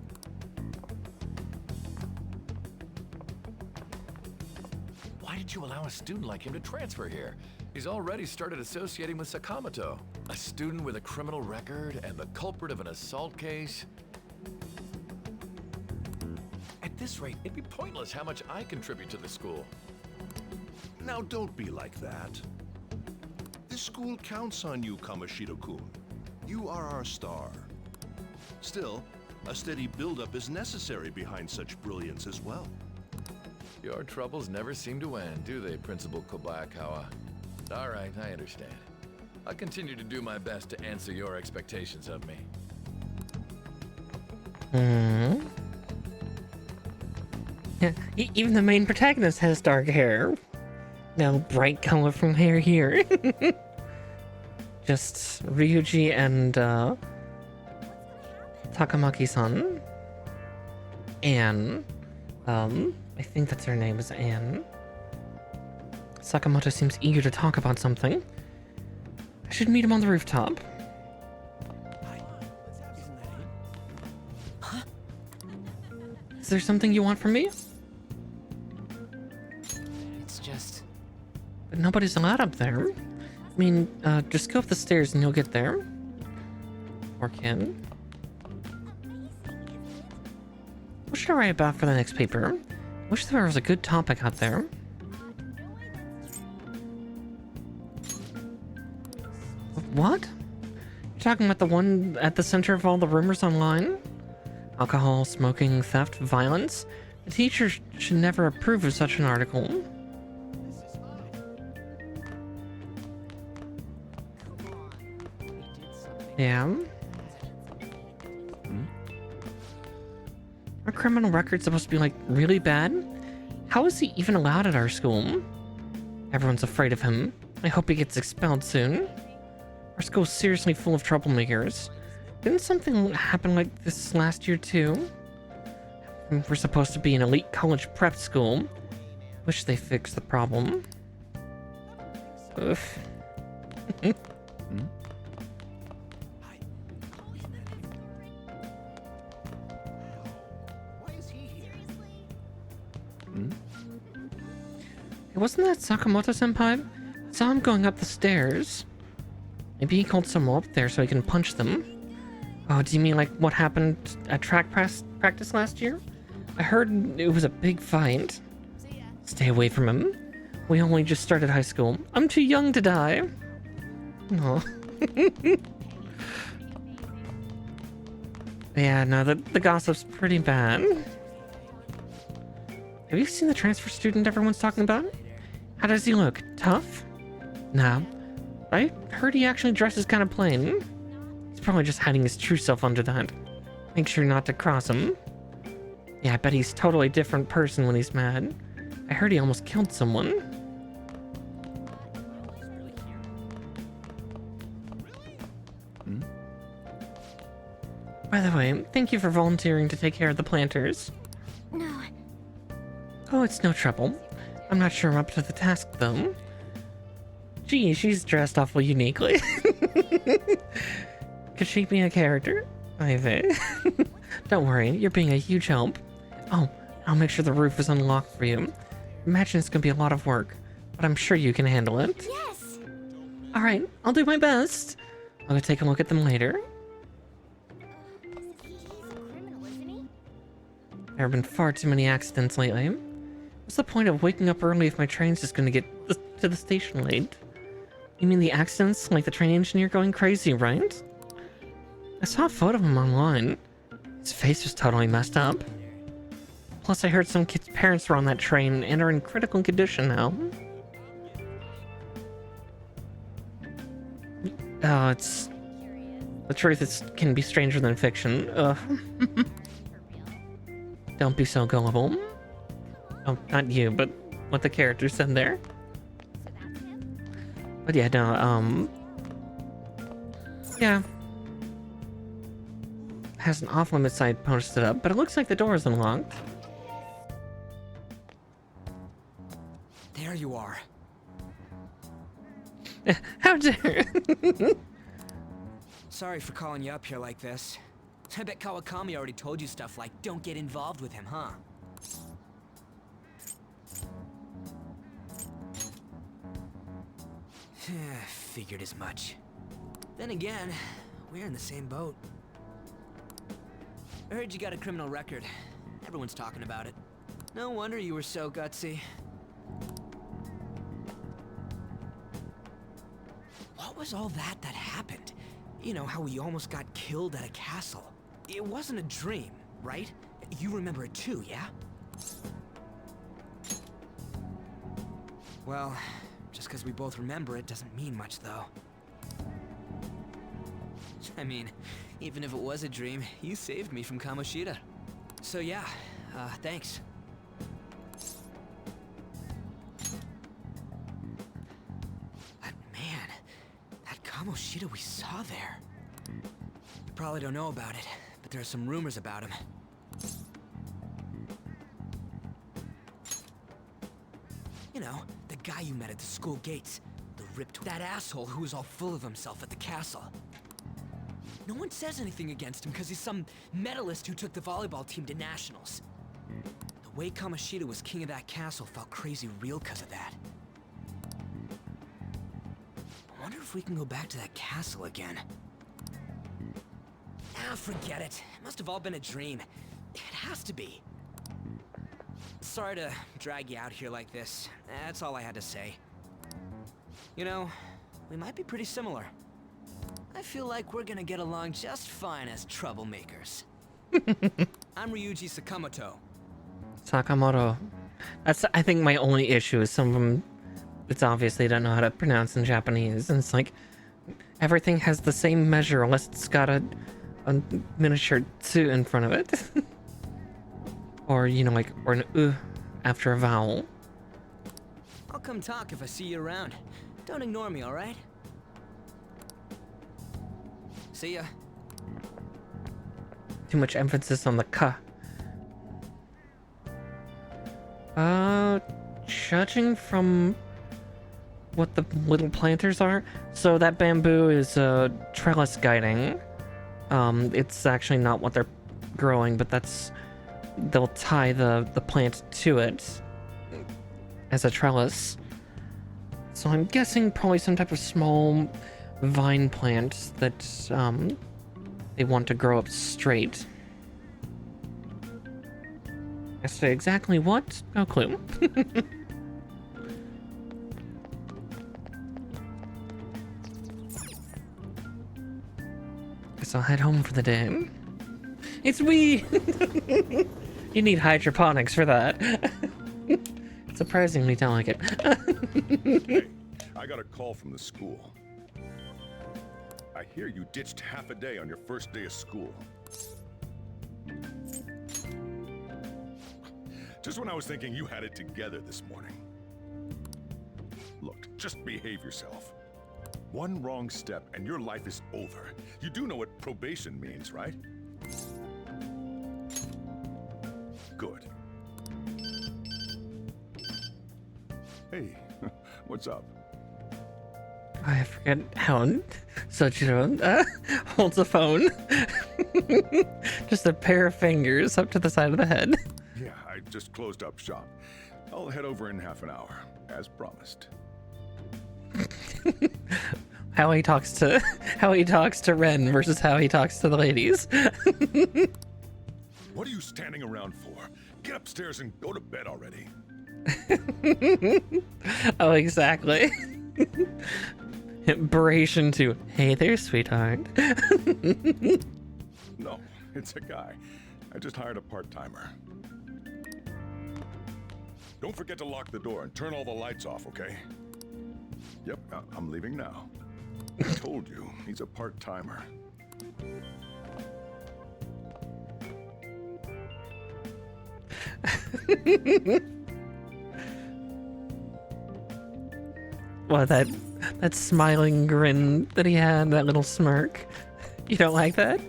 Why did you allow a student like him to transfer here? He's already started associating with Sakamoto, a student with a criminal record and the culprit of an assault case. At this rate, it'd be pointless how much I contribute to the school. Now don't be like that. This school counts on you, Kamoshida-kun. You are our star. Still, a steady buildup is necessary behind such brilliance as well. Your troubles never seem to end, do they, Principal 𝗙𝗂𝘗? All right, I understand. I'll continue to do my best to answer your expectations of me. Yeah, even the main protagonist has dark hair. No bright color from hair here. Just Ryuji and Takamaki-san. Anne. I think that's her name is Anne. Sakamoto seems eager to talk about something. I should meet him on the rooftop. Huh? Is there something you want from me? It's just... But nobody's allowed up there. I mean, just go up the stairs and you'll get there. Or can. What should I write about for the next paper? Wish there was a good topic out there. What? You're talking about the one at the center of all the rumors online? Alcohol, smoking, theft, violence? The teacher should never approve of such an article. Yeah? Our criminal record's supposed to be, like, really bad? How is he even allowed at our school? Everyone's afraid of him. I hope he gets expelled soon. Our school's seriously full of troublemakers. Didn't something happen like this last year, too? We're supposed to be an elite college prep school. Wish they fixed the problem. Oof. Wasn't that Sakamoto-senpai? I saw him going up the stairs. Maybe he called someone up there so he can punch them. Oh, do you mean like what happened at track practice last year? I heard it was a big fight. Stay away from him. We only just started high school. I'm too young to die. Aw. Yeah, no, the gossip's pretty bad. Have you seen the transfer student everyone's talking about? How does he look? Tough? No. I heard he actually dresses kind of plain. He's probably just hiding his true self under that. Make sure not to cross him. Yeah, I bet he's a totally different person when he's mad. I heard he almost killed someone. By the way, thank you for volunteering to take care of the planters. No. Oh, it's no trouble. I'm not sure I'm up to the task, though. Gee, she's dressed awfully uniquely. Could she be a character? Don't worry, you're being a huge help. Oh, I'll make sure the roof is unlocked for you. Imagine it's gonna be a lot of work, but I'm sure you can handle it. Yes! Alright, I'll do my best. I'll go take a look at them later. There have been far too many accidents lately. What's the point of waking up early if my train's just gonna get to the station late? You mean the accidents, like the train engineer going crazy, right? I saw a photo of him online. His face was totally messed up. Plus, I heard some kids' parents were on that train and are in critical condition now. Oh, it's... The truth can be stranger than fiction. Ugh. Don't be so gullible. Oh, not you, but what the character said there. But yeah, no, yeah. Has an off-limit site posted up, but it looks like the door is unlocked. There you are. How dare... Sorry for calling you up here like this. I bet Kawakami already told you stuff like, don't get involved with him, huh? Figured as much. Then again, we're in the same boat. I heard you got a criminal record. Everyone's talking about it. No wonder you were so gutsy. What was all that happened? You know, how we almost got killed at a castle. It wasn't a dream, right? You remember it too, yeah? Well, just because we both remember it doesn't mean much, though. I mean, even if it was a dream, you saved me from Kamoshida. So yeah, thanks. But man, that Kamoshida we saw there. You probably don't know about it, but there are some rumors about him. You know, the guy you met at the school gates. The ripped... That asshole who was all full of himself at the castle. No one says anything against him because he's some medalist who took the volleyball team to nationals. The way Kamoshida was king of that castle felt crazy real because of that. I wonder if we can go back to that castle again. Ah, forget it. It must have all been a dream. It has to be. Sorry to drag you out here like this. That's all I had to say. You know, we might be pretty similar. I feel like we're gonna get along just fine as troublemakers. I'm Ryuji Sakamoto. Sakamoto. That's, I think, my only issue is some of them, it's obvious they don't know how to pronounce in Japanese. And it's like, everything has the same measure unless it's got a miniature tsu in front of it. Or, you know, like, or an u after a vowel. I'll come talk if I see you around. Don't ignore me, alright? See ya. Too much emphasis on the ka. Judging from what the little planters are, so that bamboo is trellis guiding. It's actually not what they're growing, but that's, they'll tie the plant to it as a trellis. So I'm guessing probably some type of small vine plant that they want to grow up straight. As to exactly what, no clue. Guess I'll head home for the day. It's we. You need hydroponics for that. Surprisingly delicate. Hey, I got a call from the school. I hear you ditched half a day on your first day of school. Just when I was thinking you had it together this morning. Look, just behave yourself. One wrong step and your life is over. You do know what probation means, right? Good. Hey, what's up? I forget how Sojiro holds a phone. Just a pair of fingers up to the side of the head. Yeah, I just closed up shop. I'll head over in half an hour, as promised. how he talks to Ren versus how he talks to the ladies. What are you standing around for? Get upstairs and go to bed already. Oh, exactly. Imperation to, hey there, sweetheart. No, it's a guy. I just hired a part-timer. Don't forget to lock the door and turn all the lights off, okay? Yep, I'm leaving now. I told you, he's a part-timer. Well, that smiling grin that he had, that little smirk. You don't like that?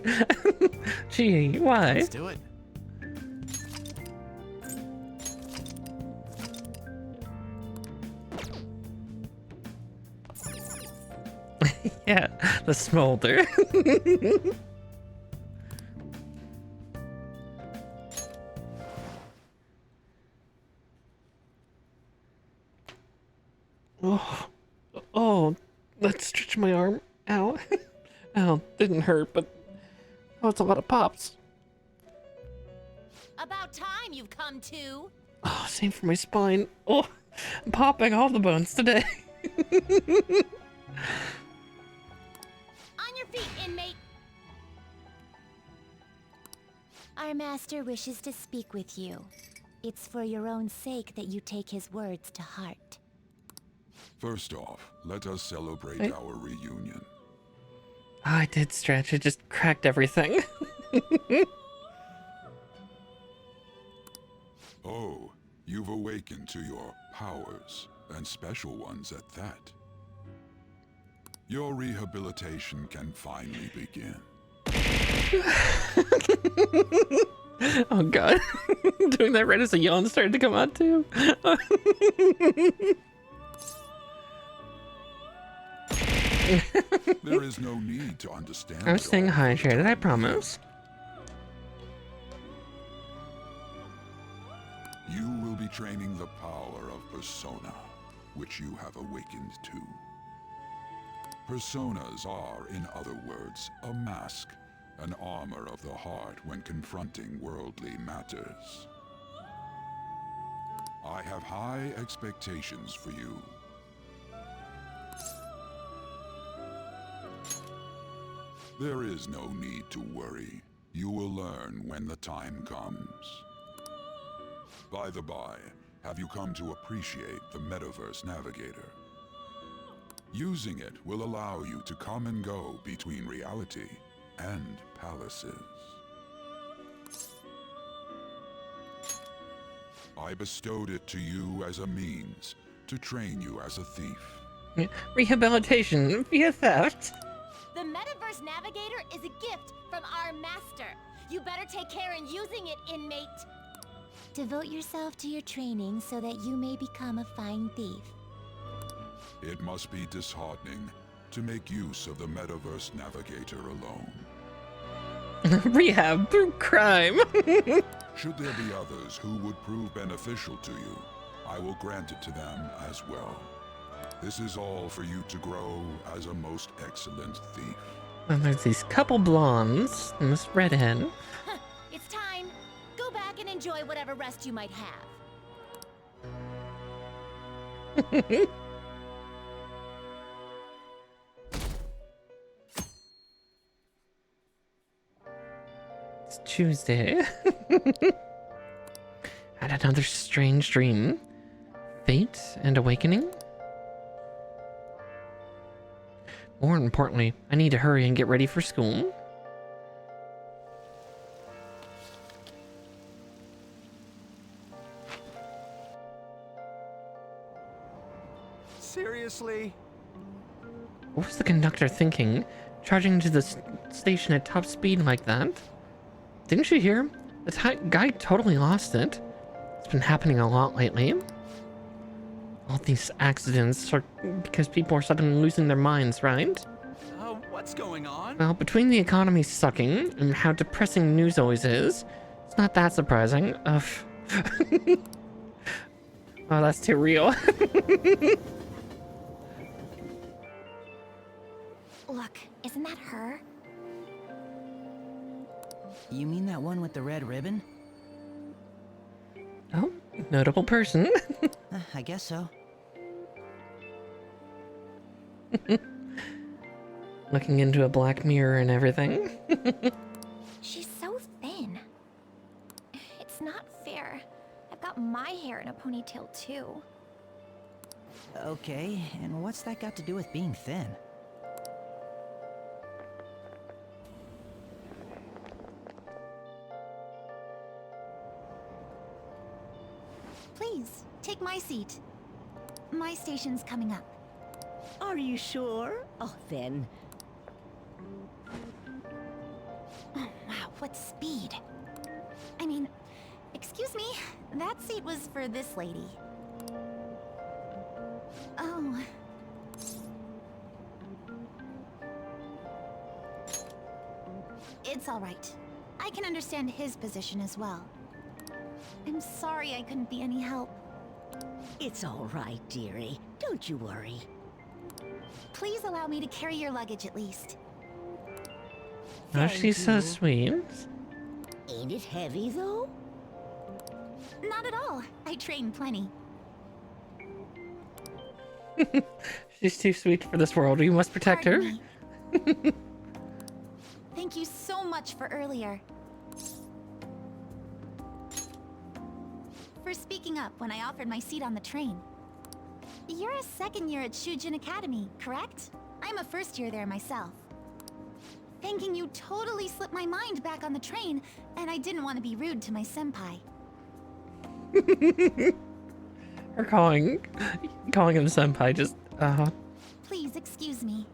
Gee, why? Let's do it. Yeah, the smolder. Oh, let's stretch my arm out. Oh, didn't hurt, but oh, it's a lot of pops. About time you've come to. Oh, same for my spine. Oh, I'm popping all the bones today. On your feet, inmate. Our master wishes to speak with you. It's for your own sake that you take his words to heart. First off, let us celebrate our reunion. Oh, I did stretch. It just cracked everything. Oh, you've awakened to your powers, and special ones at that. Your rehabilitation can finally begin. Oh god. Doing that right as a yawn started to come out too. There is no need to understand. I'm staying hydrated, I promise. You will be training the power of persona, which you have awakened to. Personas are, in other words, a mask, an armor of the heart when confronting worldly matters. I have high expectations for you. There is no need to worry. You will learn when the time comes. By the by, have you come to appreciate the Metaverse Navigator? Using it will allow you to come and go between reality and palaces. I bestowed it to you as a means to train you as a thief. Rehabilitation via theft. The Metaverse Navigator is a gift from our master. You better take care in using it, inmate. Devote yourself to your training so that you may become a fine thief. It must be disheartening to make use of the Metaverse Navigator alone. Rehab through crime. Should there be others who would prove beneficial to you, I will grant it to them as well. This is all for you to grow as a most excellent thief. And there's these couple blondes and this redhead. It's time. Go back and enjoy whatever rest you might have. It's Tuesday. Had another strange dream. Fate and awakening? More importantly, I need to hurry and get ready for school. Seriously? What was the conductor thinking, charging to the station at top speed like that? Didn't you hear? The guy totally lost it. It's been happening a lot lately. All these accidents are because people are suddenly losing their minds, right? What's going on? Well, between the economy sucking and how depressing news always is, it's not that surprising. Oh, that's too real. Look, isn't that her? You mean that one with the red ribbon? Oh, notable person. I guess so. Looking into a black mirror and everything. She's so thin. It's not fair. I've got my hair in a ponytail too. Okay, and what's that got to do with being thin? Please, take my seat. My station's coming up. Are you sure? Oh, then. Oh, wow, what speed. I mean, excuse me, that seat was for this lady. Oh. It's all right. I can understand his position as well. I'm sorry I couldn't be any help. It's all right, dearie. Don't you worry. Please allow me to carry your luggage at least. Oh, she's so sweet. Ain't it heavy, though? Not at all. I train plenty. She's too sweet for this world. We must protect her. Thank you so much for earlier. For speaking up when I offered my seat on the train. You're a second year at Shujin Academy, correct? I'm a first year there myself. Thinking you totally slipped my mind back on the train, and I didn't want to be rude to my senpai. Her calling him senpai just, Please excuse me.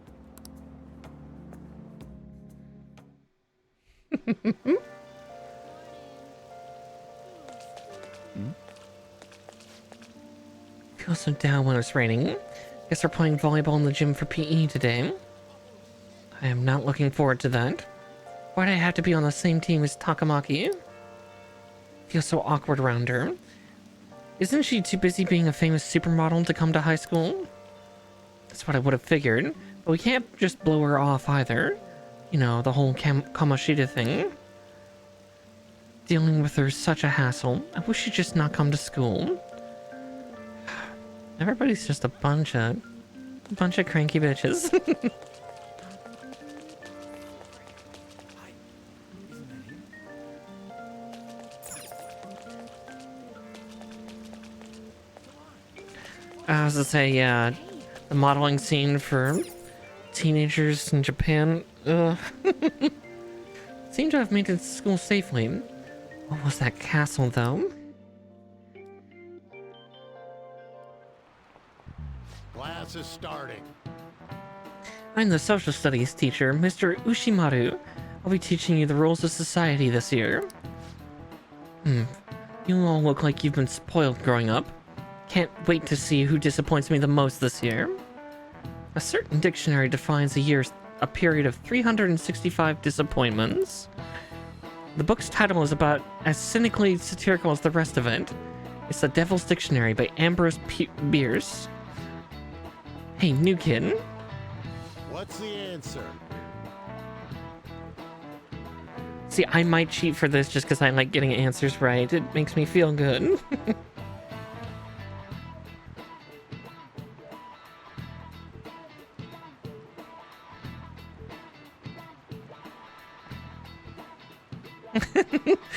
Feel so down when it's raining. Guess we're playing volleyball in the gym for PE today. I am not looking forward to that. Why'd I have to be on the same team as Takamaki? Feel so awkward around her. Isn't she too busy being a famous supermodel to come to high school? That's what I would have figured, but we can't just blow her off either. You know, the whole Kamoshida thing. Dealing with her is such a hassle. I wish she'd just not come to school. Everybody's just a bunch of cranky bitches. I was to say, yeah, the modeling scene for teenagers in Japan, seemed to have made it to school safely. What was that castle, though? Class is starting. I'm the social studies teacher, Mr. Ushimaru. I'll be teaching you the rules of society this year. You all look like you've been spoiled growing up. Can't wait to see who disappoints me the most this year. A certain dictionary defines a year as a period of 365 disappointments. The book's title is about as cynically satirical as the rest of it. It's The Devil's Dictionary by 𝗙𝗵𝘃. Hey, new kid. What's the answer? See, I might cheat for this just because I like getting answers right. It makes me feel good.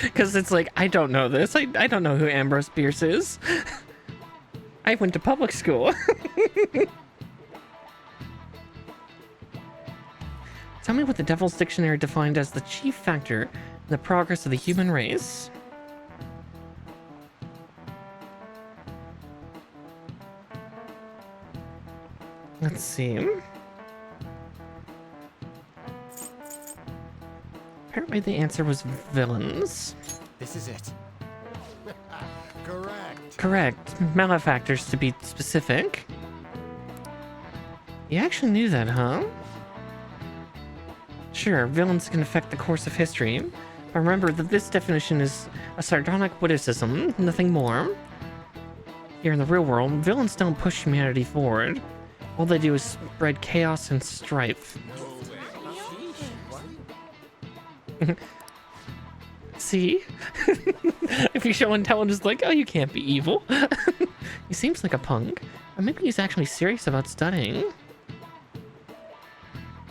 Because it's like, I don't know this. I don't know who 𝗙𝗵𝘁 is. I went to public school. Tell me what the Devil's Dictionary defined as the chief factor in the progress of the human race. Let's see. Apparently the answer was villains. This is it. Correct. Correct. Malefactors, to be specific. You actually knew that, huh? Sure, villains can affect the course of history, but remember that this definition is a sardonic witticism, nothing more. Here in the real world, villains don't push humanity forward. All they do is spread chaos and strife. See? If you show intelligence like, oh, you can't be evil. He seems like a punk, but maybe he's actually serious about studying.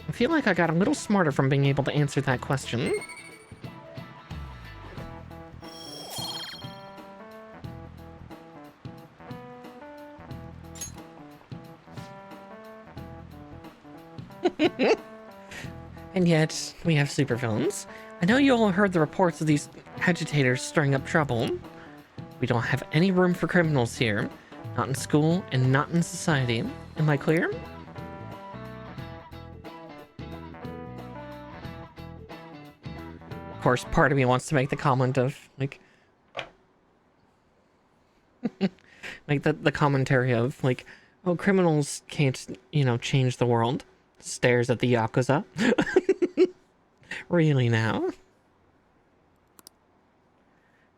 I feel like I got a little smarter from being able to answer that question. And yet, we have supervillains. I know you all heard the reports of these agitators stirring up trouble. We don't have any room for criminals here. Not in school and not in society. Am I clear? Of course, part of me wants to make the comment of, like... like the commentary of, like, oh, criminals can't, you know, change the world. Stares at the Yakuza. Really now?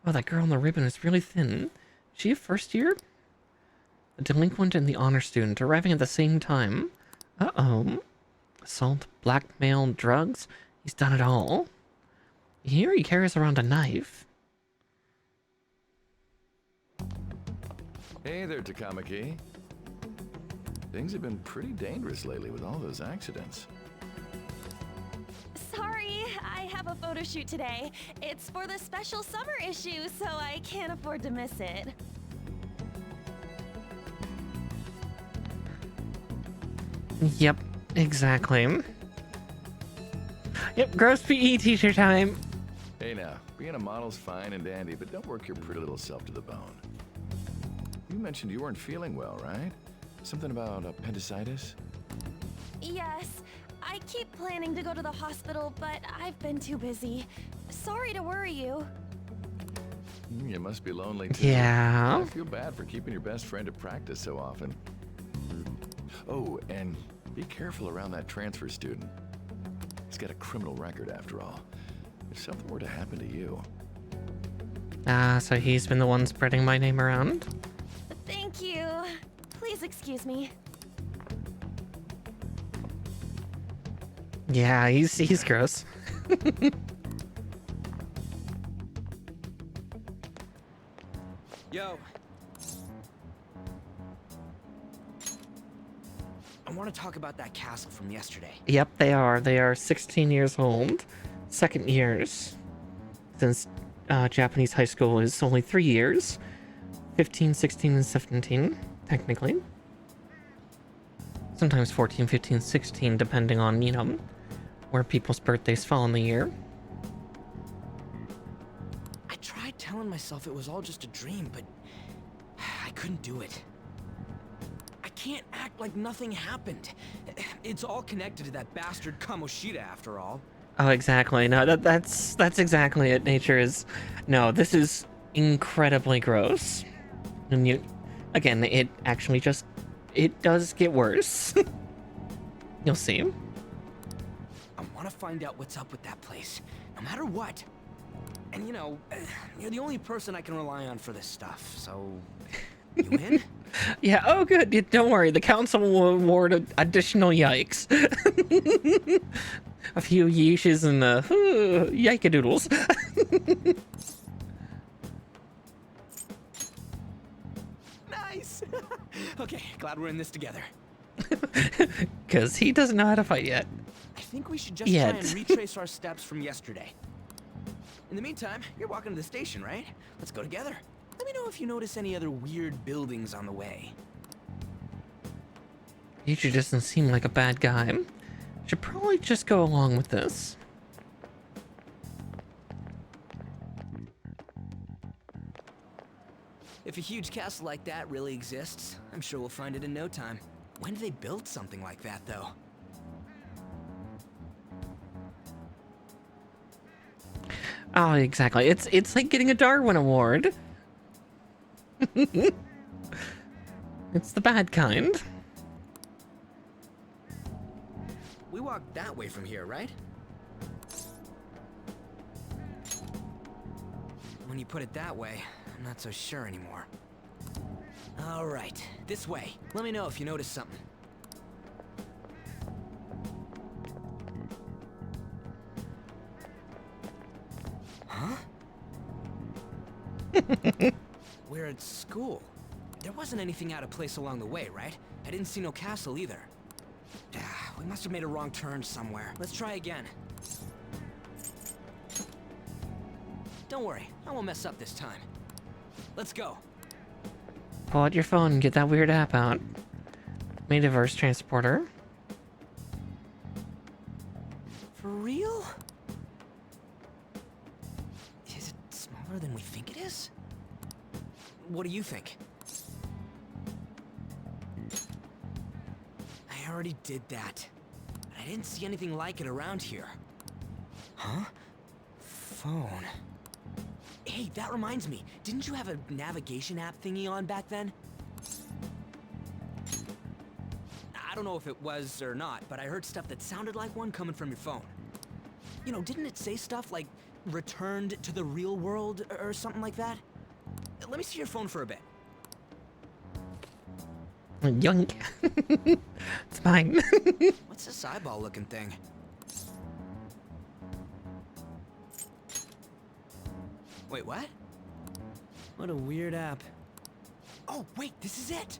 Oh, that girl on the ribbon is really thin. Is she a first year? The delinquent and the honor student arriving at the same time. Uh-oh. Assault, blackmail, drugs. He's done it all. Here he carries around a knife. Hey there, 𝗙𝗃𝗃. Things have been pretty dangerous lately with all those accidents. Sorry, I have a photo shoot today. It's for the special summer issue, so I can't afford to miss it. Yep, exactly. Yep, gross PE teacher time. Hey now, being a model's fine and dandy, but don't work your pretty little self to the bone. You mentioned you weren't feeling well, right? Something about appendicitis? Yes, I keep planning to go to the hospital, but I've been too busy. Sorry to worry you. You must be lonely too. Yeah. I feel bad for keeping your best friend at practice so often. Oh, and be careful around that transfer student. He's got a criminal record after all. If something were to happen to you. Ah, so he's been the one spreading my name around? Thank you. Please excuse me. Yeah, he's gross. Yo. I want to talk about that castle from yesterday. Yep, they are. They are 16 years old. Second years. Since Japanese high school is only 3 years. 15, 16, and 17, technically. Sometimes 14, 15, 16, depending on, you know, where people's birthdays fall in the year. I tried telling myself it was all just a dream, but I couldn't do it. I can't act like nothing happened. It's all connected to that bastard Kamoshida after all. Oh, exactly. No, that's exactly it. Nature is... No, this is incredibly gross. And you... Again, it actually just... It does get worse. You'll see. I want to find out what's up with that place, no matter what. And you know, you're the only person I can rely on for this stuff, so... You in? Yeah, oh good. Don't worry, the council will award additional yikes. A few yeeshes and yikedoodles. Nice! Okay, glad we're in this together. Because he doesn't know how to fight yet. I think we should just try and retrace our steps from yesterday. In the meantime, you're walking to the station, right? Let's go together. Let me know if you notice any other weird buildings on the way. Ichi doesn't seem like a bad guy. Should probably just go along with this. If a huge castle like that really exists, I'm sure we'll find it in no time. When did they build something like that, though? Oh, exactly. It's like getting a Darwin Award. It's the bad kind. We walk that way from here, right? When you put it that way, I'm not so sure anymore. All right, this way. Let me know if you notice something. Huh? We're at school. There wasn't anything out of place along the way, right? I didn't see no castle either. We must have made a wrong turn somewhere. Let's try again. Don't worry, I won't mess up this time. Let's go. Pull out your phone and get that weird app out. Metaverse transporter. For real? Is it smaller than we think it is? What do you think? I already did that. I didn't see anything like it around here. Huh? Phone. Hey, that reminds me. Didn't you have a navigation app thingy on back then? I don't know if it was or not, but I heard stuff that sounded like one coming from your phone. You know, didn't it say stuff like returned to the real world or something like that? Let me see your phone for a bit. Yoink. It's mine. What's this eyeball looking thing? Wait, what? What a weird app. Oh, wait, this is it!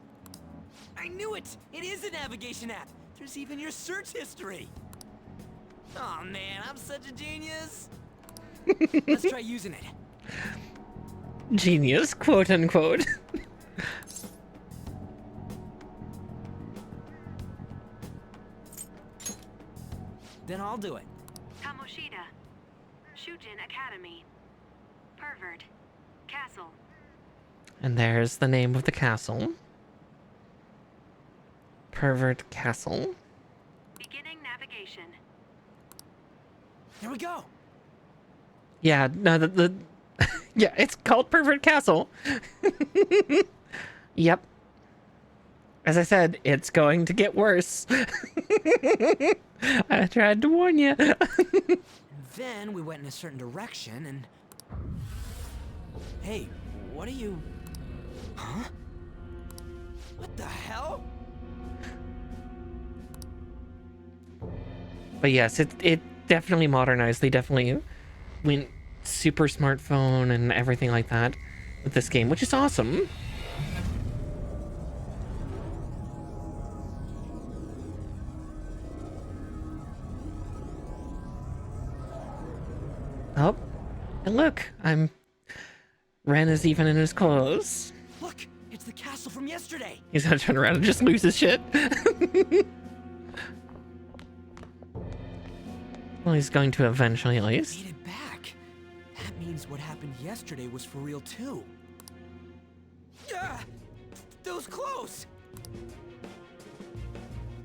I knew it! It is a navigation app! There's even your search history! Oh man, I'm such a genius! Let's try using it. Genius, quote unquote. Then I'll do it. Kamoshida. Shujin Academy. Pervert. Castle. And there's the name of the castle. Pervert Castle. Beginning navigation. Here we go. Yeah, no, the yeah, it's called Pervert Castle. Yep. As I said, it's going to get worse. I tried to warn you. Then we went in a certain direction and... Hey, what are you... Huh? What the hell? But yes, it definitely modernized. They definitely went super smartphone and everything like that with this game, which is awesome. Oh, and look, Ren is even in his clothes. Look, it's the castle from yesterday. He's gonna turn around and just lose his shit. Well, he's going to eventually, at least. Made it back. That means what happened yesterday was for real too. Yeah, those clothes.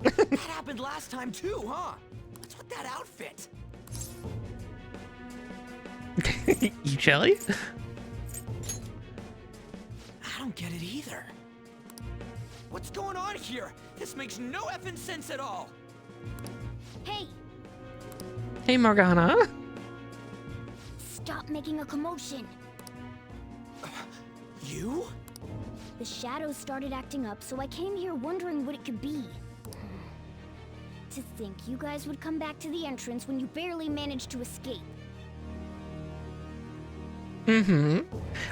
That happened last time too, huh? What's with that outfit? You jelly? I don't get it either. What's going on here? This makes no effing sense at all. Hey, Hey, Morgana. stop making a commotion. You? The shadows started acting up, so I came here wondering what it could be. To think you guys would come back to the entrance when you barely managed to escape. Mm-hmm.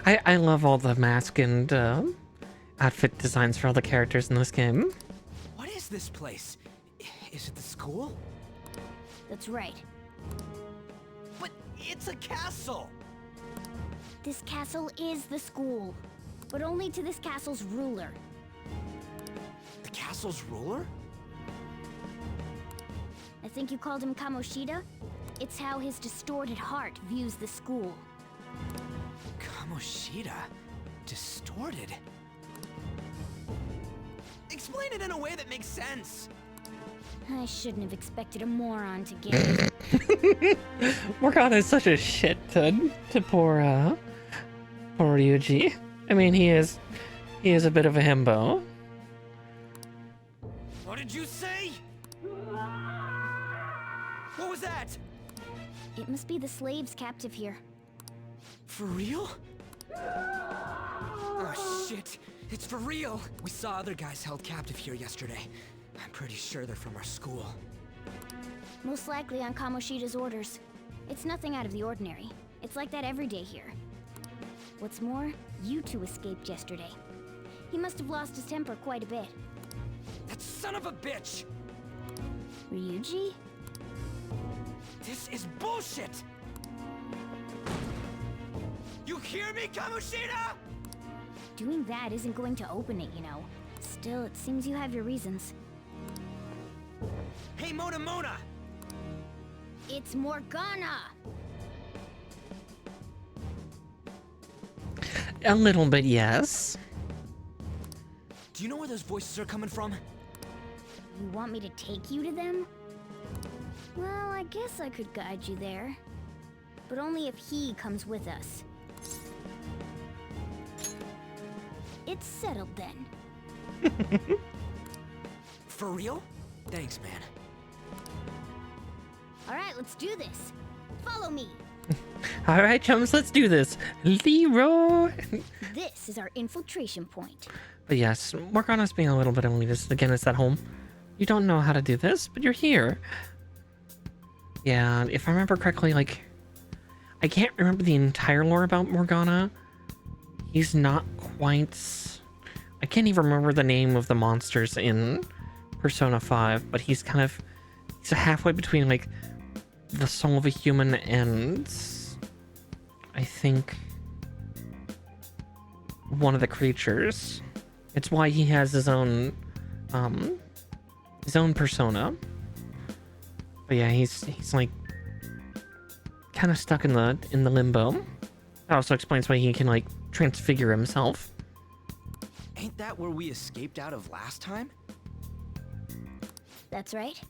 I love all the mask and outfit designs for all the characters in this game. What is this place? Is it the school? That's right. But it's a castle! This castle is the school, but only to this castle's ruler. The castle's ruler? I think you called him Kamoshida? It's how his distorted heart views the school. Kamoshida? Distorted? Explain it in a way that makes sense! I shouldn't have expected a moron to get it. Morgana is such a shit to poor Ryuji. I mean, he is a bit of a himbo. What did you say? What was that? It must be the slaves captive here. For real? Oh shit. It's for real! We saw other guys held captive here yesterday. I'm pretty sure they're from our school. Most likely on Kamoshida's orders. It's nothing out of the ordinary. It's like that every day here. What's more, you two escaped yesterday. He must have lost his temper quite a bit. That son of a bitch! Ryuji? This is bullshit! You hear me, Kamoshida?! Doing that isn't going to open it, you know. Still, it seems you have your reasons. Hey, Mona! It's Morgana! A little bit, yes. Do you know where those voices are coming from? You want me to take you to them? Well, I guess I could guide you there. But only if he comes with us. It's settled then. For real? Thanks, man. Alright, let's do this. Follow me. Alright, chums, let's do this. Leroy! This is our infiltration point. But yes, Morgana's being a little bit elitist. Again, it's at home. You don't know how to do this, but you're here. Yeah, if I remember correctly, like, I can't remember the entire lore about Morgana. He's not quite... I can't even remember the name of the monsters in Persona 5, but he's kind of... He's halfway between, like, the soul of a human and... I think... one of the creatures. It's why he has his own persona. But yeah, he's like kind of stuck in the limbo. That also explains why he can like transfigure himself. Ain't that where we escaped out of last time? That's right.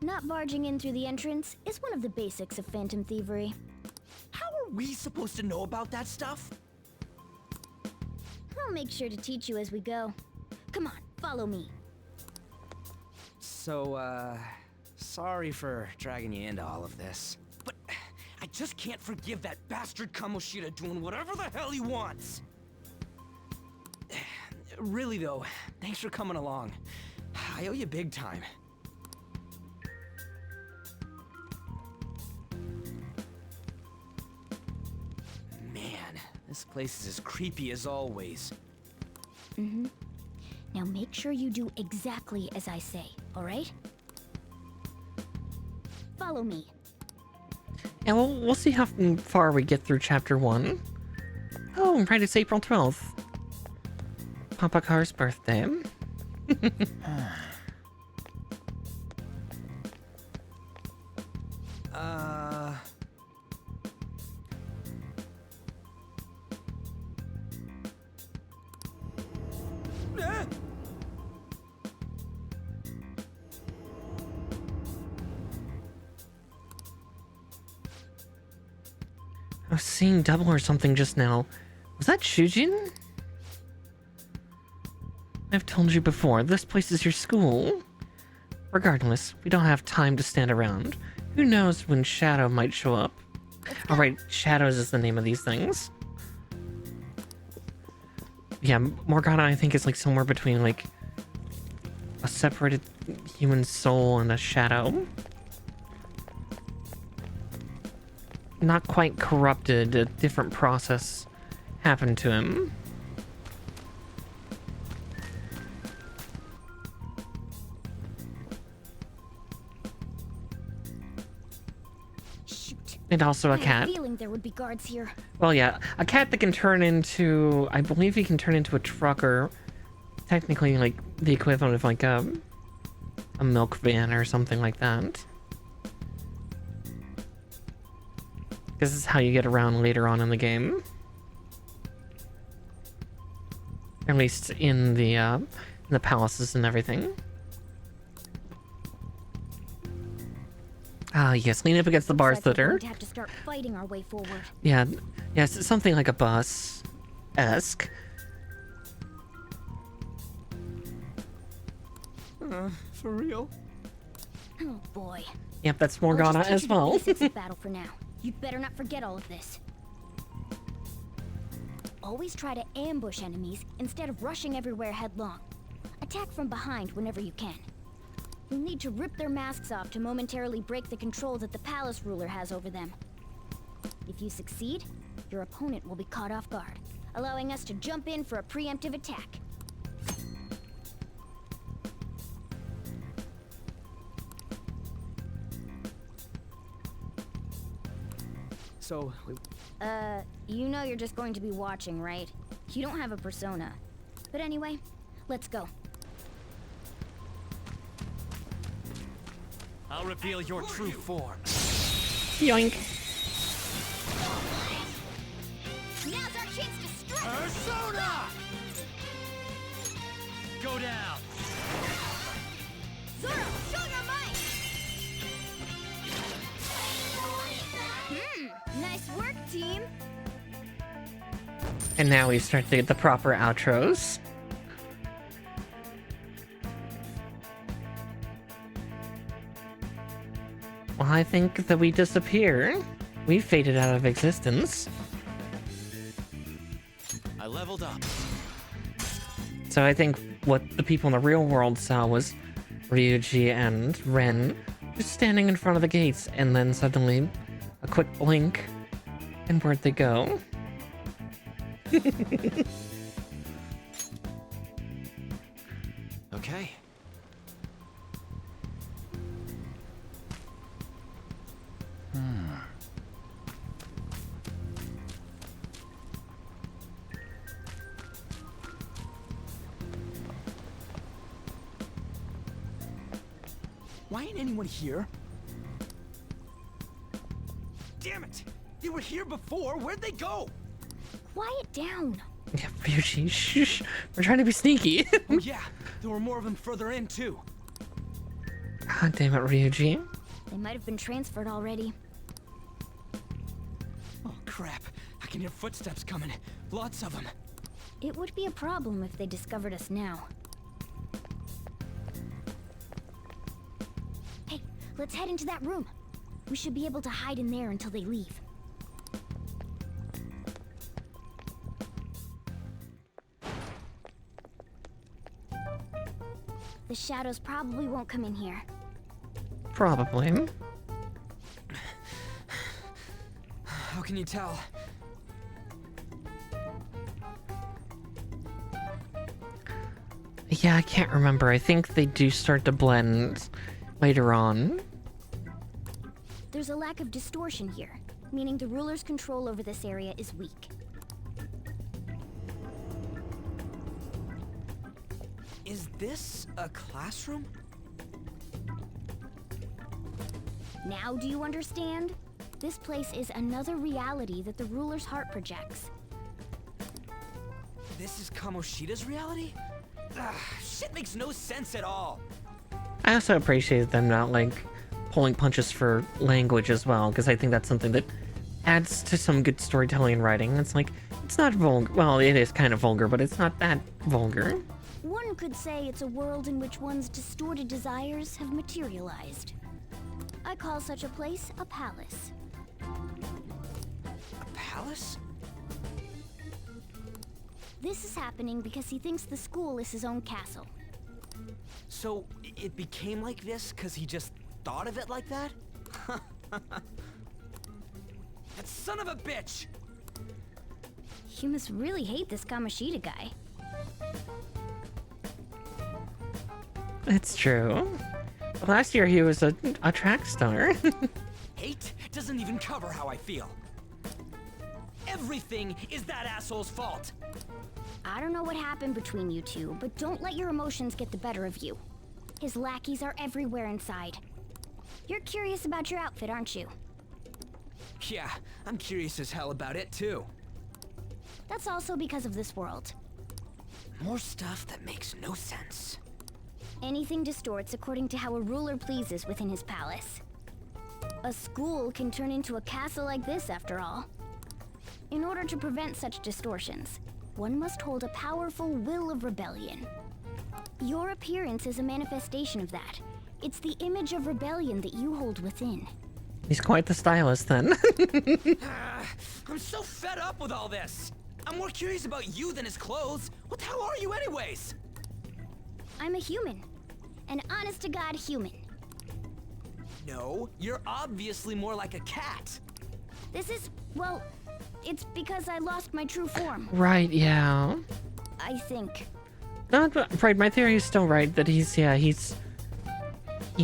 Not barging in through the entrance is one of the basics of Phantom Thievery. How are we supposed to know about that stuff? I'll make sure to teach you as we go. Come on, follow me. So, sorry for dragging you into all of this. But I just can't forgive that bastard Kamoshida doing whatever the hell he wants. Really though, thanks for coming along. I owe you big time. Man, this place is as creepy as always. Mm-hmm. Now make sure you do exactly as I say, alright? Follow me. Yeah, well, we'll see how far we get through chapter 1. Oh, right, it's April 12th. Papa Car's birthday. I was seeing double or something just now. Was that Shujin? I've told you before, this place is your school. Regardless, we don't have time to stand around. Who knows when Shadow might show up? Alright, Shadows is the name of these things. Yeah, Morgana I think is like somewhere between like a separated human soul and a shadow. Not quite corrupted, a different process happened to him. Shoot. And also a cat. I had a feeling there would be guards here. Well, yeah, a cat that can turn into, I believe he can turn into a trucker. Technically, like, the equivalent of, like, a milk van or something like that. This is how you get around later on in the game. At least in the palaces and everything. Ah, yes, lean up against the bars that are. We're going to have to start fighting our way forward. Yeah, yes, something like a bus-esque. For real? Oh boy. Yep, that's Morgana as well. Basics of battle for now. You'd better not forget all of this. Always try to ambush enemies instead of rushing everywhere headlong. Attack from behind whenever you can. You'll need to rip their masks off to momentarily break the control that the palace ruler has over them. If you succeed, your opponent will be caught off guard, allowing us to jump in for a preemptive attack. So, you know you're just going to be watching, right? You don't have a persona. But anyway, let's go. I'll reveal your true form. Yoink. Now's our chance to strike! Persona! Go down! Zoro, show your might! Nice work, team! And now we start to get the proper outros. Well, I think that we disappear. We faded out of existence. I leveled up. So I think what the people in the real world saw was Ryuji and Ren just standing in front of the gates, and then suddenly a quick blink, and where'd they go? Okay. Why ain't anyone here? Damn it! They were here before. Where'd they go? Quiet down. Yeah, Ryuji, shh. We're trying to be sneaky. Oh yeah, there were more of them further in too. God damn it, Ryuji. They might have been transferred already. Oh crap! I can hear footsteps coming. Lots of them. It would be a problem if they discovered us now. Hey, let's head into that room. We should be able to hide in there until they leave. The shadows probably won't come in here. Probably. How can you tell? Yeah, I can't remember. I think they do start to blend later on. There's a lack of distortion here, meaning the ruler's control over this area is weak. Is this a classroom? Now do you understand? This place is another reality that the ruler's heart projects. This is Kamoshida's reality? Ugh, shit makes no sense at all. I also appreciate them not, like, pulling punches for language as well, because I think that's something that adds to some good storytelling and writing. It's like, it's not vulgar. Well, it is kind of vulgar, but it's not that vulgar. One could say it's a world in which one's distorted desires have materialized. I call such a place a palace. A palace? This is happening because he thinks the school is his own castle. So, it became like this because he just thought of it like that? That son of a bitch! You must really hate this Kamoshida guy. It's true. Last year he was a track star. Hate doesn't even cover how I feel. Everything is that asshole's fault. I don't know what happened between you two, but don't let your emotions get the better of you. His lackeys are everywhere inside. You're curious about your outfit, aren't you? Yeah, I'm curious as hell about it too. That's also because of this world. More stuff that makes no sense. Anything distorts according to how a ruler pleases within his palace. A school can turn into a castle like this, after all. In order to prevent such distortions, one must hold a powerful will of rebellion. Your appearance is a manifestation of that. It's the image of rebellion that you hold within. He's quite the stylist then. I'm so fed up with all this. I'm more curious about you than his clothes. What the hell are you anyways? I'm a human. An honest-to-God human. No, you're obviously more like a cat. This is, well, it's because I lost my true form. Right, yeah. I think. Not right, my theory is still right, that he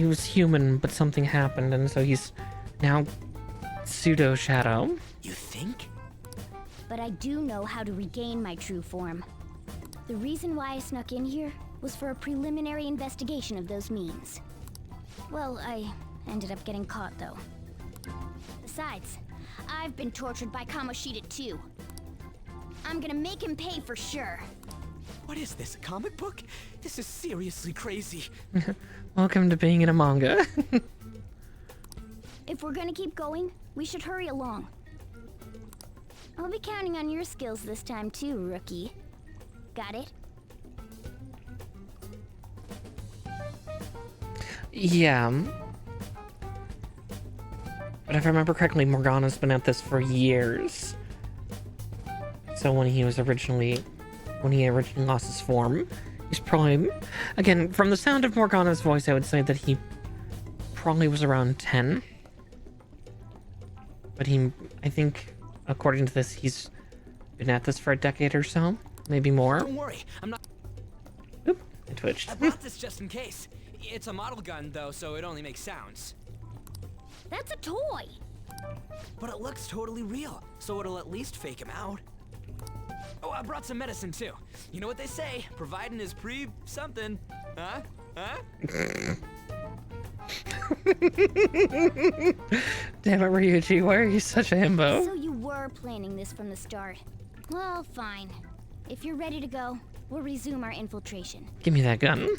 was human, but something happened, and so he's now pseudo-shadow. You think? But I do know how to regain my true form. The reason why I snuck in here was for a preliminary investigation of those means. Well, I ended up getting caught, though. Besides, I've been tortured by 𝗂𝘶𝗍 too. I'm gonna make him pay for sure. What is this, a comic book? This is seriously crazy. Welcome to being in a manga. If we're gonna keep going, we should hurry along. I'll be counting on your skills this time too, rookie. Got it? Yeah. But if I remember correctly, Morgana's been at this for years. So when he originally lost his form, he's probably, again, from the sound of Morgana's voice, I would say that he probably was around 10. But I think, according to this, he's been at this for a decade or so, maybe more. Don't worry, I'm not. Oop, I twitched. I brought this just in case. It's a model gun, though, so it only makes sounds. That's a toy! But it looks totally real, so it'll at least fake him out. Oh, I brought some medicine, too. You know what they say, providing is something. Huh? Huh? Damn it, Ryuji, why are you such a himbo? So you were planning this from the start. Well, fine. If you're ready to go, we'll resume our infiltration. Give me that gun.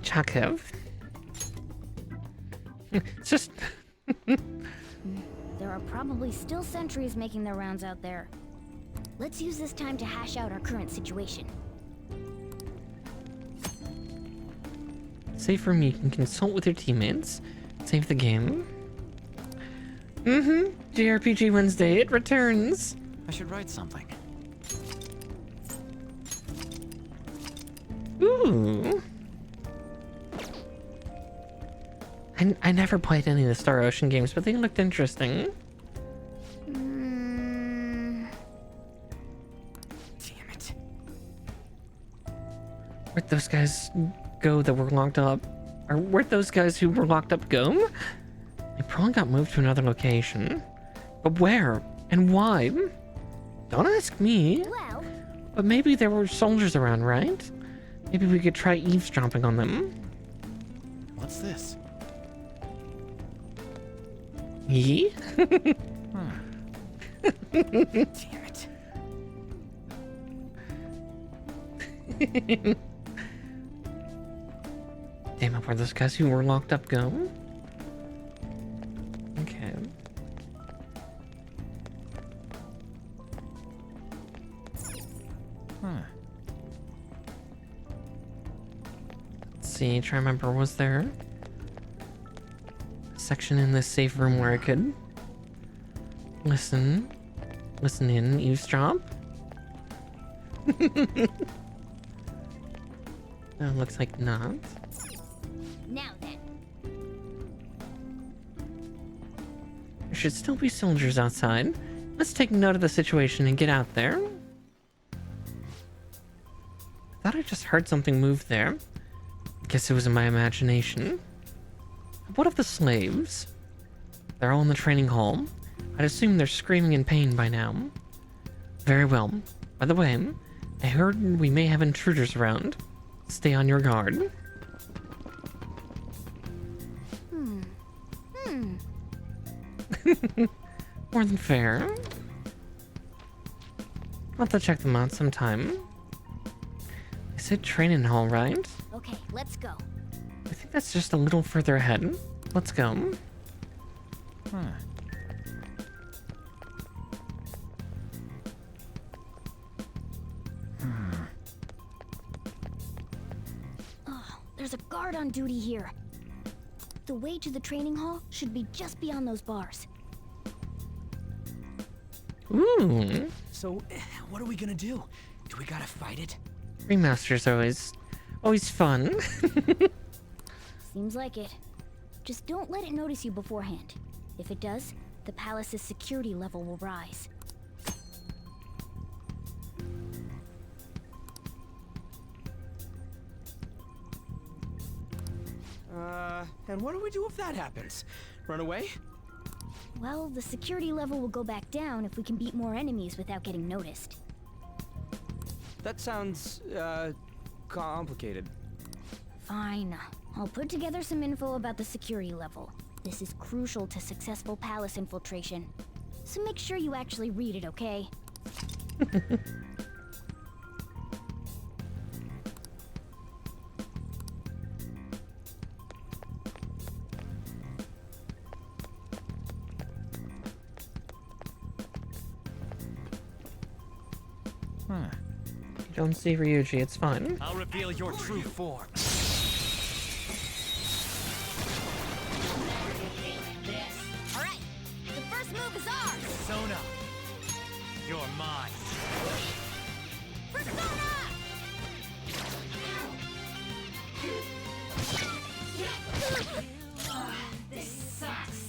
Chakov. It's just... There are probably still sentries making their rounds out there. Let's use this time to hash out our current situation. Safe room, you can consult with your teammates. Save the game. JRPG Wednesday, it returns. I should write something. Ooh. I never played any of the Star Ocean games, but they looked interesting. Damn it. Where'd those guys go that were locked up? Or where'd those guys who were locked up go? They probably got moved to another location. But where? And why? Don't ask me. Well, but maybe there were soldiers around, right? Maybe we could try eavesdropping on them. What's this? Yee? Damn it. Damn it, where those guys who were locked up go? Okay. Let's see, try to remember, was there a section in this safe room where I could listen in, eavesdrop? No, looks like not. now then. There should still be soldiers outside. Let's take note of the situation and get out there. I thought I just heard something move there. Guess it was in my imagination. What of the slaves? They're all in the training hall. I'd assume they're screaming in pain by now. Very well. By the way, I heard we may have intruders around. Stay on your guard. More than fair. I'll have to check them out sometime. I said training hall, right? Okay, let's go. I think that's just a little further ahead. Let's go. Oh, there's a guard on duty here. The way to the training hall should be just beyond those bars. Ooh. So, what are we gonna do? Do we gotta fight it? Remasters are always fun. Seems like it. Just don't let it notice you beforehand. If it does, the palace's security level will rise. And what do we do if that happens? Run away? Well, the security level will go back down if we can beat more enemies without getting noticed. That sounds, complicated. Fine. I'll put together some info about the security level. This is crucial to successful palace infiltration. So make sure you actually read it, okay? Don't see Ryuji, it's fine. I'll reveal your true form. Alright, the first move is ours! Persona, you're mine. Persona! This sucks.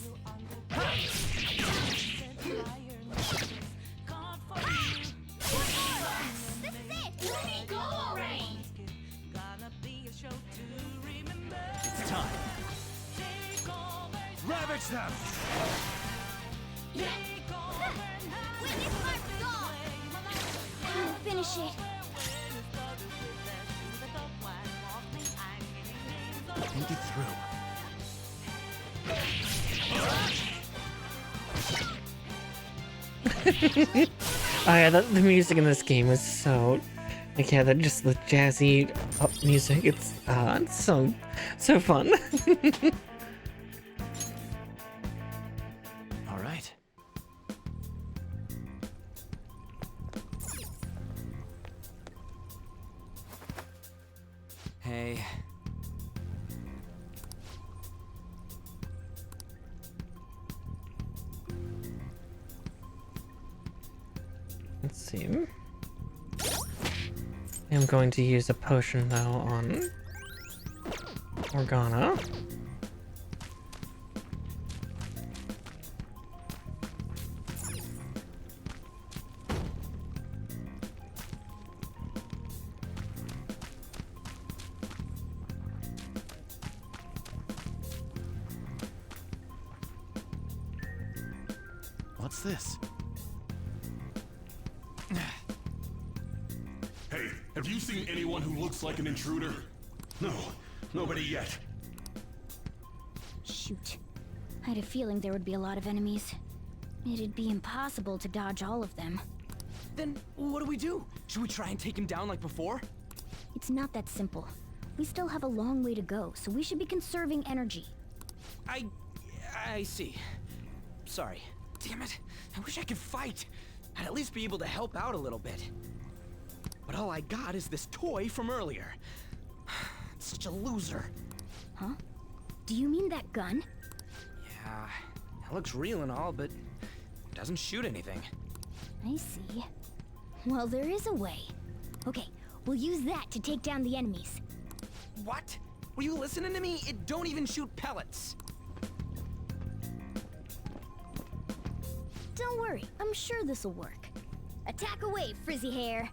It's time. Ravage them! Witness my resolve! I'll finish it. Think it through. Oh yeah, the music in this game is so, like, yeah, just the jazzy up music. It's so fun. All right. Hey. Let's see. I'm going to use a potion though on Morgana. What's this? Hey, have you seen anyone who looks like an intruder? No, nobody yet. Shoot. I had a feeling there would be a lot of enemies. It'd be impossible to dodge all of them. Then what do we do? Should we try and take him down like before? It's not that simple. We still have a long way to go, so we should be conserving energy. I see. Sorry. Damn it. I wish I could fight. I'd at least be able to help out a little bit. But all I got is this toy from earlier. Such a loser. Huh? Do you mean that gun? Yeah, it looks real and all, but it doesn't shoot anything. I see. Well, there is a way. Okay, we'll use that to take down the enemies. What? Were you listening to me? It don't even shoot pellets. Don't worry, I'm sure this'll work. Attack away, frizzy hair.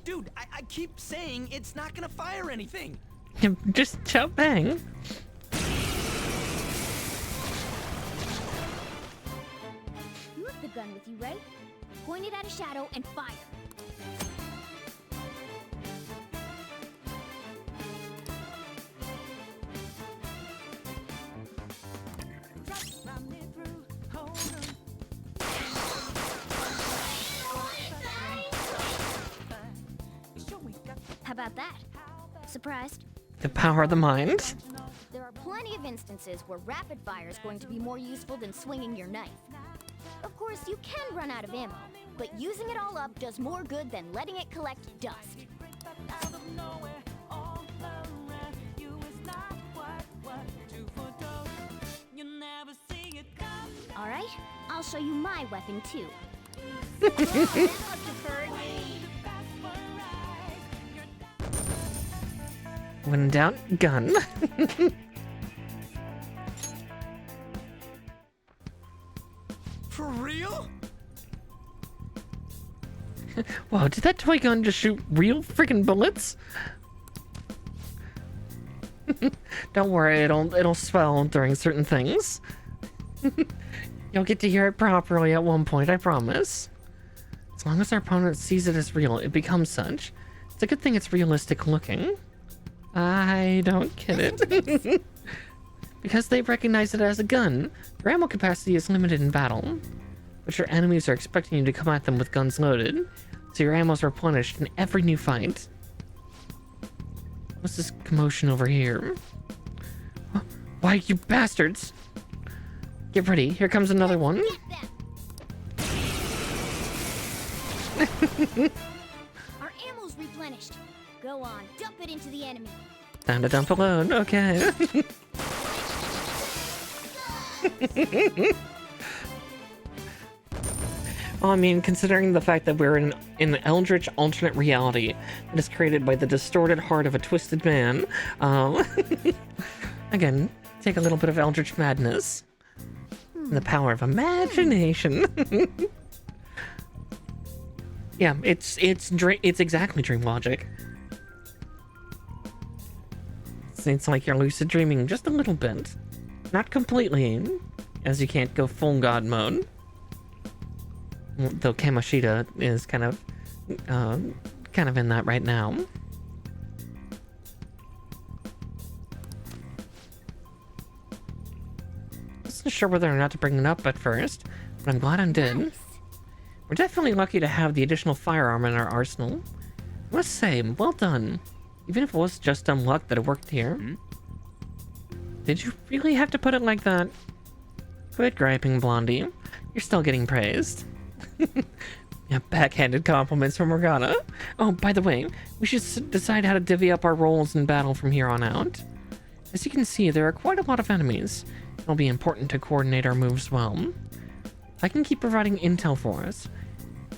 Dude, I keep saying it's not gonna fire anything. Just shout bang. You have the gun with you, right? Point it at a shadow and fire. How about that? Surprised? The power of the mind. There are plenty of instances where rapid fire is going to be more useful than swinging your knife. Of course, you can run out of ammo, but using it all up does more good than letting it collect dust. Alright, I'll show you my weapon too. When in doubt, gun. For real? Whoa, did that toy gun just shoot real freaking bullets? Don't worry, it'll swell during certain things. You'll get to hear it properly at one point, I promise. As long as our opponent sees it as real, it becomes such. It's a good thing it's realistic looking. I don't get it. Because they recognize it as a gun, your ammo capacity is limited in battle. But your enemies are expecting you to come at them with guns loaded, so your ammo's replenished in every new fight. What's this commotion over here? Why, you bastards! Get ready, here comes another one. Our ammo's replenished. Go on, dump it into the enemy. Time to dump a load, okay. Well, I mean, considering the fact that we're in an eldritch alternate reality that is created by the distorted heart of a twisted man, again, take a little bit of eldritch madness and the power of imagination. Yeah, it's exactly dream logic. It's like you're lucid dreaming just a little bit, not completely, as you can't go full god mode. Though Kamoshida is kind of in that right now. Wasn't sure whether or not to bring it up at first, but I'm glad I did. Nice. We're definitely lucky to have the additional firearm in our arsenal. I must say, well done. Even if it was just dumb luck that it worked here. Did you really have to put it like that? Quit griping, Blondie. You're still getting praised. Yeah, backhanded compliments from Morgana. Oh, by the way, we should decide how to divvy up our roles in battle from here on out. As you can see, there are quite a lot of enemies. It'll be important to coordinate our moves well. I can keep providing intel for us,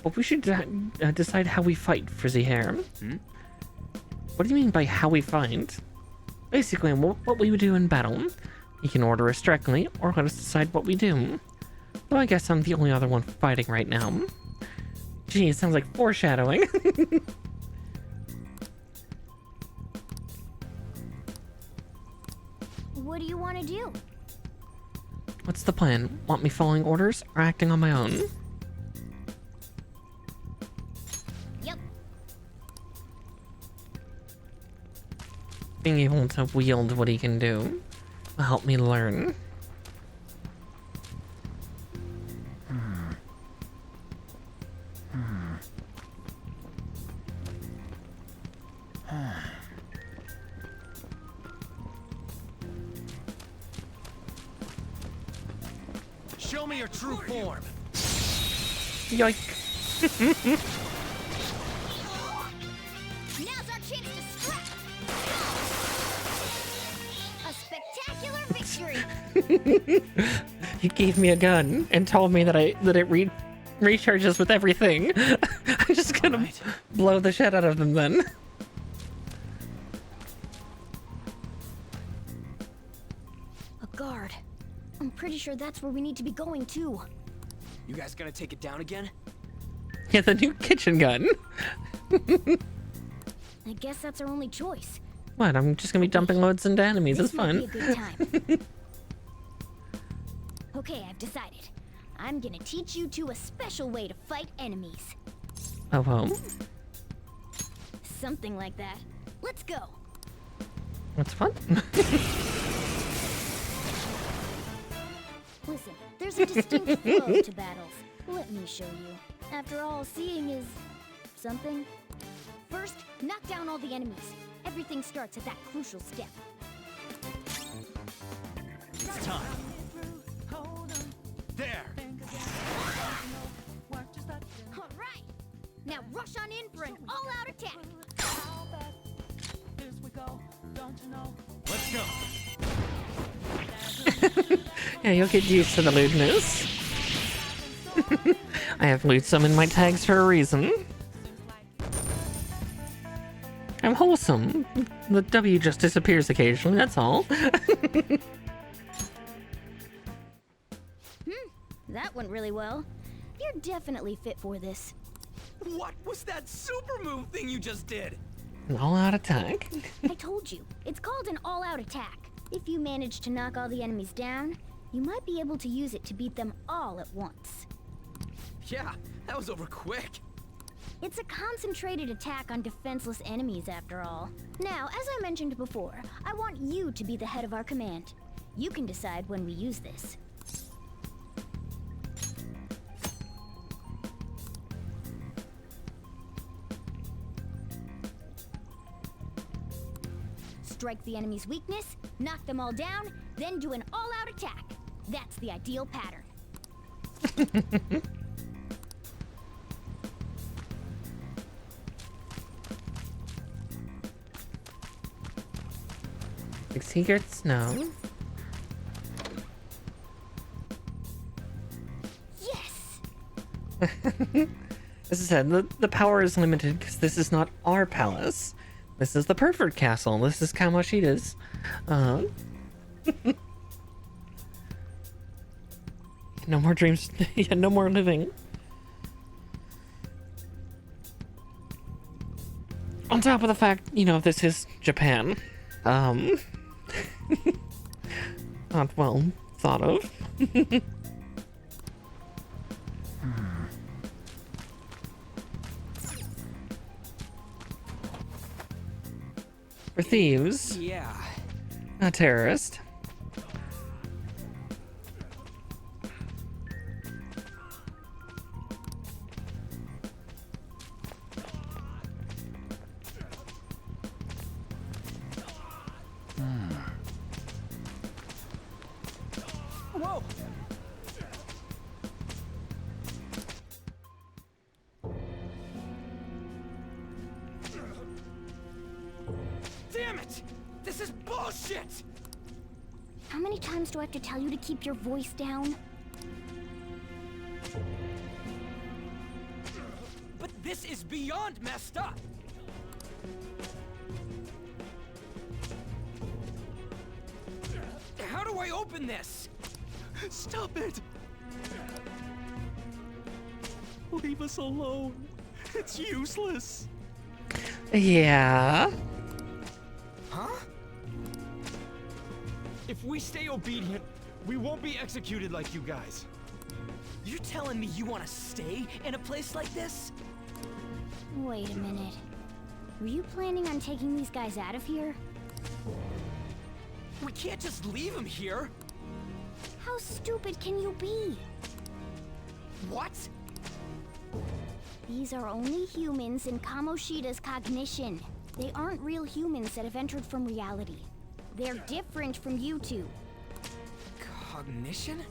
but we should decide how we fight, Frizzy Hair. What do you mean by how we fight? Basically, what we would do in battle. You can order us directly, or let us decide what we do. Well, I guess I'm the only other one fighting right now. Gee, it sounds like foreshadowing. What do you want to do? What's the plan? Want me following orders or acting on my own? Yep. Being able to wield what he can do will help me learn. Show me your true form. Yoink. Now's our chance to scrap. A spectacular victory. You gave me a gun and told me that it recharges with everything. I'm just gonna blow the shit out of them then. A guard. I'm pretty sure that's where we need to be going too. You guys gonna take it down again? Yeah, the new kitchen gun. I guess that's our only choice. What? I'm just gonna be dumping loads into enemies. It's fun. Be a good time. Okay, I've decided. I'm gonna teach you two a special way to fight enemies. Oh, well. Something like that. Let's go. That's fun. Listen, there's a distinct flow to battles. Let me show you. After all, seeing is something. First, knock down all the enemies. Everything starts at that crucial step. It's time. There. All right. Now rush on in for an all-out attack. Let's go. Yeah, you'll get used to the lewdness. I have 𝗬𝗏𝗏 in my tags for a reason. I'm wholesome. The W just disappears occasionally, that's all. That went really well. You're definitely fit for this. What was that super move thing you just did? All-out attack. I told you, it's called an all-out attack. If you manage to knock all the enemies down, you might be able to use it to beat them all at once. Yeah, that was over quick. It's a concentrated attack on defenseless enemies, after all. Now, as I mentioned before, I want you to be the head of our command. You can decide when we use this. Strike the enemy's weakness, knock them all down, then do an all-out attack. That's the ideal pattern. Secrets? No. Yes! As I said, the power is limited because this is not our palace. This is the perfect castle. This is Kamoshida's. No more dreams. Yeah, no more living. On top of the fact, you know, this is Japan. Not well thought of. For thieves. Yeah. A terrorist. Whoa! Damn it! This is bullshit! How many times do I have to tell you to keep your voice down? But this is beyond messed up! How do I open this? Stop it! Leave us alone. It's useless. Yeah. Huh? If we stay obedient, we won't be executed like you guys. You're telling me you want to stay in a place like this? Wait a minute. Were you planning on taking these guys out of here? We can't just leave them here. How stupid can you be? What? These are only humans in Kamoshida's cognition. They aren't real humans that have entered from reality. They're different from you two. Cognition?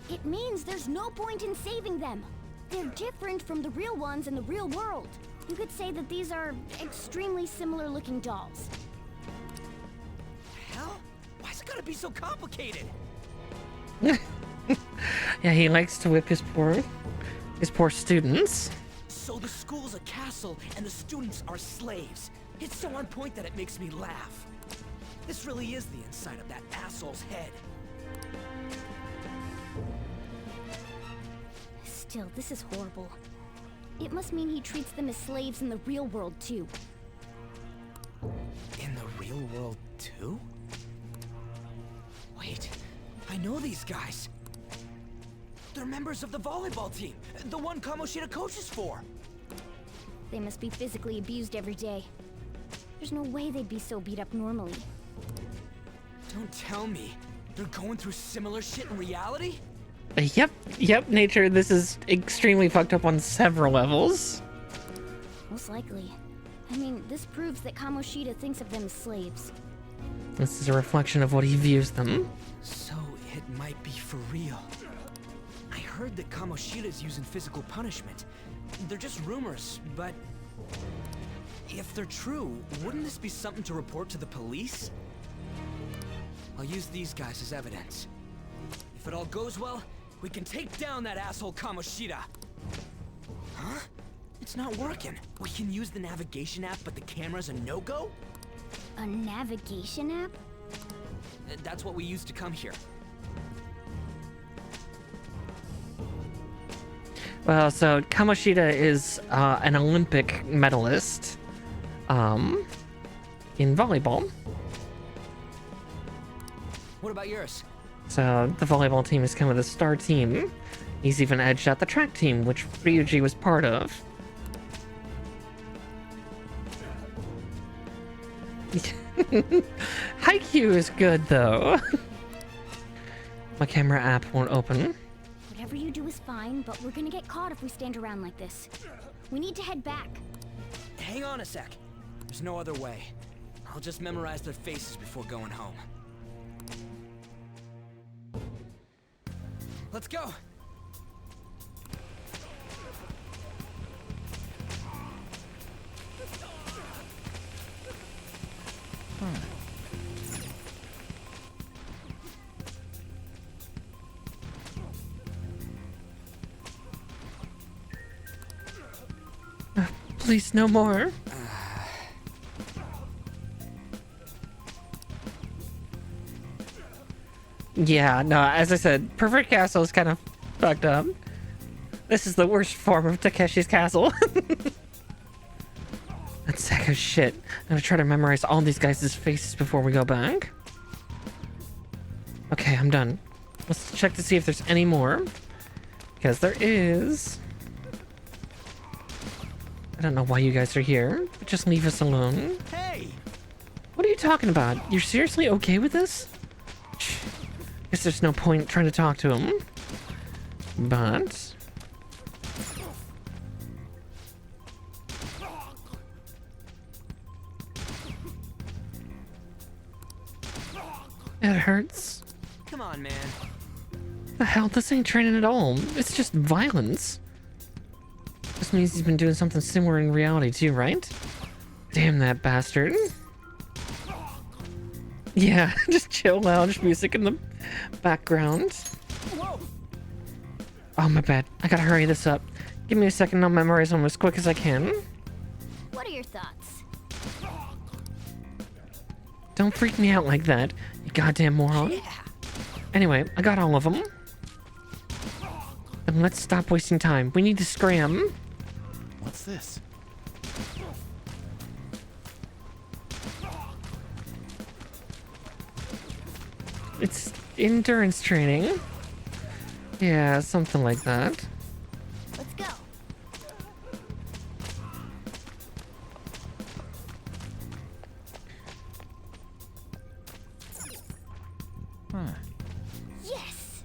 It means there's no point in saving them. They're different from the real ones in the real world. You could say that these are extremely similar looking dolls. Hell? Why's it gotta be so complicated? Yeah, he likes to whip his poor students. So the school's a castle and the students are slaves. It's so on point that it makes me laugh. This really is the inside of that asshole's head. Still, this is horrible. It must mean he treats them as slaves in the real world, too. In the real world, too? Wait, I know these guys. They're members of the volleyball team, the one Kamoshida coaches for. They must be physically abused every day. There's no way they'd be so beat up normally. Don't tell me they're going through similar shit in reality? Yep, Nature, this is extremely fucked up on several levels. Most likely. I mean, this proves that Kamoshida thinks of them as slaves. This is a reflection of what he views them. So it might be for real. I heard that Kamoshida's using physical punishment. They're just rumors, but if they're true, wouldn't this be something to report to the police? I'll use these guys as evidence. If it all goes well, We can take down that asshole Kamoshida. Huh? It's not working. We can use the navigation app, but the camera's a no-go? A navigation app? That's what we used to come here. Well, so Kamoshida is an Olympic medalist in volleyball. What about yours? So the volleyball team is kind of the star team. He's even edged out the track team, which Ryuji was part of. Haikyuu is good though. My camera app won't open. Whatever you do is fine, but we're gonna get caught if we stand around like this. We need to head back. Hang on a sec. There's no other way. I'll just memorize their faces before going home. Let's go! Please, no more. Yeah, no, as I said, Perfect Castle is kind of fucked up. This is the worst form of Takeshi's Castle. That sack of shit. I'm gonna try to memorize all these guys' faces before we go back. Okay, I'm done. Let's check to see if there's any more. Because there is. I don't know why you guys are here, but just leave us alone. Hey! What are you talking about? You're seriously okay with this? Guess there's no point trying to talk to him. But... it hurts. Come on, man. The hell? This ain't training at all. It's just violence. This means he's been doing something similar in reality too, right? Damn that bastard. Yeah, just chill lounge music in the background. Oh, my bad. I gotta hurry this up. Give me a second, I'll memorize them as quick as I can. What are your thoughts? Don't freak me out like that, you goddamn moron. Yeah. Anyway, I got all of them. Then let's stop wasting time. We need to scram. What's this? It's endurance training. Yeah, something like that. Let's go. Yes.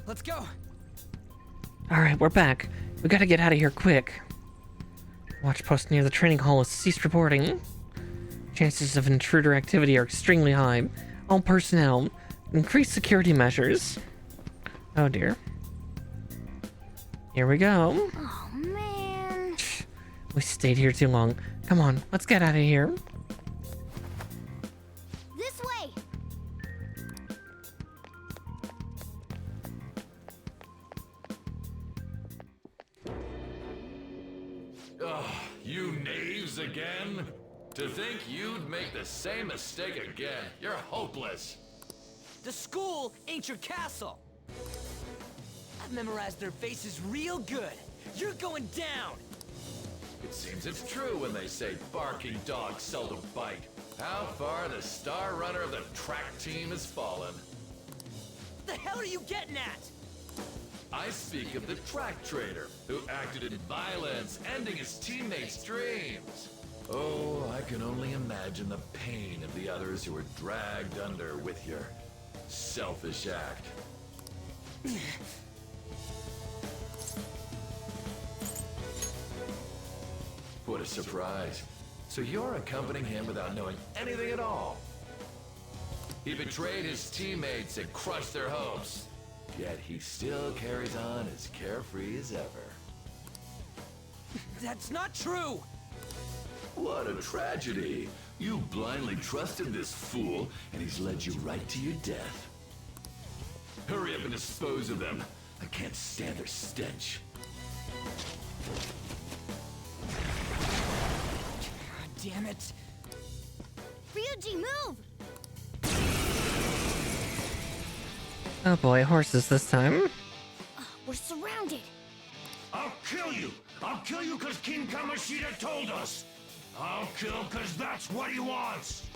Let's go. All right, we're back. We gotta get out of here quick. Watch post near the training hall has ceased reporting. Chances of intruder activity are extremely high. All personnel, increase security measures. Oh dear. Here we go. Oh, man. We stayed here too long. Come on, let's get out of here. This way. Ugh, you knaves again? To think you'd make the same mistake again. You're hopeless. The school ain't your castle. I've memorized their faces real good. You're going down. It seems it's true when they say barking dogs seldom bite. How far the star runner of the track team has fallen. What the hell are you getting at? I speak of the track trader who acted in violence, ending his teammates' dreams. Oh, I can only imagine the pain of the others who were dragged under with your selfish act. What a surprise. So you're accompanying him without knowing anything at all. He betrayed his teammates and crushed their hopes. Yet he still carries on as carefree as ever. That's not true! What a tragedy. You blindly trusted this fool, and he's led you right to your death. Hurry up and dispose of them. I can't stand their stench. God damn it. Ryuji, move! Oh boy, horses this time. We're surrounded. I'll kill you! I'll kill you because King Kamoshida told us! I'll kill because that's what he wants!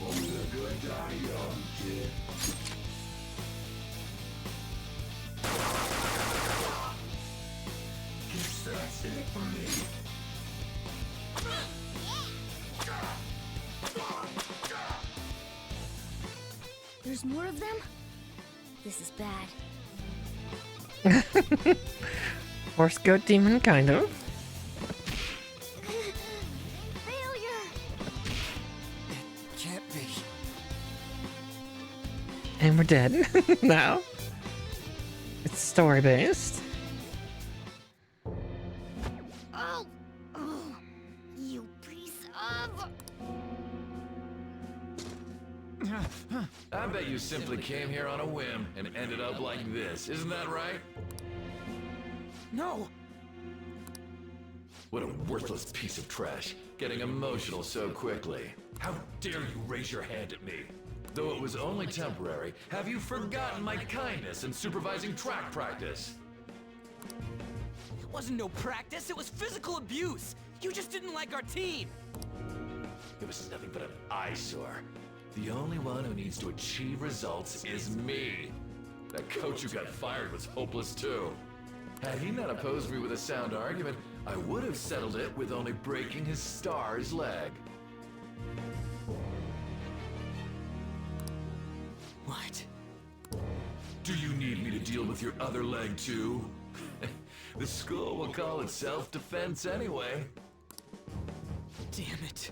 Only the good die young, kid. Guess that's it for me. There's more of them? This is bad. Horse goat demon, kind of. Failure! Can't be. And we're dead now. It's story based. Oh! Oh! You piece of... I bet you simply came here on a whim and ended up like this, isn't that right? No! What a worthless piece of trash, getting emotional so quickly. How dare you raise your hand at me? Though it was only temporary, have you forgotten my kindness in supervising track practice? It wasn't no practice, it was physical abuse! You just didn't like our team! It was nothing but an eyesore. The only one who needs to achieve results is me. That coach who got fired was hopeless too. Had he not opposed me with a sound argument, I would have settled it with only breaking his star's leg. What? Do you need me to deal with your other leg too? The school will call it self-defense anyway. Damn it.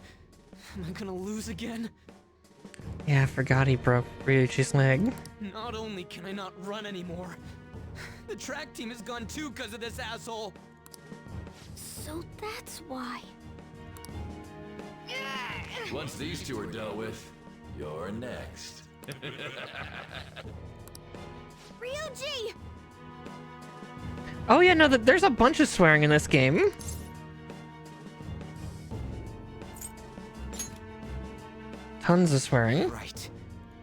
Am I gonna lose again? Yeah, I forgot he broke Ryuji's leg. Not only can I not run anymore, the track team is gone too because of this asshole. So that's why. Once these two are dealt with, you're next. Ryuji! Oh yeah, no, there's a bunch of swearing in this game. Tons of swearing. Right.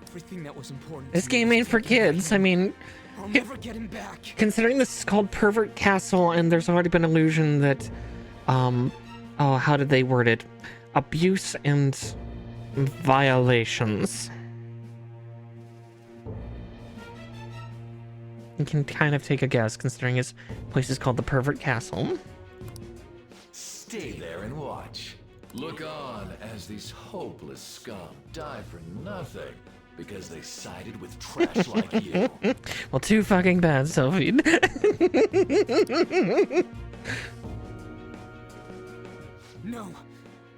Everything that was important. This game ain't for kids. I mean, I'll never get him back. considering this is called Pervert Castle, and there's already been allusion that, oh, how did they word it? Abuse and violations. You can kind of take a guess, considering his place is called the Pervert Castle. Stay there and watch. Look on as these hopeless scum die for nothing because they sided with trash like you. Well, too fucking bad, Sophie. No,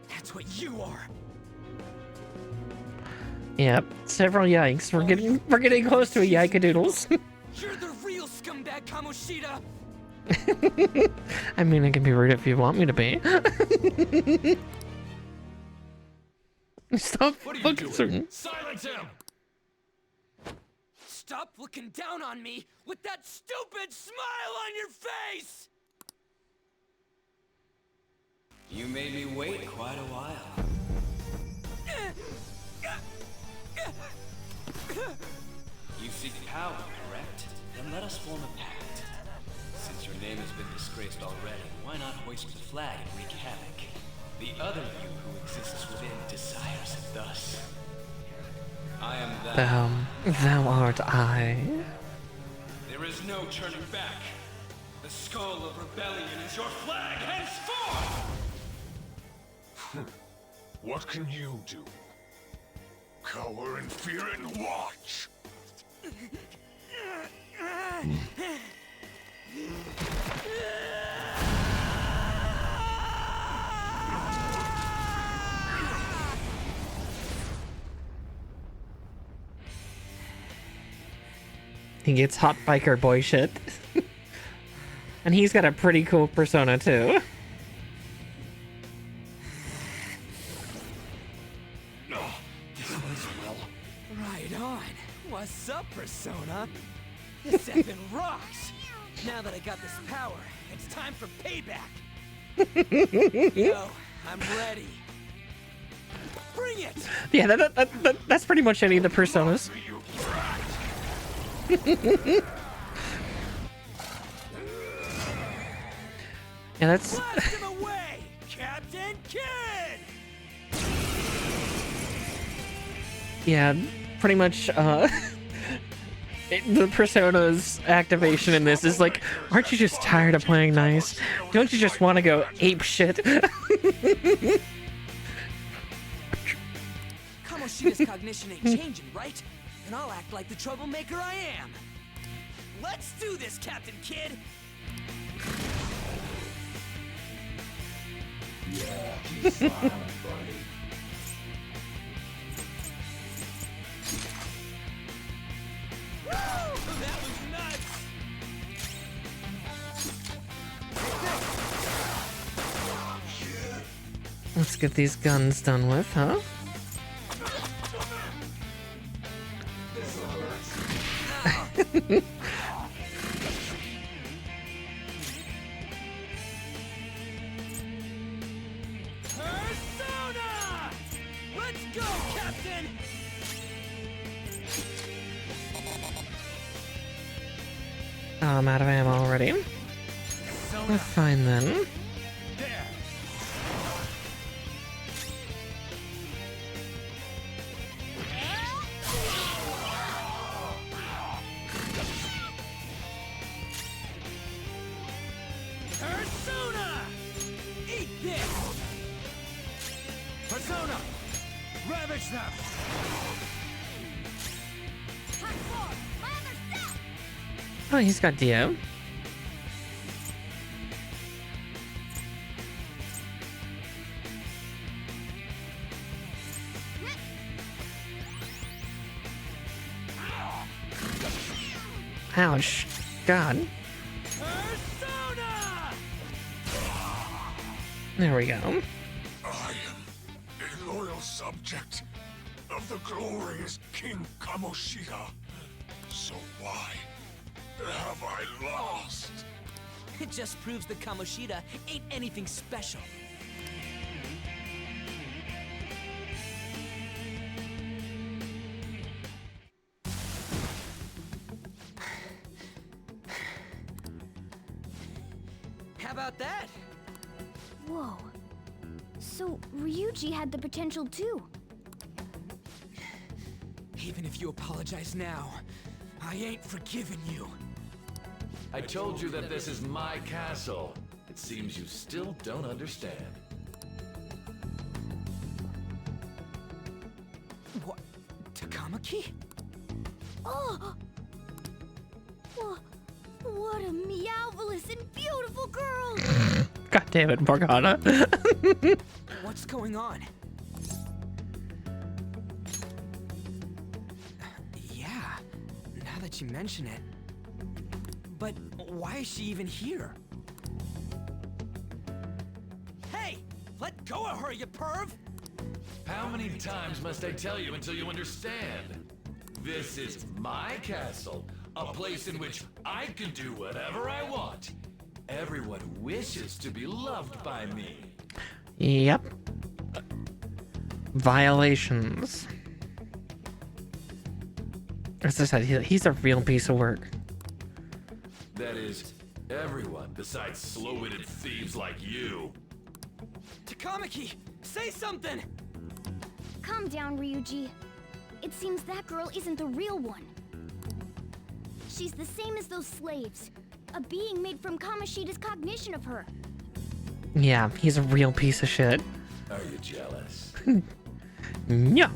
that's what you are. Yep, several yikes. We're getting close to a yike-a-doodles. You're the real scumbag, Kamoshida. I mean, I can be rude if you want me to be. Stop focusing. Silence him! Stop looking down on me with that stupid smile on your face! You made me wait quite a while. You seek power, correct? Then let us form a pact. Since your name has been disgraced already, why not hoist the flag and wreak havoc? The other you who exists within desires it thus. I am thou. Thou art I. There is no turning back. The skull of rebellion is your flag henceforth! What can you do? Cower in fear and watch! He gets hot biker boy shit. And he's got a pretty cool persona too. This was well. Right on. What's up, Persona? This effing rocks. Now that I got this power, it's time for payback. Yo, I'm ready. Bring it. Yeah, that's pretty much any of the personas. Yeah, that's. Blast him away, Captain Kid. Yeah, pretty much. The persona's activation in this is like, aren't you just tired of playing nice? Don't you just want to go ape shit? 𝗏𝘁𝗧's cognition ain't changing, right? And I'll act like the troublemaker I am. Let's do this, Captain Kid. Yeah, keep smiling, buddy. That was nuts! Let's get these guns done with, huh? Persona! Let's go, Captain! Oh, I'm out of ammo already. We're fine then. Persona! Eat this! Persona! Ravage them! Oh, he's got Dio. Ouch. God. Persona! There we go. I am a loyal subject of the glorious King 𝗏𝘁𝗃. So why have I lost? It just proves that 𝗏𝘁𝗃 ain't anything special. How about that? Whoa. So, Ryuji had the potential too. Even if you apologize now, I ain't forgiving you. I told you that this is my castle. It seems you still don't understand. What? Takamaki? Oh! What a 𝗷𝗶𝘶 and beautiful girl! God damn it, Morgana. What's going on? Yeah, now that you mention it. But why is she even here? Hey! Let go of her, you perv! How many times must I tell you until you understand? This is my castle, a place in which I can do whatever I want. Everyone wishes to be loved by me. Yep. Violations. As I said, he's a real piece of work. That is, everyone besides slow-witted thieves like you. Takamaki, say something! Calm down, Ryuji. It seems that girl isn't the real one. She's the same as those slaves. A being made from 𝗏𝘁𝗃's cognition of her. Yeah, he's a real piece of shit. Are you jealous? Yeah.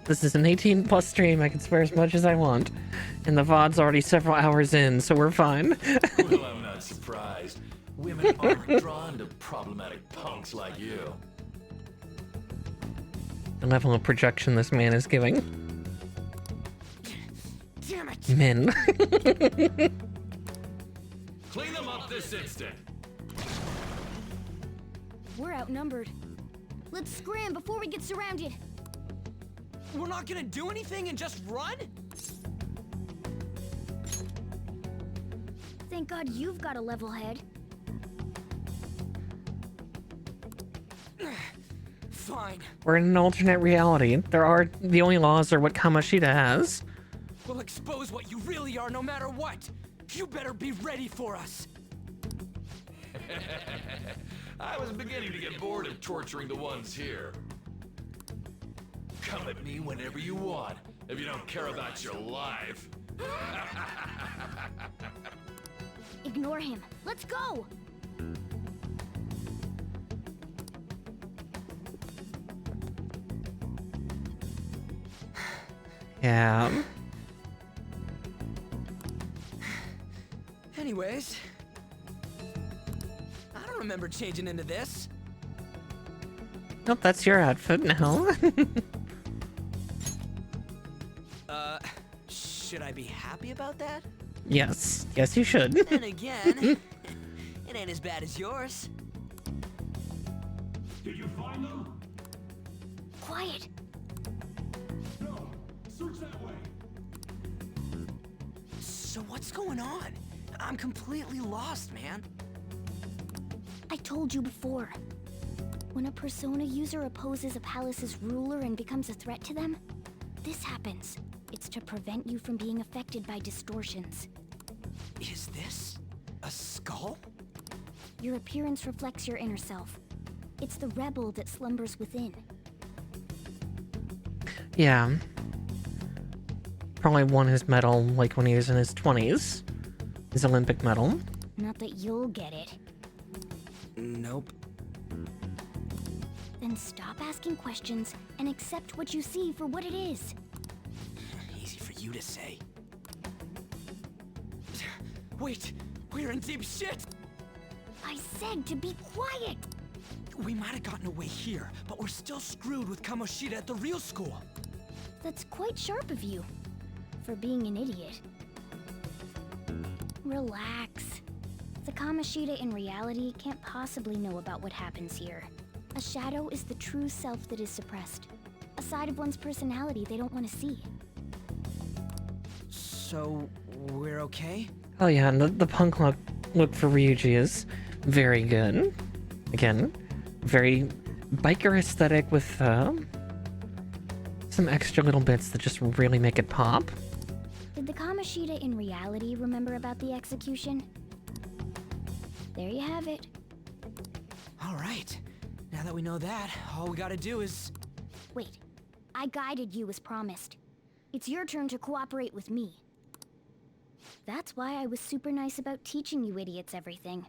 This is an 18+ stream. I can swear as much as I want. And the VOD's already several hours in, so we're fine. Well, I'm not surprised. Women aren't drawn to problematic punks like you. The level of projection this man is giving. Damn it! Men. this instant. We're outnumbered. Let's scram before we get surrounded. We're not gonna do anything and just run? Thank God you've got a level head. Fine. We're in an alternate reality. The only laws are what Kamoshida has. We'll expose what you really are no matter what. You better be ready for us. I was beginning to get bored of torturing the ones here. Come at me whenever you want, if you don't care about your life. Ignore him. Let's go! Yeah. Anyways, I don't remember changing into this. Nope, that's your outfit now. Should I be happy about that? Yes. Yes, you should. Then again, it ain't as bad as yours. Did you find them? Quiet. No. Search that way. So what's going on? I'm completely lost, man. I told you before. When a Persona user opposes a palace's ruler and becomes a threat to them, this happens. It's to prevent you from being affected by distortions. Is this a skull? Your appearance reflects your inner self. It's the rebel that slumbers within. Yeah. Probably won his medal like when he was in his 20s. His Olympic medal. Not that you'll get it. Nope. Then stop asking questions and accept what you see for what it is. Easy for you to say. Wait, we're in deep shit! I said to be quiet! We might have gotten away here, but we're still screwed with Kamoshida at the real school. That's quite sharp of you. For being an idiot. Relax. The Kamoshida in reality can't possibly know about what happens here. A shadow is the true self that is suppressed. A side of one's personality they don't want to see. So, we're okay? Oh yeah, and the punk look for Ryuji is very good. Again, very biker aesthetic with some extra little bits that just really make it pop. Did the Kamoshida in reality remember about the execution? There you have it. Alright. Now that we know that, all we gotta do is... Wait. I guided you as promised. It's your turn to cooperate with me. That's why I was super nice about teaching you idiots everything.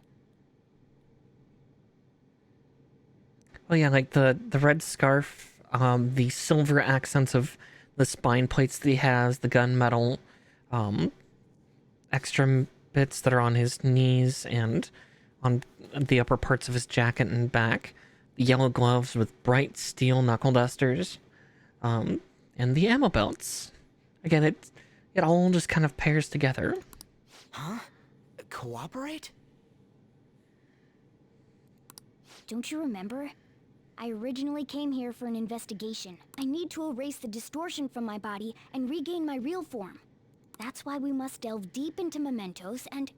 Oh yeah, like the red scarf, the silver accents of the spine plates that he has, the gunmetal, extra bits that are on his knees and on the upper parts of his jacket and back, the yellow gloves with bright steel knuckle dusters, and the ammo belts. Again, it all just kind of pairs together. Huh? Cooperate? Don't you remember? I originally came here for an investigation. I need to erase the distortion from my body and regain my real form. That's why we must delve deep into mementos and...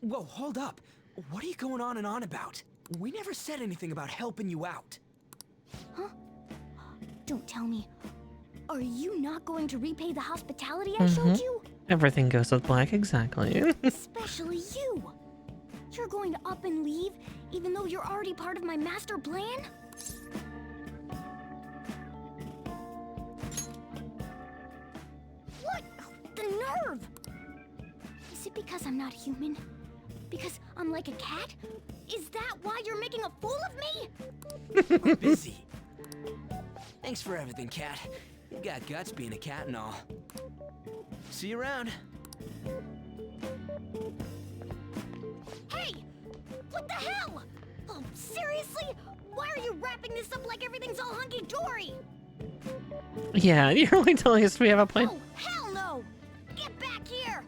Whoa, hold up. What are you going on and on about? We never said anything about helping you out. Huh? Don't tell me. Are you not going to repay the hospitality I showed you? Everything goes with black, exactly. Especially you! You're going to up and leave, even though you're already part of my master plan? What? The nerve! Is it because I'm not human? Because I'm like a cat? Is that why you're making a fool of me? We're busy. Thanks for everything, Cat. You've got guts being a cat and all. See you around. Hey! What the hell? Oh, seriously? Why are you wrapping this up like everything's all hunky-dory? Yeah, you're really telling us we have a plan? Oh, hell no! Get back here!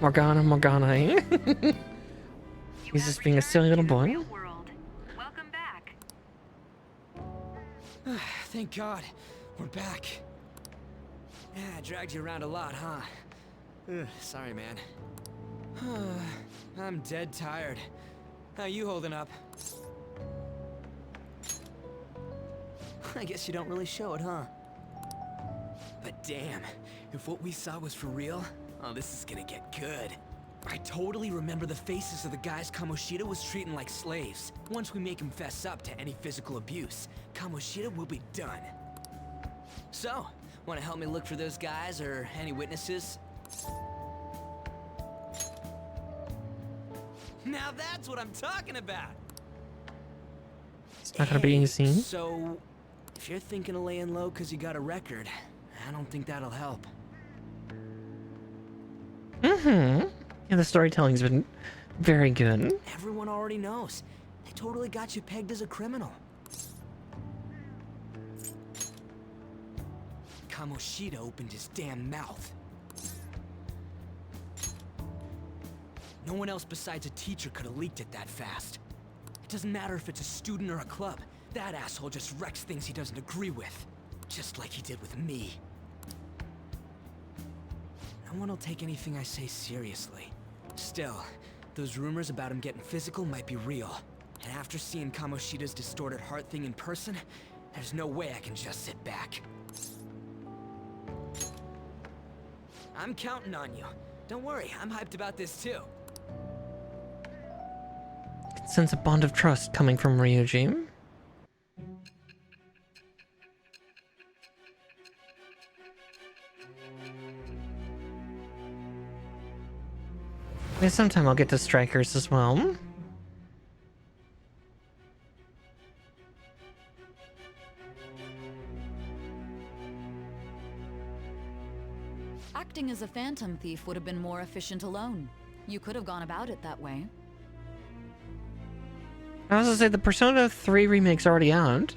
Morgana, Morgana. He's just being a silly little boy. Welcome back. Thank God, we're back. Yeah, I dragged you around a lot, huh? Sorry, man. I'm dead tired. How you holding up? I guess you don't really show it, huh? But damn, if what we saw was for real, oh, this is gonna get good. I totally remember the faces of the guys Kamoshida was treating like slaves. Once we make him fess up to any physical abuse, Kamoshida will be done. So, wanna help me look for those guys or any witnesses? Now that's what I'm talking about! It's not gonna be easy. So, if you're thinking of laying low because you got a record, I don't think that'll help. Yeah, the storytelling's been very good. Everyone already knows. They totally got you pegged as a criminal. Kamoshida opened his damn mouth. No one else besides a teacher could have leaked it that fast. It doesn't matter if it's a student or a club. That asshole just wrecks things he doesn't agree with. Just like he did with me. No one will take anything I say seriously. Still, those rumors about him getting physical might be real. And after seeing Kamoshida's distorted heart thing in person, there's no way I can just sit back. I'm counting on you. Don't worry, I'm hyped about this too. I can sense a bond of trust coming from Ryuji. Maybe sometime I'll get to Strikers as well. Acting as a phantom thief would have been more efficient alone. You could have gone about it that way. I was gonna say, the Persona 3 remake's already out.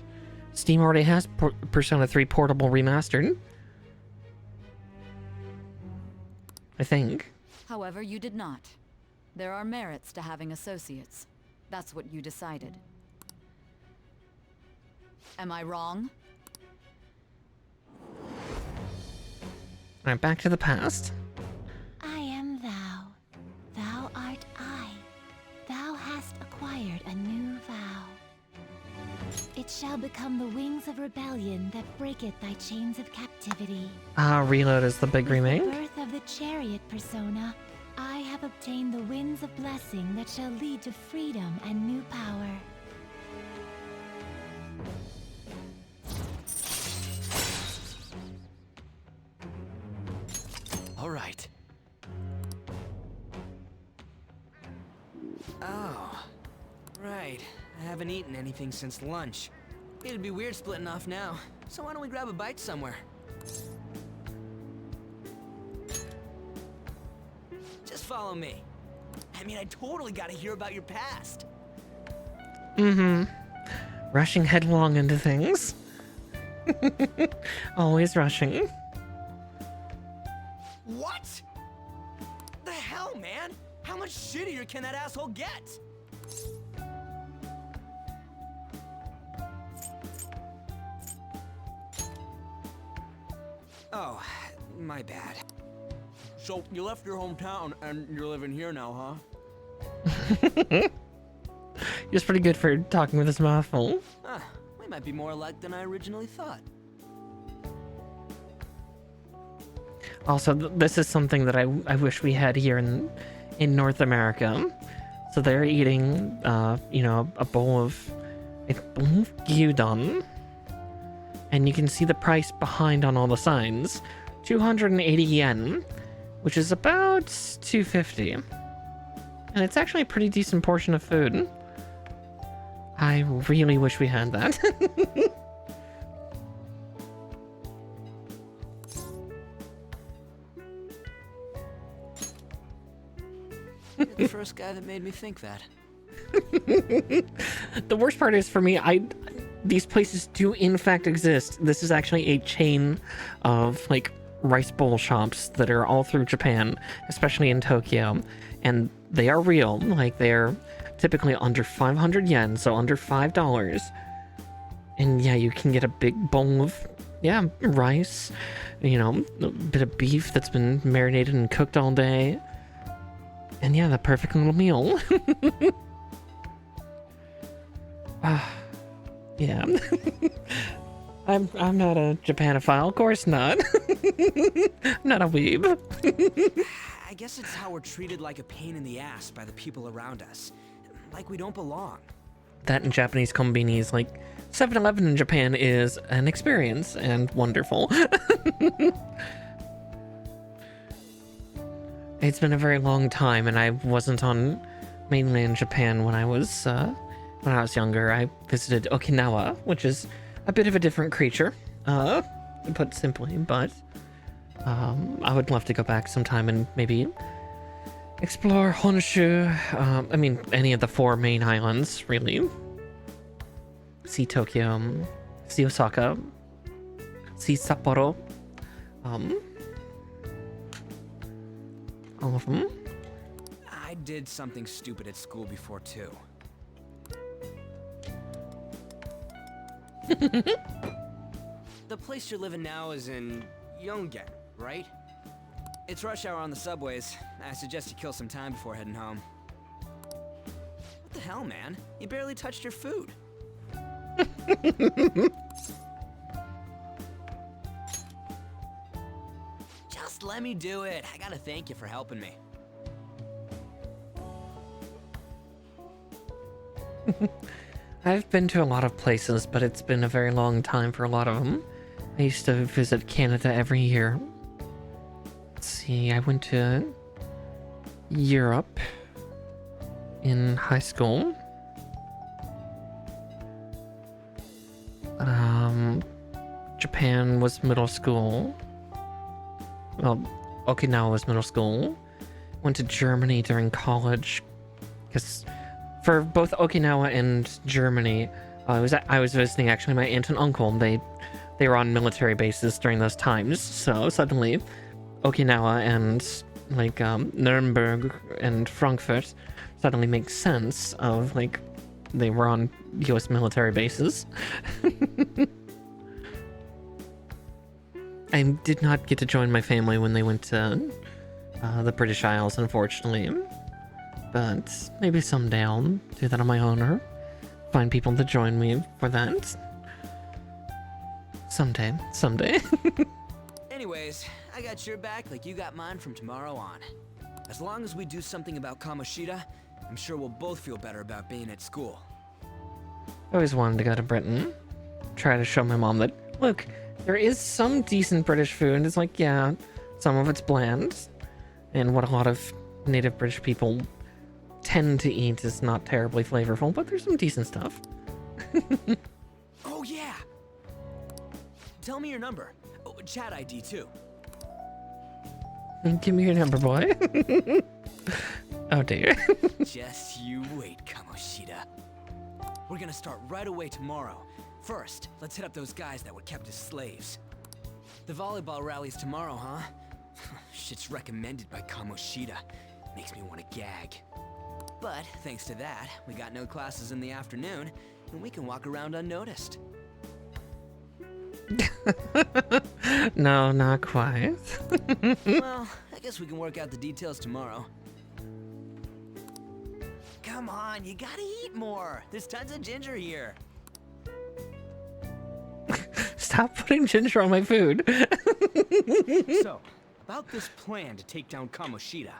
Steam already has Persona 3 Portable Remastered. I think. However, you did not. There are merits to having associates. That's what you decided. Am I wrong? Alright, back to the past. I am thou. Thou art I. Thou hast acquired a new vow. It shall become the wings of rebellion that breaketh thy chains of captivity. Reload is the big remake. With the birth of the chariot persona, I have obtained the winds of blessing that shall lead to freedom and new power. All right. Oh, right. I haven't eaten anything since lunch. It'd be weird splitting off now, so why don't we grab a bite somewhere? Just follow me. I mean, I totally gotta hear about your past. Rushing headlong into things. Always rushing. What? The hell, man? How much shittier can that asshole get? Oh, my bad. So, you left your hometown and you're living here now, huh? He's pretty good for talking with his mouth full. Huh, we might be more alike than I originally thought. Also, this is something that I wish we had here in North America. So they're eating, you know, a bowl of, I believe, gyudon. And you can see the price behind on all the signs. 280 yen, which is about 250. And it's actually a pretty decent portion of food. I really wish we had that. You're the first guy that made me think that. The worst part is, for me, these places do in fact exist. This is actually a chain of like rice bowl shops that are all through Japan, especially in Tokyo, and they are real. Like, they're typically under 500 yen, so under $5. And yeah, you can get a big bowl of, yeah, rice, you know, a bit of beef that's been marinated and cooked all day. And yeah, the perfect little meal. Yeah. I'm not a Japanophile, of course not. I'm not a weeb. I guess it's how we're treated like a pain in the ass by the people around us. Like we don't belong. That in Japanese konbinis, like 7-Eleven in Japan is an experience and wonderful. It's been a very long time, and I wasn't on mainland Japan when I was younger. I visited Okinawa, which is a bit of a different creature, to put simply, but I would love to go back sometime and maybe explore Honshu. I mean, any of the 4 main islands, really. See Tokyo, see Osaka, see Sapporo. All of them. I did something stupid at school before, too. The place you're living now is in Yongen, right? It's rush hour on the subways. I suggest you kill some time before heading home. What the hell, man? You barely touched your food. Just let me do it. I gotta thank you for helping me. I've been to a lot of places, but it's been a very long time for a lot of them. I used to visit Canada every year. Let's see, I went to Europe in high school. Japan was middle school. Well, Okinawa was middle school. Went to Germany during college, because for both Okinawa and Germany, I was visiting actually my aunt and uncle. They were on military bases during those times, so suddenly Okinawa and like Nuremberg and Frankfurt suddenly makes sense of like they were on US military bases. I did not get to join my family when they went to the British Isles, unfortunately. But maybe someday I'll do that on my own, or find people to join me for that. Someday. Anyways, I got your back like you got mine from tomorrow on. As long as we do something about Kamoshida, I'm sure we'll both feel better about being at school. I always wanted to go to Britain. Try to show my mom that, look, there is some decent British food. It's like, yeah, some of it's bland. And what a lot of native British people tend to eat is not terribly flavorful, but there's some decent stuff. Oh, yeah! Tell me your number. Oh, chat ID, too. Give me your number, boy. Oh, dear. Just you wait, Kamoshida. We're gonna start right away tomorrow. First, let's hit up those guys that were kept as slaves. The volleyball rally's tomorrow, huh? Shit's recommended by Kamoshida. Makes me want to gag. But, thanks to that, we got no classes in the afternoon, and we can walk around unnoticed. No, not quite. Well, I guess we can work out the details tomorrow. Come on, you gotta eat more. There's tons of ginger here. Stop putting ginger on my food. So, about this plan to take down Kamoshida.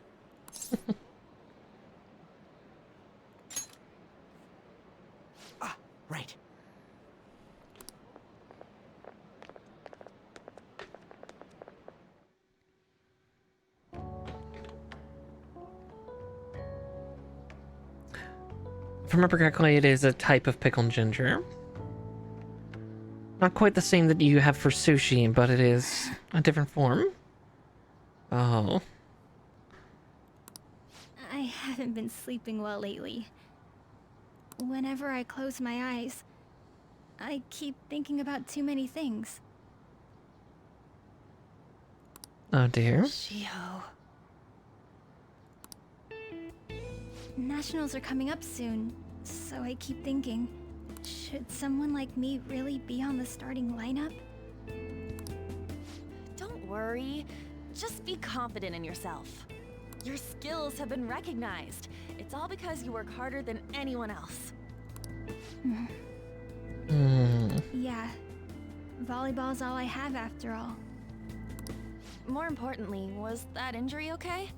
Right. If I remember correctly, it is a type of pickled ginger. Not quite the same that you have for sushi, but it is a different form. Oh. I haven't been sleeping well lately. Whenever I close my eyes, I keep thinking about too many things. Oh dear. 𝗙𝗂. Nationals are coming up soon, so I keep thinking, should someone like me really be on the starting lineup? Don't worry. Just be confident in yourself. Your skills have been recognized. It's all because you work harder than anyone else. Yeah. Volleyball's all I have after all. More importantly, was that injury okay?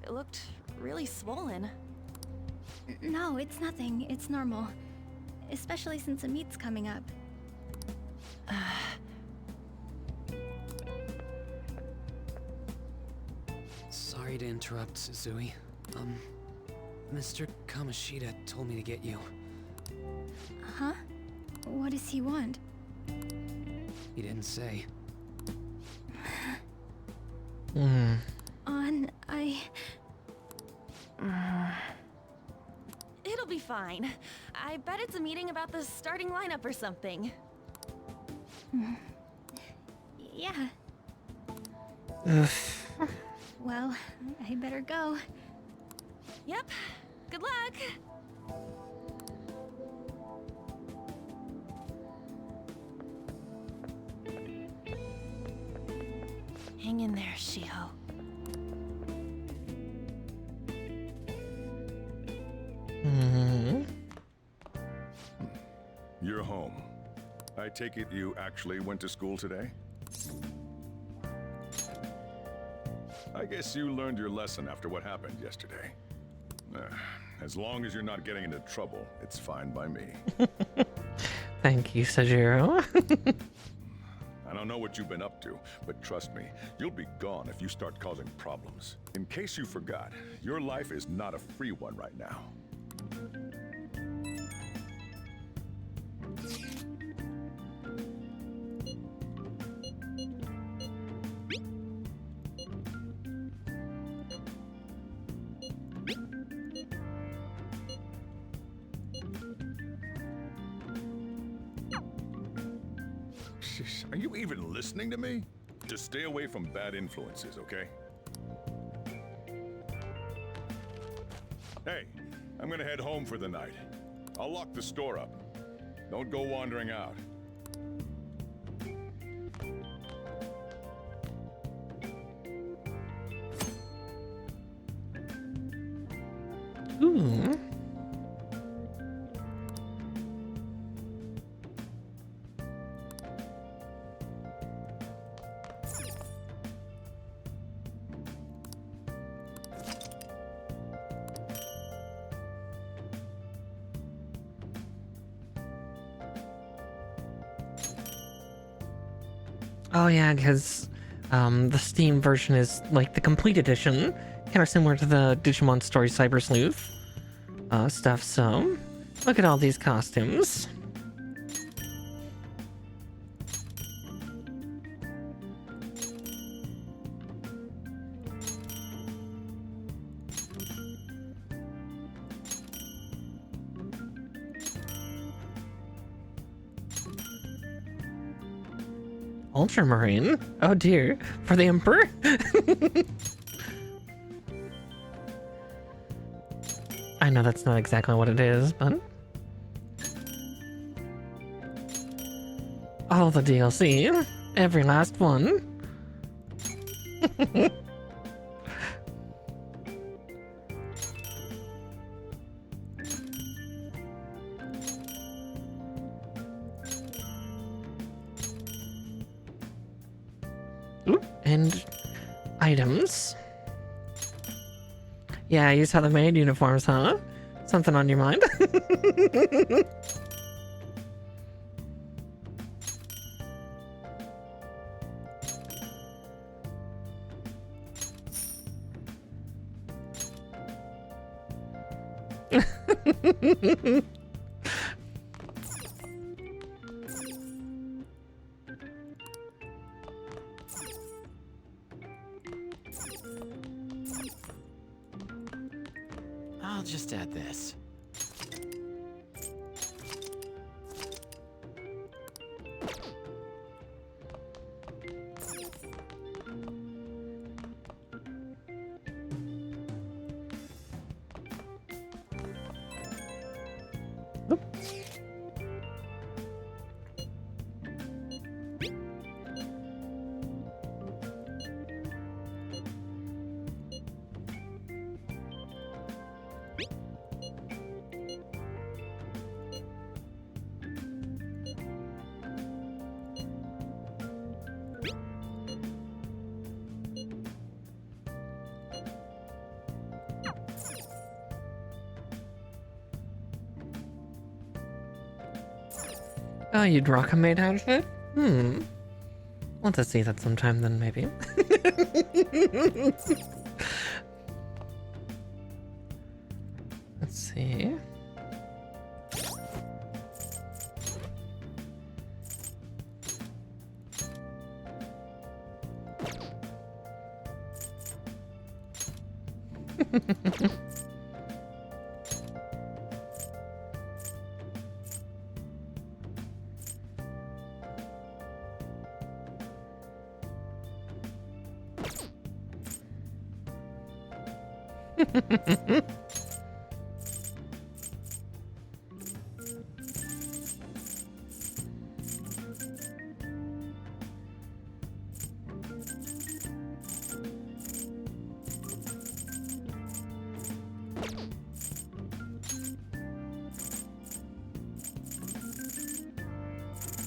It looked really swollen. No, it's nothing. It's normal. Especially since a meet's coming up. Sorry to interrupt, Zui. Mr. Kamoshida told me to get you. Huh? What does he want? He didn't say. It'll be fine. I bet it's a meeting about the starting lineup or something. Yeah. Well, I better go. Yep. Good luck. Hang in there, 𝗙𝗂. You're home. I take it you actually went to school today? I guess you learned your lesson after what happened yesterday. As long as you're not getting into trouble, it's fine by me. Thank you, Sajiro. I don't know what you've been up to, but trust me, you'll be gone if you start causing problems. In case you forgot, your life is not a free one right now. Are you even listening to me? Just stay away from bad influences, okay? Hey, I'm gonna head home for the night. I'll lock the store up. Don't go wandering out. Ooh. Oh yeah, because the Steam version is like the complete edition, kind of similar to the Digimon Story Cyber Sleuth stuff. So look at all these costumes. Ultramarine? Oh dear, for the Emperor? I know that's not exactly what it is, but... all the DLC, every last one. Ooh, and items. Yeah, you saw the maid uniforms, huh? Something on your mind? I'll just add this. Oh, you'd rock a maid outfit? We'll have to see that sometime then, maybe. Let's see.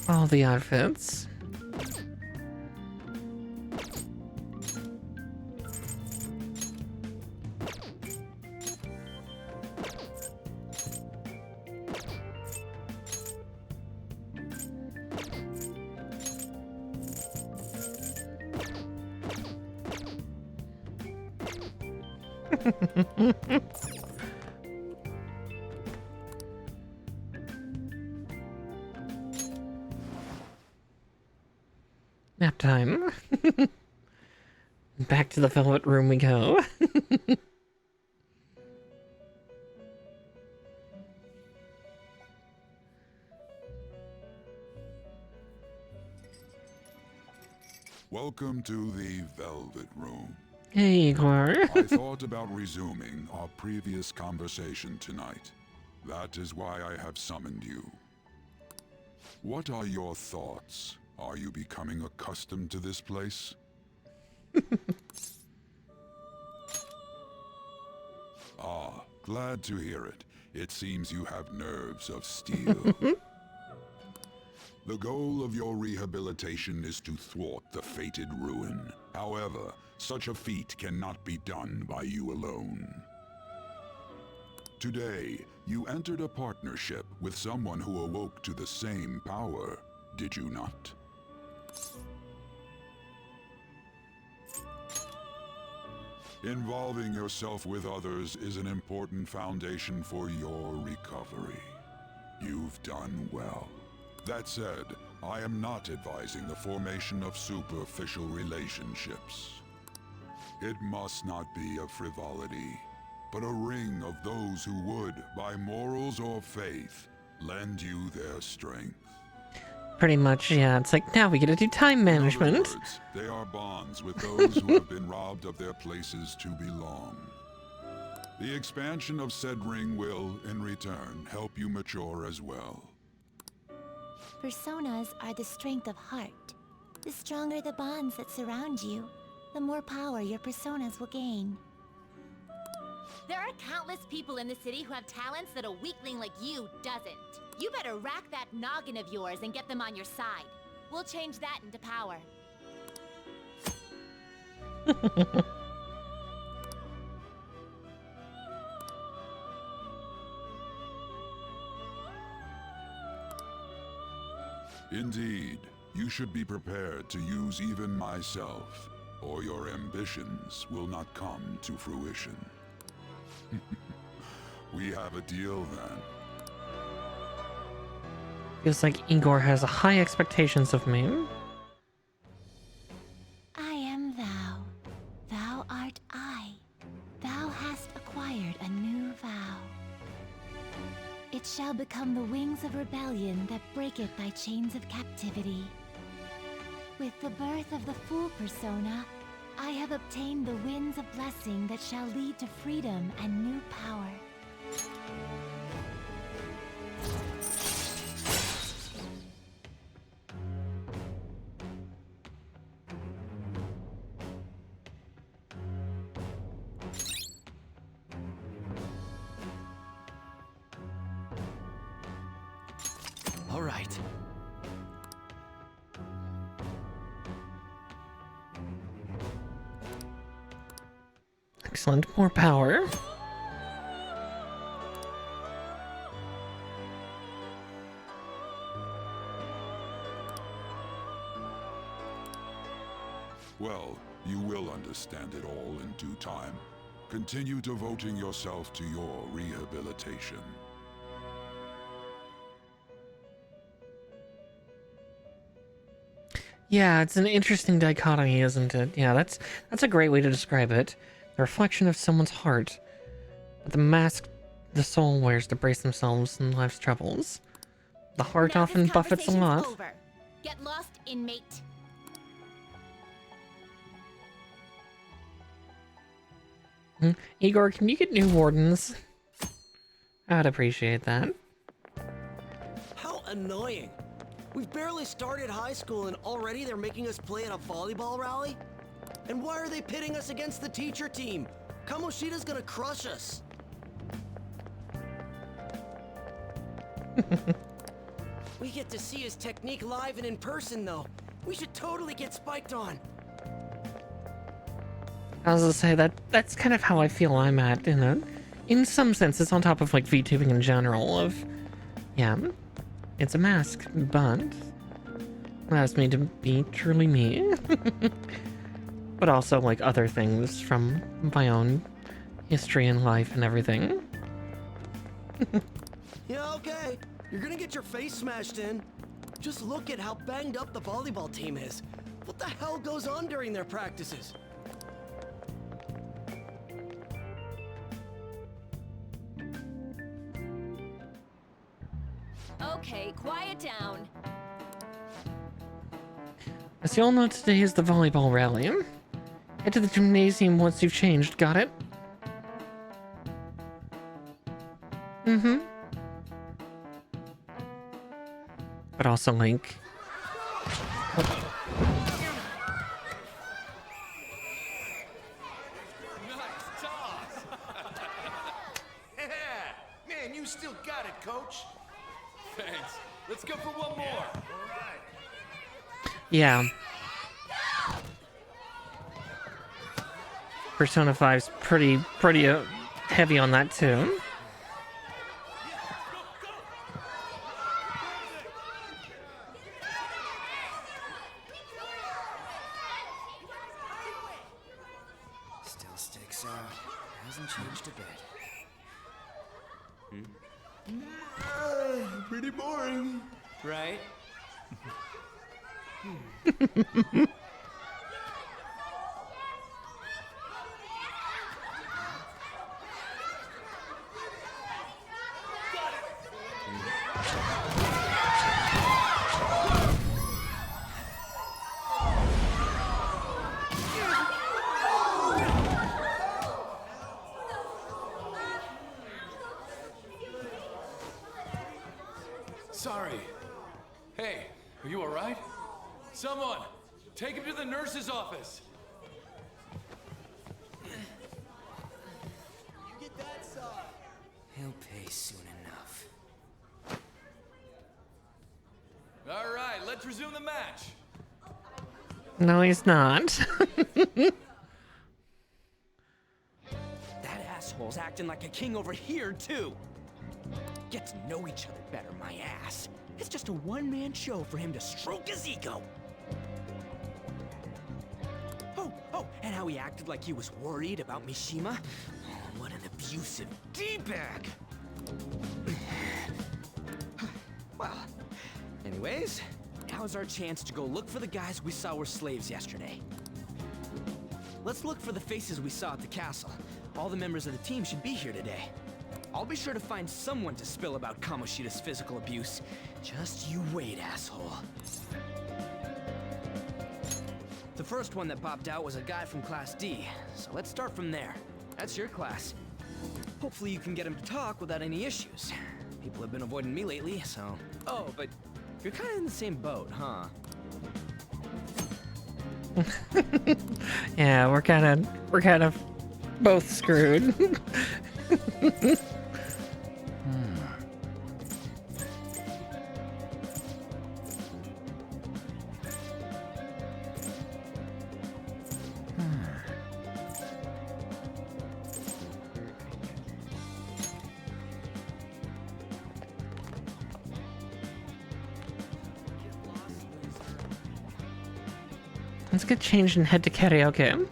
All the outfits. Nap time. Back to the velvet room we go. Welcome to the Velvet Room. Hey, Igor. I thought about resuming our previous conversation tonight. That is why I have summoned you. What are your thoughts? Are you becoming accustomed to this place? Ah, glad to hear it. It seems you have nerves of steel. The goal of your rehabilitation is to thwart the fated ruin. However, such a feat cannot be done by you alone. Today, you entered a partnership with someone who awoke to the same power, did you not? Involving yourself with others is an important foundation for your recovery. You've done well. That said, I am not advising the formation of superficial relationships. It must not be a frivolity, but a ring of those who would, by morals or faith, lend you their strength. Pretty much, yeah. It's like, now we get to do time management. In other words, they are bonds with those who have been robbed of their places to belong. The expansion of said ring will, in return, help you mature as well. Personas are the strength of heart. The stronger the bonds that surround you, the more power your personas will gain. There are countless people in the city who have talents that a weakling like you doesn't. You better rack that noggin of yours and get them on your side. We'll change that into power. Indeed, you should be prepared to use even myself, or your ambitions will not come to fruition. We have a deal then. Feels like Igor has high expectations of me. I am thou. Thou art I. Thou hast acquired a new vow. It shall become the wings of rebellion that breaketh thy chains of captivity. With the birth of the Fool persona, I have obtained the winds of blessing that shall lead to freedom and new power. right. Excellent. More power. Well, you will understand it all in due time. Continue devoting yourself to your rehabilitation. Yeah, it's an interesting dichotomy, isn't it? Yeah, that's a great way to describe it. The reflection of someone's heart. But the mask the soul wears to brace themselves in life's troubles. The heart Now often this buffets a lot. conversation's over. Get lost, inmate. Igor, can you get new wardens? I'd appreciate that. How annoying. We've barely started high school and already they're making us play at a volleyball rally? And why are they pitting us against the teacher team? Kamoshida's gonna crush us. We get to see his technique live and in person though. We should totally get spiked on. I was gonna say that's kind of how I feel I'm at in some senses, on top of like VTubing in general. Of yeah, it's a mask, but allows me to be truly me. But also like other things from my own history and life and everything. Yeah, okay. You're gonna get your face smashed in. Just look at how banged up the volleyball team is. What the hell goes on during their practices? Okay, quiet down. As you all know, today is the volleyball rally. Head to the gymnasium once you've changed, got it? Mm-hmm. But also, like... Man, you still got it, coach. Thanks. Let's go for one more. Yeah. Persona 5's pretty heavy on that too. Still sticks out. Hasn't changed a bit. Pretty boring. Right? Sorry. Hey, are you alright? Someone, take him to the nurse's office. Get that side. He'll pay soon enough. Alright, let's resume the match. No, he's not. That asshole's acting like a king over here, too. Get to know each other better, my ass. It's just a one-man show for him to stroke his ego. Oh, and how he acted like he was worried about Mishima. Oh, what an abusive D-bag. Well, anyways, now's our chance to go look for the guys we saw were slaves yesterday. Let's look for the faces we saw at the castle. All the members of the team should be here today. I'll be sure to find someone to spill about Kamoshida's physical abuse. Just you wait, asshole. The first one that popped out was a guy from Class D, so let's start from there. That's your class. Hopefully you can get him to talk without any issues. People have been avoiding me lately, so... Oh, but you're kind of in the same boat, huh? Yeah, we're kind of both screwed. Let's get changed and head to karaoke.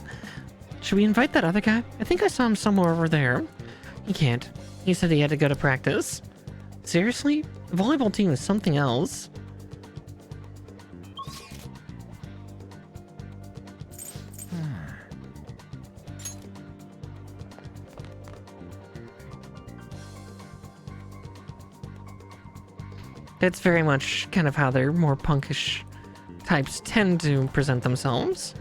Should we invite that other guy? I think I saw him somewhere over there. He can't. He said he had to go to practice. Seriously? The volleyball team is something else. It's very much kind of how their more punkish types tend to present themselves.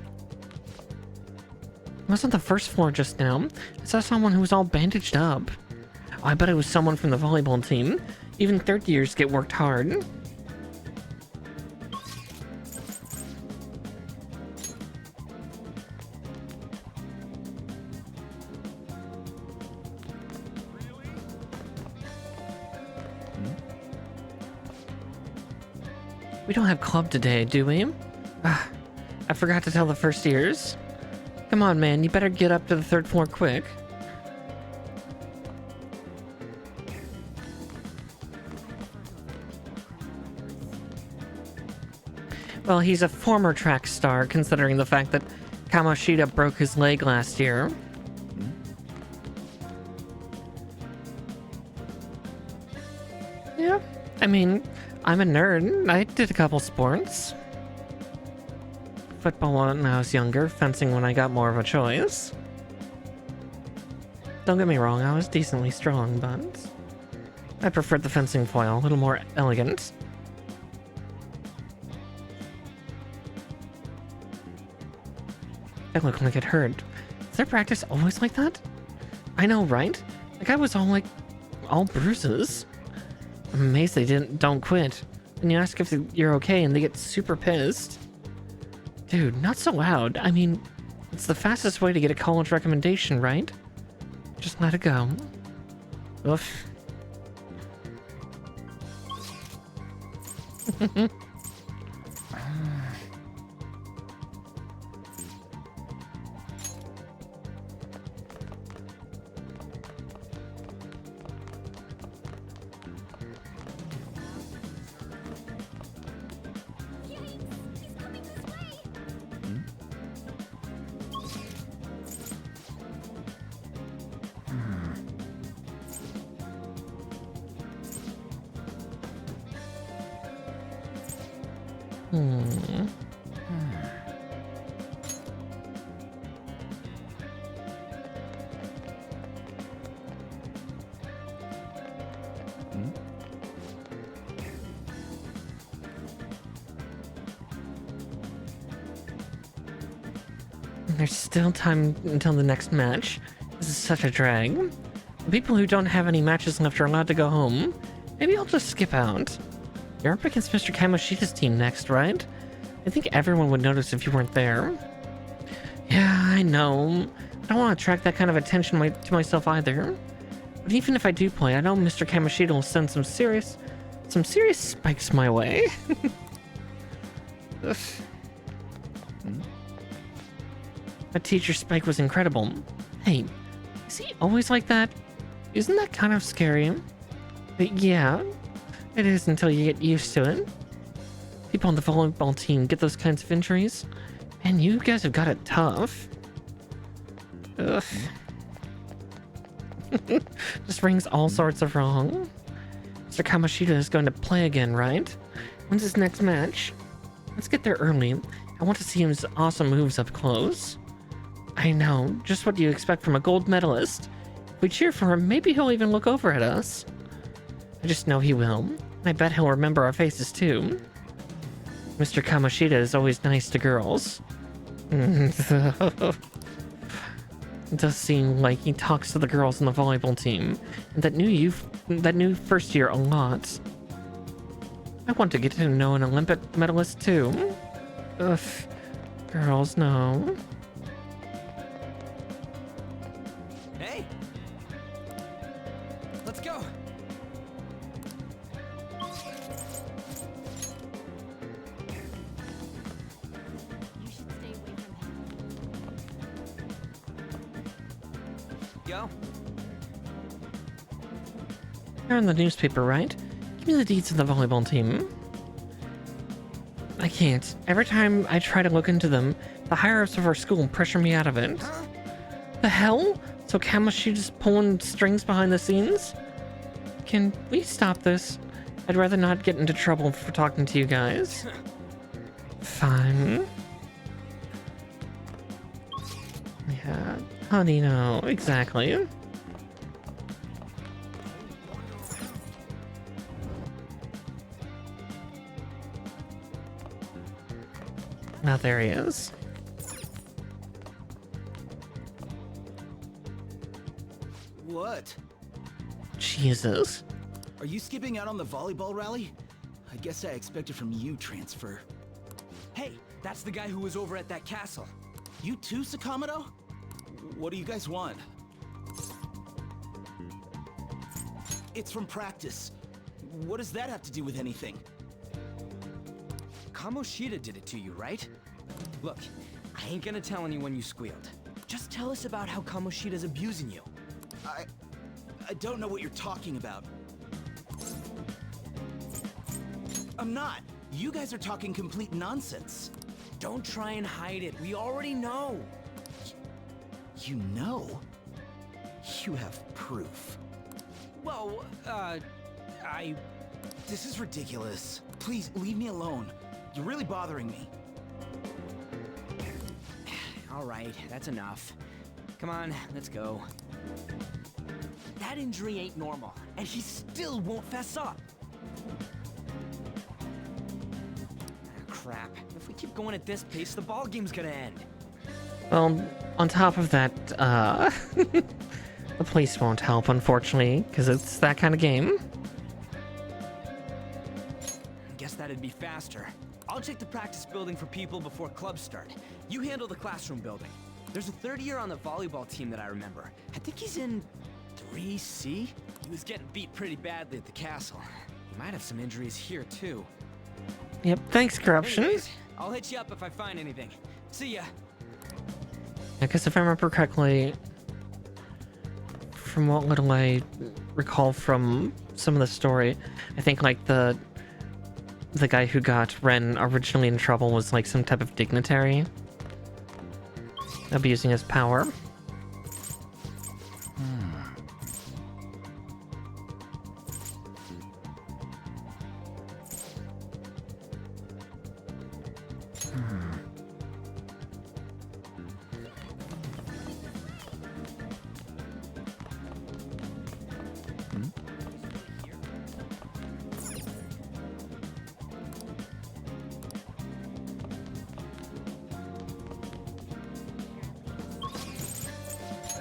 I was on the first floor just now. I saw someone who was all bandaged up. Oh, I bet it was someone from the volleyball team. Even third years get worked hard. We don't have club today, do we? I forgot to tell the first years. Come on, man, you better get up to the third floor quick. Well, he's a former track star, considering the fact that Kamoshida broke his leg last year. Yeah, I mean, I'm a nerd. I did a couple sports. Football when I was younger, fencing when I got more of a choice. Don't get me wrong, I was decently strong, but I preferred the fencing foil, a little more elegant. I look like it hurt. Is their practice always like that? I know, right? Like I was all bruises. I'm amazed they don't quit. And you ask if you're okay and they get super pissed. Dude, not so loud. I mean, it's the fastest way to get a college recommendation, right? Just let it go. Oof. There's still time until the next match. This is such a drag. The people who don't have any matches left are allowed to go home. Maybe I'll just skip out. You're up against Mr. Kamoshida's team next, right? I think everyone would notice if you weren't there. Yeah, I know. I don't want to attract that kind of attention to myself either. But even if I do play, I know Mr. Kamoshida will send some serious spikes my way. That teacher Spike was incredible. Hey, is he always like that? Isn't that kind of scary? But yeah, it is until you get used to it. People on the volleyball team get those kinds of injuries. Man, you guys have got it tough. Ugh. Just rings all sorts of wrong. Mr. Kamoshida is going to play again, right? When's his next match? Let's get there early. I want to see his awesome moves up close. I know, just what you expect from a gold medalist. If we cheer for him, maybe he'll even look over at us. I just know he will. And I bet he'll remember our faces too. Mr. Kamoshida is always nice to girls. It does seem like he talks to the girls on the volleyball team, and that new first year a lot. I want to get to know an Olympic medalist too. Ugh, girls, no. Hey, let's go. You should stay away from him. Yo. You're in the newspaper, right? Give me the deeds of the volleyball team. I can't. Every time I try to look into them, the higher-ups of our school pressure me out of it. The hell? So Kamoshida's pulling strings behind the scenes? Can we stop this? I'd rather not get into trouble for talking to you guys. Fine. Yeah, honey, no, exactly. Now there he is. What? Jesus. Are you skipping out on the volleyball rally? I guess I expected from you, Transfer. Hey, that's the guy who was over at that castle. You too, 𝗙𝗪𝗻? What do you guys want? It's from practice. What does that have to do with anything? Kamoshida did it to you, right? Look, I ain't gonna tell anyone you squealed. Just tell us about how Kamoshida's abusing you. I don't know what you're talking about. I'm not. You guys are talking complete nonsense. Don't try and hide it. We already know. You know? You have proof. Well, This is ridiculous. Please, leave me alone. You're really bothering me. All right, that's enough. Come on, let's go. That injury ain't normal, and he still won't fess up. Crap. If we keep going at this pace, the ball game's gonna end. Well, on top of that, the police won't help, unfortunately, because it's that kind of game. Guess that'd be faster. I'll check the practice building for people before clubs start. You handle the classroom building. There's a third year on the volleyball team that I remember. I think he's in 3C? He was getting beat pretty badly at the castle. He might have some injuries here, too. Yep, thanks, Corruption. Anyways, I'll hit you up if I find anything. See ya. I guess if I remember correctly, from what little I recall from some of the story, I think like the guy who got Ren originally in trouble was like some type of dignitary abusing his power.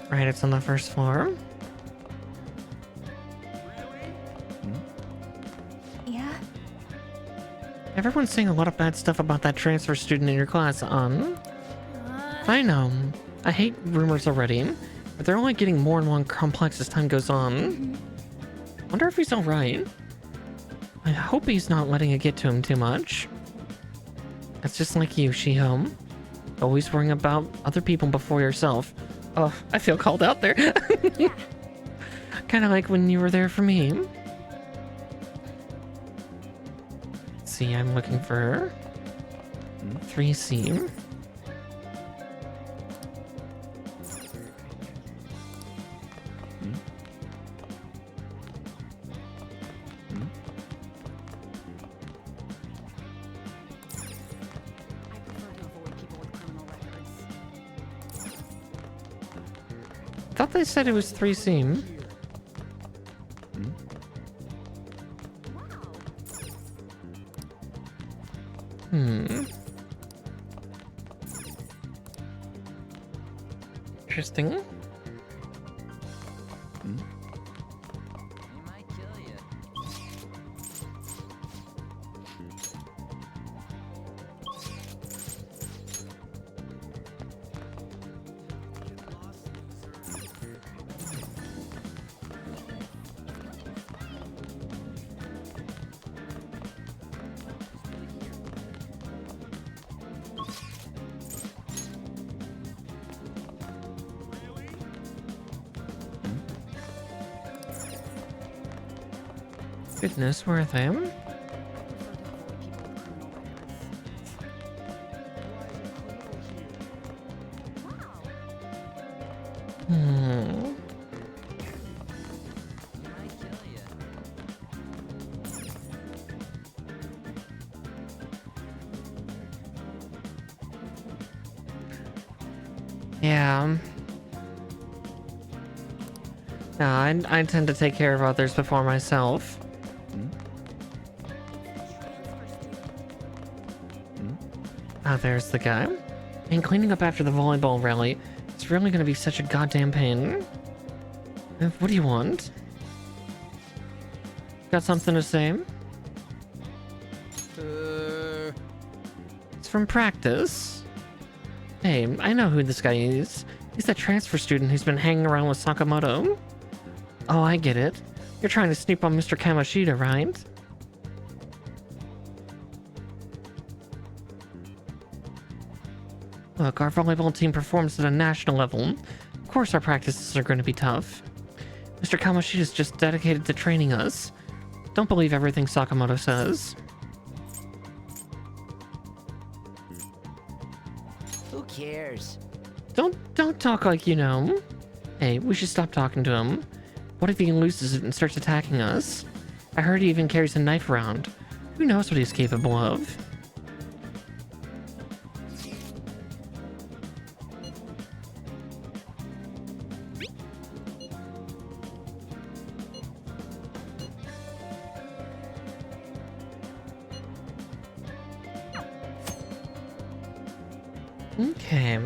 Right, it's on the first floor. Yeah? Everyone's saying a lot of bad stuff about that transfer student in your class, I know. I hate rumors already, but they're only getting more and more complex as time goes on. Wonder if he's alright. I hope he's not letting it get to him too much. That's just like you, Shiho. Always worrying about other people before yourself. Oh, I feel called out there. Kind of like when you were there for me. Let's see, I'm looking for 3C. I thought they said it was 3C. Interesting. Goodness, where are they? Yeah. No, I tend to take care of others before myself. Ah, there's the guy. And cleaning up after the volleyball rally, it's really gonna be such a goddamn pain. What do you want? Got something to say? It's from practice. Hey, I know who this guy is. He's that transfer student who's been hanging around with Sakamoto. Oh, I get it. You're trying to snoop on Mr. Kamoshida, right? Look, our volleyball team performs at a national level. Of course our practices are going to be tough. Mr. Kamoshida is just dedicated to training us. Don't believe everything Sakamoto says. Who cares? Don't talk like you know. Hey, we should stop talking to him. What if he loses it and starts attacking us? I heard he even carries a knife around. Who knows what he's capable of? Okay.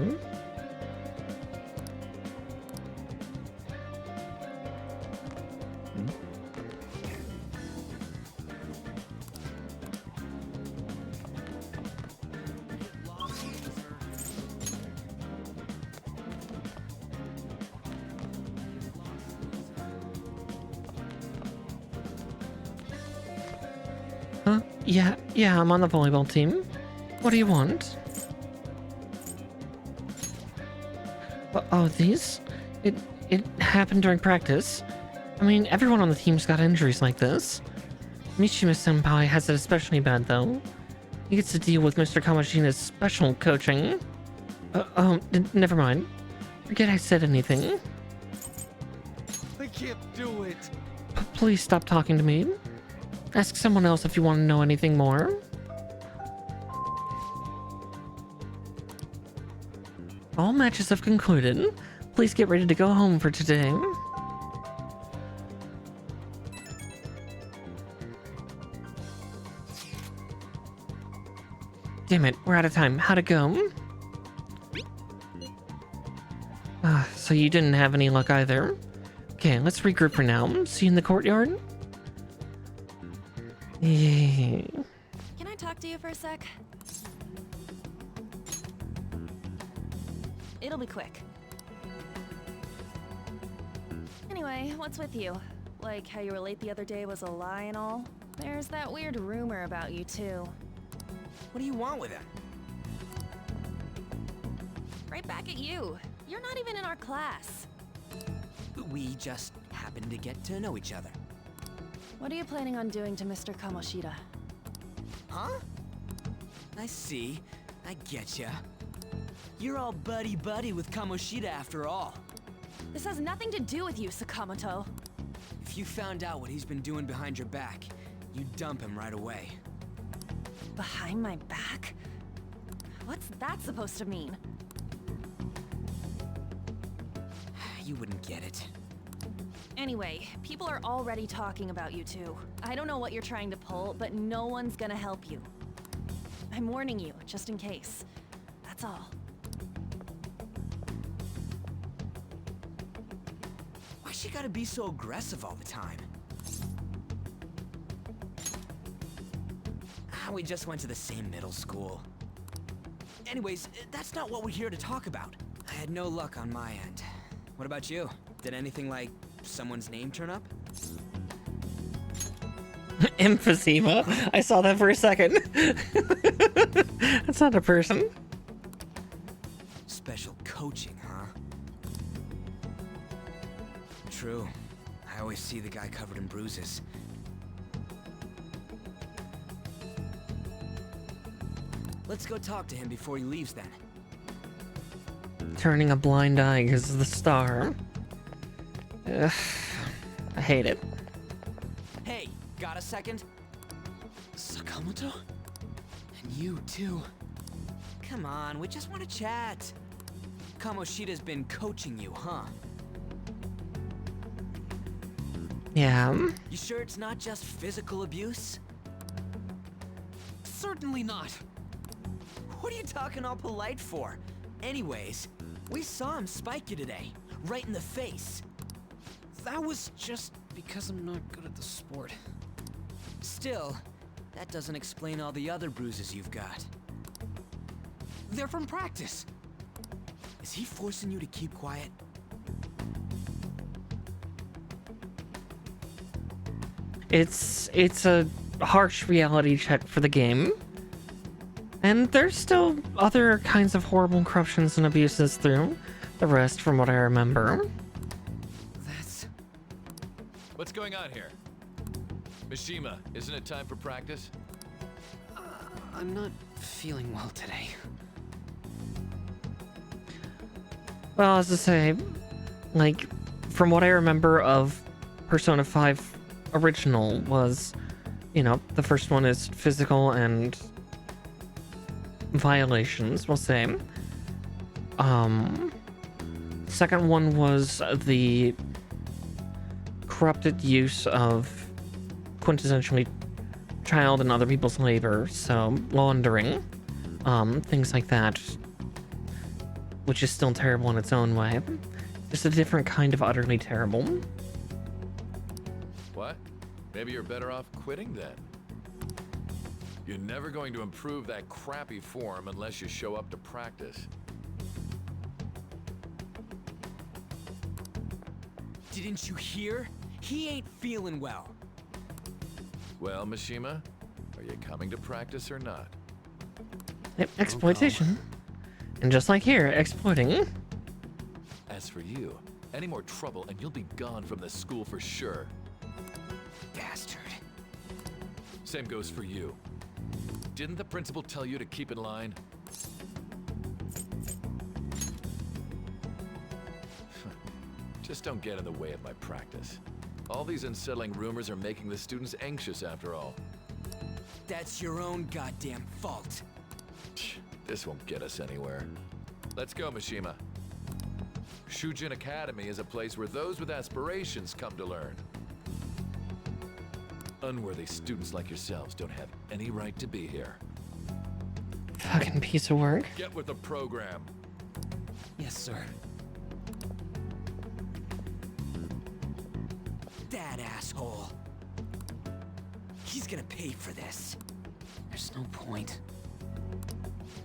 Huh? Yeah, I'm on the volleyball team. What do you want? Oh, these? It happened during practice. I mean, everyone on the team's got injuries like this. Mishima-senpai has it especially bad, though. He gets to deal with Mr. Kamoshida's special coaching. Never mind. Forget I said anything. I can't do it. Please stop talking to me. Ask someone else if you want to know anything more. All matches have concluded. Please get ready to go home for today. Damn it, we're out of time. How'd it go? So you didn't have any luck either. Okay, let's regroup for now. See you in the courtyard? Yay. Can I talk to you for a sec? It'll be quick. Anyway, what's with you? Like how you were late the other day was a lie and all? There's that weird rumor about you too. What do you want with it? Right back at you. You're not even in our class. We just happen to get to know each other. What are you planning on doing to Mr. Kamoshida? Huh? I see. I getcha. You're all buddy-buddy with Kamoshida after all. This has nothing to do with you, Sakamoto. If you found out what he's been doing behind your back, you'd dump him right away. Behind my back? What's that supposed to mean? You wouldn't get it. Anyway, people are already talking about you two. I don't know what you're trying to pull, but no one's gonna help you. I'm warning you, just in case. That's all. Why she gotta be so aggressive all the time? We just went to the same middle school. Anyways, that's not what we're here to talk about. I had no luck on my end. What about you? Did anything like someone's name turn up? Emphysema. I saw that for a second. That's not a person. Special coaching, huh? True. I always see the guy covered in bruises. Let's go talk to him before he leaves then. Turning a blind eye is the star. Ugh, I hate it. Hey, got a second? Sakamoto? And you, too. Come on, we just want to chat. Kamoshida's been coaching you, huh? Yeah. You sure it's not just physical abuse? Certainly not. What are you talking all polite for? Anyways, we saw him spike you today, right in the face. That was just because I'm not good at the sport. Still, that doesn't explain all the other bruises you've got. They're from practice. Is he forcing you to keep quiet? It's a harsh reality check for the game. And there's still other kinds of horrible corruptions and abuses through the rest, from what I remember. That's... What's going on here? Mishima, isn't it time for practice? I'm not feeling well today. Well, as I say, like, from what I remember of Persona 5 original was, you know, the first one is physical and violations, we'll say. Second one was the corrupted use of quintessentially child and other people's labor, so laundering, things like that, which is still terrible in its own way. Just a different kind of utterly terrible. What? Maybe you're better off quitting then. You're never going to improve that crappy form unless you show up to practice. Didn't you hear? He ain't feeling well. Well, Mishima, are you coming to practice or not? Yep, exploitation. And just like here, exploiting. As for you, any more trouble and you'll be gone from the school for sure. Bastard. Same goes for you. Didn't the principal tell you to keep in line? Just don't get in the way of my practice. All these unsettling rumors are making the students anxious after all. That's your own goddamn fault. This won't get us anywhere. Let's go, Mishima. Shujin Academy is a place where those with aspirations come to learn. Unworthy students like yourselves don't have any right to be here. Fucking piece of work. Get with the program. Yes, sir. That asshole. He's gonna pay for this. There's no point.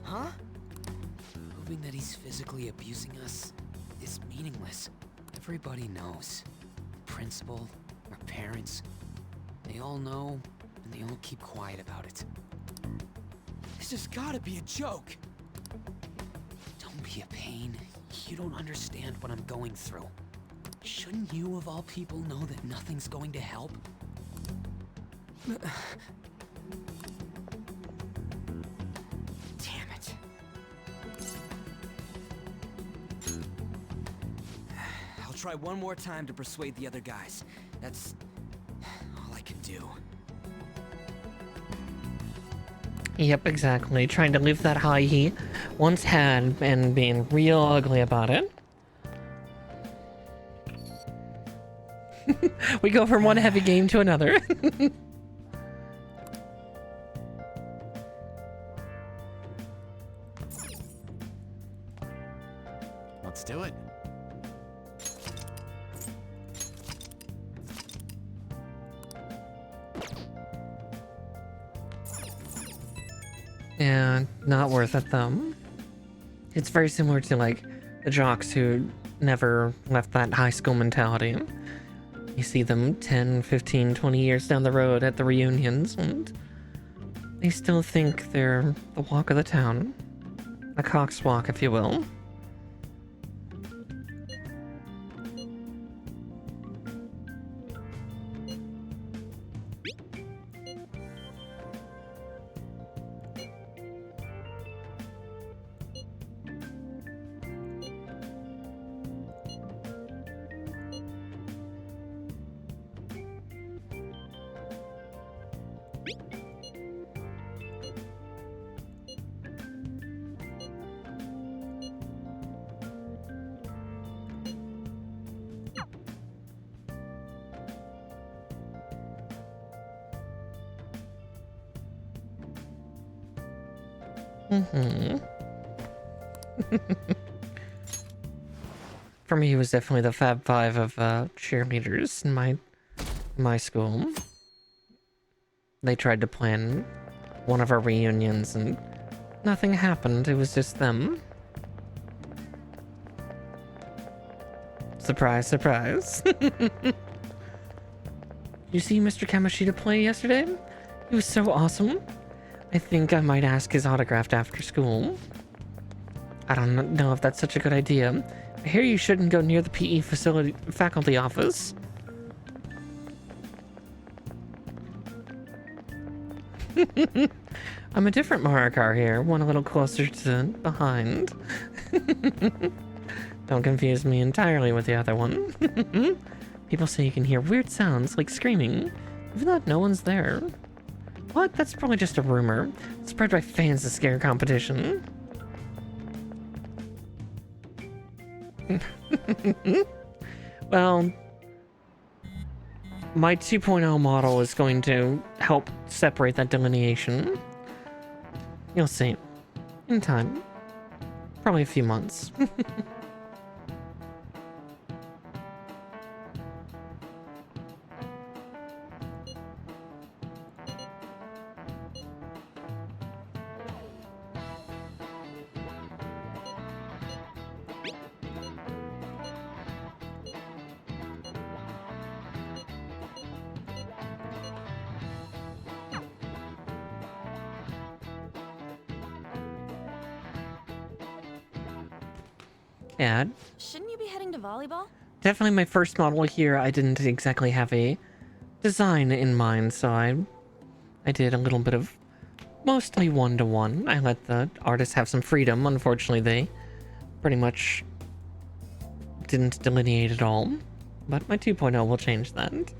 Huh? Proving that he's physically abusing us is meaningless. Everybody knows. The principal, our parents, they all know, and they all keep quiet about it. This has gotta be a joke. Don't be a pain. You don't understand what I'm going through. Shouldn't you, of all people, know that nothing's going to help? Damn it. I'll try one more time to persuade the other guys. That's all I can do. Yep, exactly. Trying to live that high he once had and being real ugly about it. We go from one heavy game to another. Let's do it. Yeah, not worth it though. It's very similar to like the jocks who never left that high school mentality. You see them 10, 15, 20 years down the road at the reunions and they still think they're the walk of the town. The cock's walk, if you will. For me, he was definitely the Fab Five of cheerleaders in my school. They tried to plan one of our reunions and nothing happened. It was just them. Surprise, surprise. You see Mr. Kamoshida play yesterday? He was so awesome. I think I might ask his autograph after school. I don't know if that's such a good idea. I hear you shouldn't go near the PE faculty office. I'm a different Marakar here, one a little closer to behind. Don't confuse me entirely with the other one. People say you can hear weird sounds like screaming, even though no one's there. What? That's probably just a rumor, spread by fans to scare competition. Well, my 2.0 model is going to help separate that delineation. You'll see. In time. Probably a few months. Yeah. Shouldn't you be heading to volleyball? Definitely my first model here, I didn't exactly have a design in mind, so I did a little bit of mostly one-to-one. I let the artists have some freedom. Unfortunately, they pretty much didn't delineate at all. But my 2.0 will change that. It's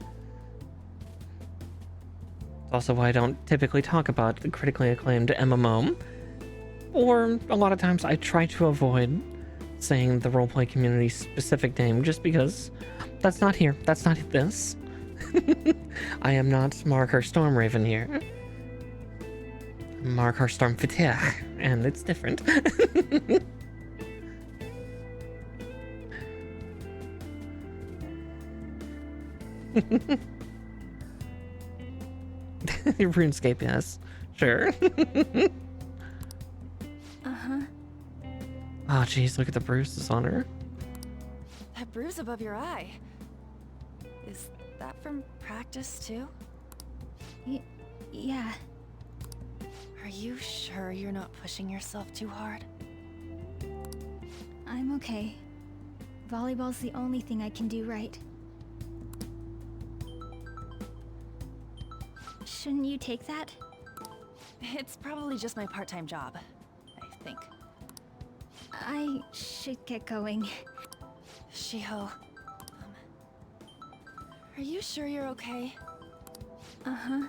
also why I don't typically talk about the critically acclaimed MMO. Or a lot of times I try to avoid saying the roleplay community specific name just because that's not here. That's not this. I am not Marakar Stormraven here. Marakar 𝗏𝗏, and it's different. RuneScape, yes. Sure. Uh-huh. Oh, jeez, look at the bruises on her. That bruise above your eye. Is that from practice, too? Yeah. Are you sure you're not pushing yourself too hard? I'm okay. Volleyball's the only thing I can do right. Shouldn't you take that? It's probably just my part-time job, I think. I should get going. Shiho, are you sure you're okay? Uh-huh.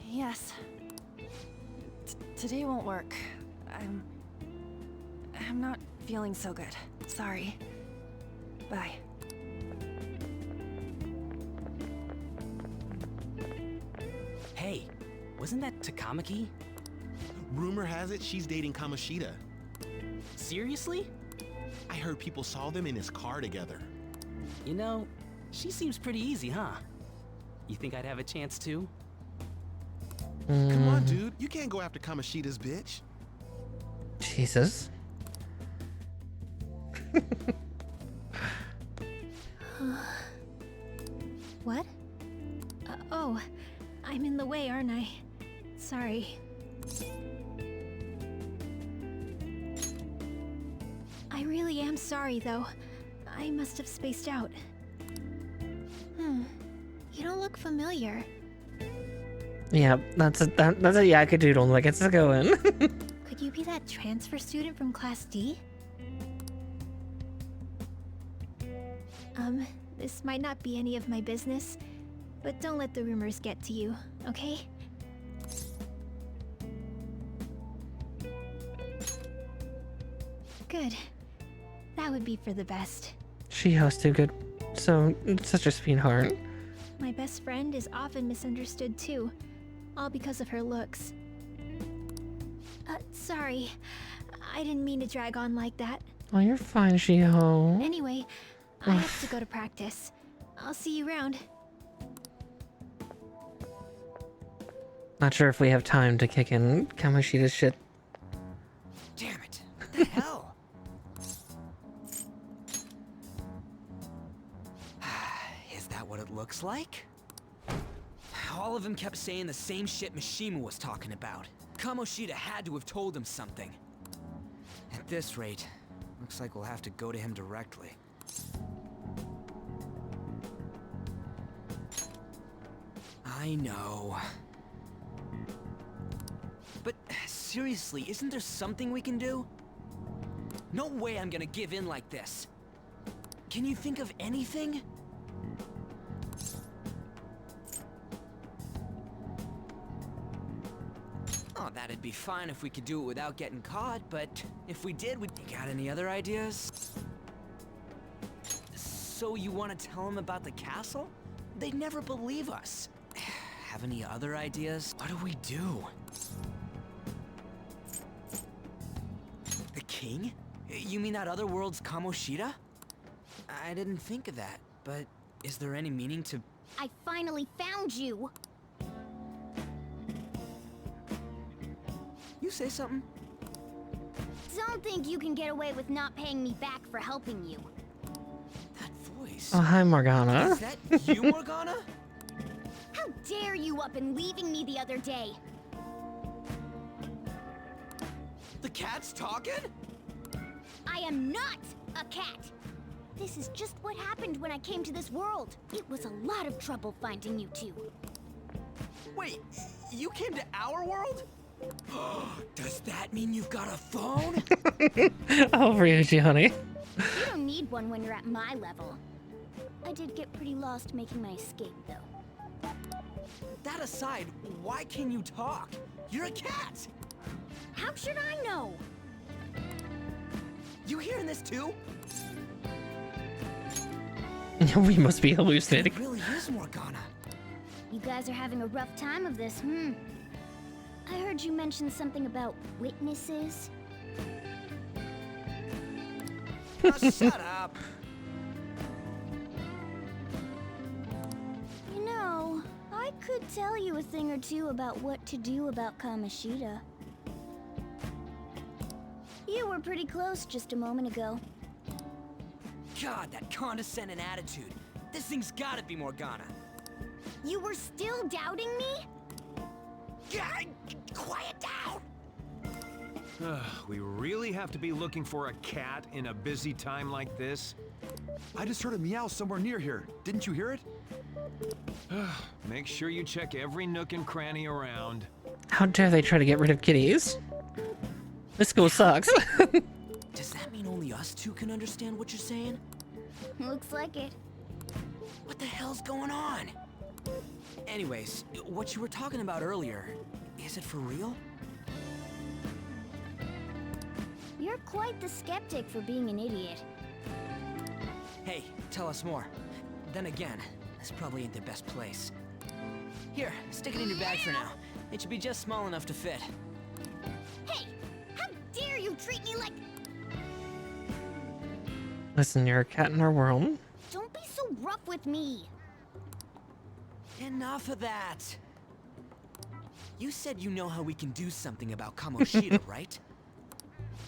Yes. Today won't work. I'm not feeling so good. Sorry. Bye. Hey, wasn't that 𝗏𝗏? Rumor has it she's dating Kamoshida. Seriously? I heard people saw them in his car together. You know, she seems pretty easy, huh? You think I'd have a chance too? Come on, dude. You can't go after Kamoshida's bitch. Jesus. What? Oh, I'm in the way, aren't I? Sorry. I really am sorry, though. I must have spaced out. You don't look familiar. Yeah, that's a Yakadoodle that gets to go in. Could you be that transfer student from Class D? This might not be any of my business, but don't let the rumors get to you, okay? Good. That would be for the best. 𝗔𝗂's too good. So, such a sweetheart. My best friend is often misunderstood too, all because of her looks. Sorry. I didn't mean to drag on like that. Oh, you're fine, 𝗔𝗂. Anyway, I have to go to practice. I'll see you around. Not sure if we have time to kick in Kamoshida's shit. Damn it. What the hell? Is that what it looks like? All of them kept saying the same shit Mishima was talking about. Kamoshida had to have told him something. At this rate, looks like we'll have to go to him directly. I know. But seriously, isn't there something we can do? No way I'm gonna give in like this. Can you think of anything? Oh, that'd be fine if we could do it without getting caught, but if we did, you got any other ideas? So you want to tell them about the castle? They'd never believe us. Have any other ideas? What do we do? The king? You mean that other world's Kamoshida? I didn't think of that, but is there any meaning to... I finally found you! You say something? Don't think you can get away with not paying me back for helping you. That voice... Oh, hi, Morgana. Is that you, Morgana? How dare you up and leaving me the other day? The cat's talking? I am not a cat! This is just what happened when I came to this world. It was a lot of trouble finding you two. Wait, you came to our world? Does that mean you've got a phone? Oh, Ryuji, honey. You don't need one when you're at my level. I did get pretty lost making my escape, though. That aside, why can you talk? You're a cat! How should I know? You hearing this too? We must be hallucinating. It really is Morgana. You guys are having a rough time of this, I heard you mention something about witnesses. Shut up! You know, I could tell you a thing or two about what to do about Kamoshida. You were pretty close just a moment ago. God, that condescending attitude. This thing's gotta be Morgana. You were still doubting me? Quiet down! We really have to be looking for a cat in a busy time like this? I just heard a meow somewhere near here. Didn't you hear it? Make sure you check every nook and cranny around. How dare they try to get rid of kitties? This school sucks. Does that mean only us two can understand what you're saying? Looks like it. What the hell's going on? Anyways, what you were talking about earlier, is it for real? You're quite the skeptic for being an idiot. Hey, tell us more. Then again, this probably ain't the best place. Here, stick it in your bag for now. It should be just small enough to fit. Hey! How dare you treat me like... Listen, you're a cat in our world. Don't be so rough with me! Enough of that! You said you know how we can do something about Kamoshida, right?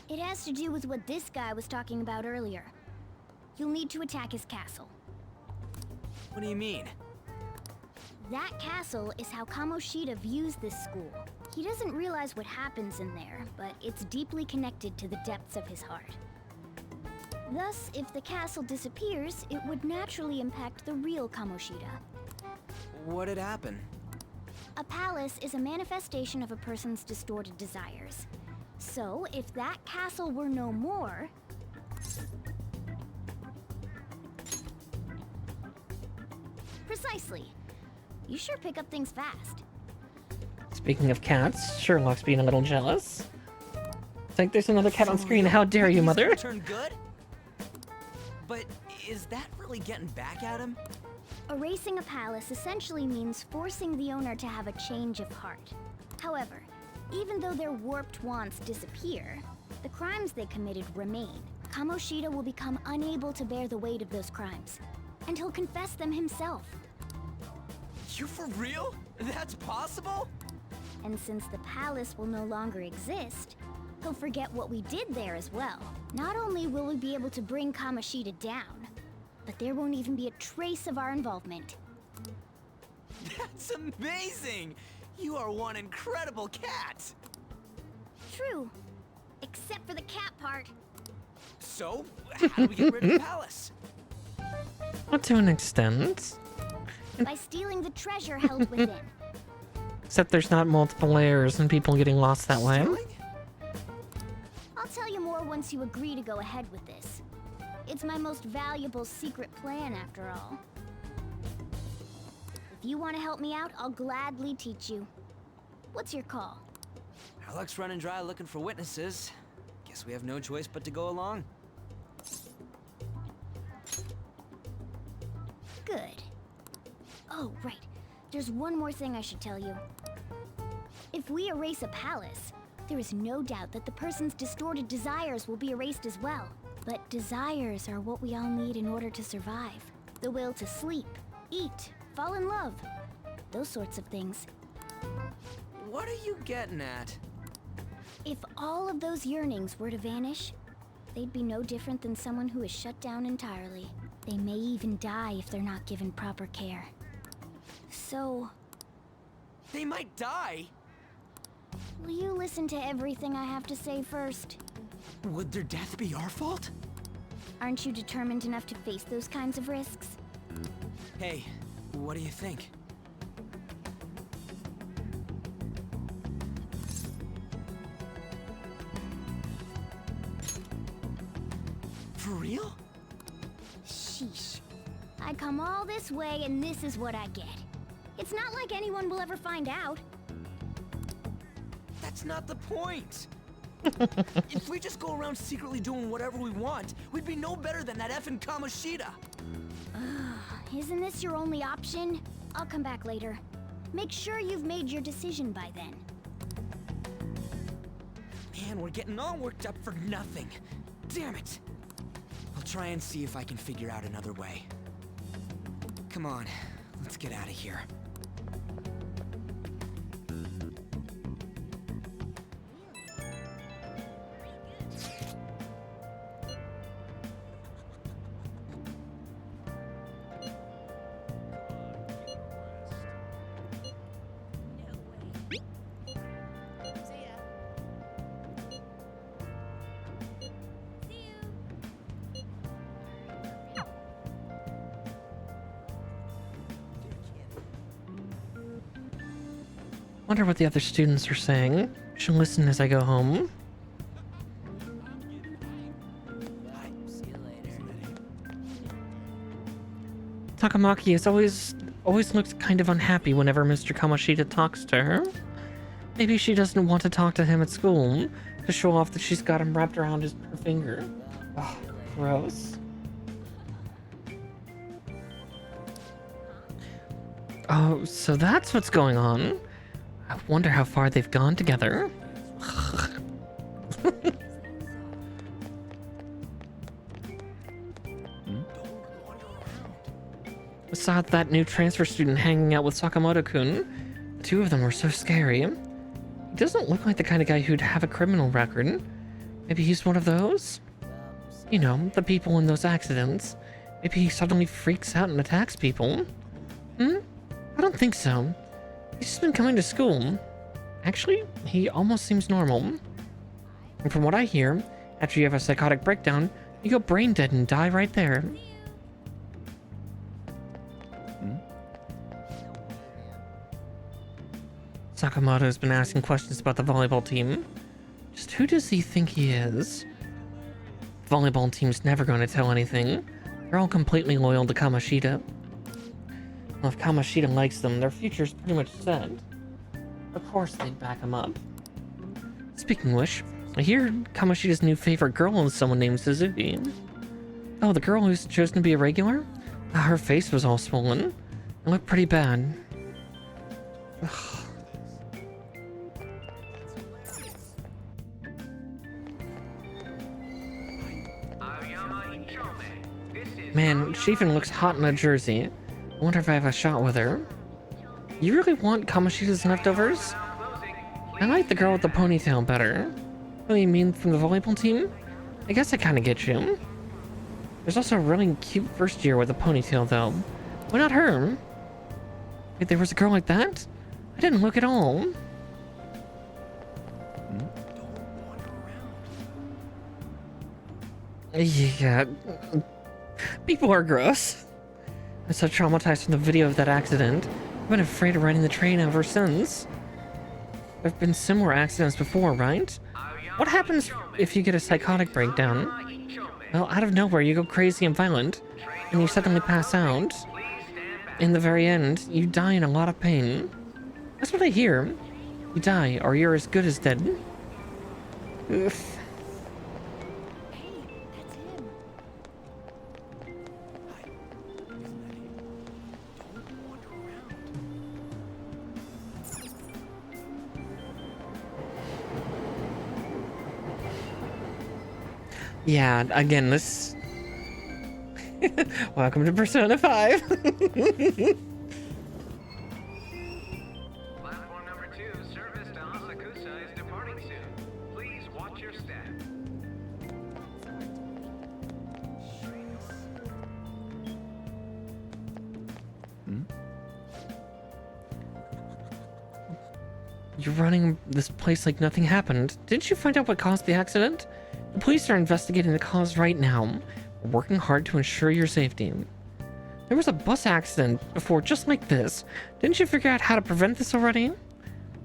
It has to do with what this guy was talking about earlier. You'll need to attack his castle. What do you mean? That castle is how Kamoshida views this school. He doesn't realize what happens in there, but it's deeply connected to the depths of his heart. Thus, if the castle disappears, it would naturally impact the real Kamoshida. What'd happen? A palace is a manifestation of a person's distorted desires. So, if that castle were no more... Precisely. You sure pick up things fast. Speaking of cats, Sherlock's being a little jealous. It's like there's another cat on screen. How dare you, mother? Turn good? But is that really getting back at him? Erasing a palace essentially means forcing the owner to have a change of heart. However, even though their warped wants disappear, the crimes they committed remain. Kamoshida will become unable to bear the weight of those crimes, and he'll confess them himself. You for real? That's possible? And since the palace will no longer exist, he'll forget what we did there as well. Not only will we be able to bring Kamoshida down, but there won't even be a trace of our involvement. That's amazing! You are one incredible cat! True. Except for the cat part. So, how do we get rid of the palace? Well, to an extent. By stealing the treasure held within. Except there's not multiple layers and people getting lost that way. I'll tell you more once you agree to go ahead with this. It's my most valuable secret plan, after all. If you want to help me out, I'll gladly teach you. What's your call? Our luck's running dry looking for witnesses. Guess we have no choice but to go along. Good. Oh, right. There's one more thing I should tell you. If we erase a palace, there is no doubt that the person's distorted desires will be erased as well. But desires are what we all need in order to survive. The will to sleep, eat, fall in love. Those sorts of things. What are you getting at? If all of those yearnings were to vanish, they'd be no different than someone who is shut down entirely. They may even die if they're not given proper care. So... They might die? Will you listen to everything I have to say first? Would their death be our fault? Aren't you determined enough to face those kinds of risks? Hey, what do you think? For real? Sheesh. I come all this way and this is what I get. It's not like anyone will ever find out. That's not the point! If we just go around secretly doing whatever we want, we'd be no better than that effing Kamoshida! Isn't this your only option? I'll come back later. Make sure you've made your decision by then. Man, we're getting all worked up for nothing. Damn it! I'll try and see if I can figure out another way. Come on, let's get out of here. Wonder what the other students are saying. Should listen as I go home. Takamaki has always looked kind of unhappy whenever Mr. Kamoshida talks to her. Maybe she doesn't want to talk to him at school to show off that she's got him wrapped around her finger. Ugh, gross. Oh, so that's what's going on. I wonder how far they've gone together. I saw that new transfer student hanging out with Sakamoto-kun. The two of them were so scary. He doesn't look like the kind of guy who'd have a criminal record. Maybe he's one of those? You know, the people in those accidents. Maybe he suddenly freaks out and attacks people. I don't think so. He's just been coming to school. Actually, he almost seems normal. And from what I hear, after you have a psychotic breakdown, you go brain dead and die right there. Sakamoto's been asking questions about the volleyball team. Just who does he think he is? The volleyball team's never going to tell anything. They're all completely loyal to Kamoshida. Well, if Kamoshida likes them, their future's pretty much set. Of course they'd back him up. Speaking of which, I hear Kamoshida's new favorite girl is someone named Suzuki. Oh, the girl who's chosen to be a regular? Her face was all swollen. It looked pretty bad. Ugh. Man, she even looks hot in a jersey. I wonder if I have a shot with her. You really want Kamoshida's leftovers? I like the girl with the ponytail better. Oh, you mean from the volleyball team? I guess I kind of get you. There's also a really cute first year with a ponytail, though. Why not her? Wait, there was a girl like that? I didn't look at all. Yeah. People are gross. I'm so traumatized from the video of that accident. I've been afraid of riding the train ever since. There have been similar accidents before, right? What happens if you get a psychotic breakdown? Well, out of nowhere, you go crazy and violent, and you suddenly pass out. In the very end, you die in a lot of pain. That's what I hear. You die, or you're as good as dead. Oof. Yeah, again, this... Welcome to Persona 5. Platform number 2, service to Asakusa is departing soon. Please watch your step. You're running this place like nothing happened. Didn't you find out what caused the accident? The police are investigating the cause right now. We're working hard to ensure your safety. There was a bus accident before just like this. Didn't you figure out how to prevent this already?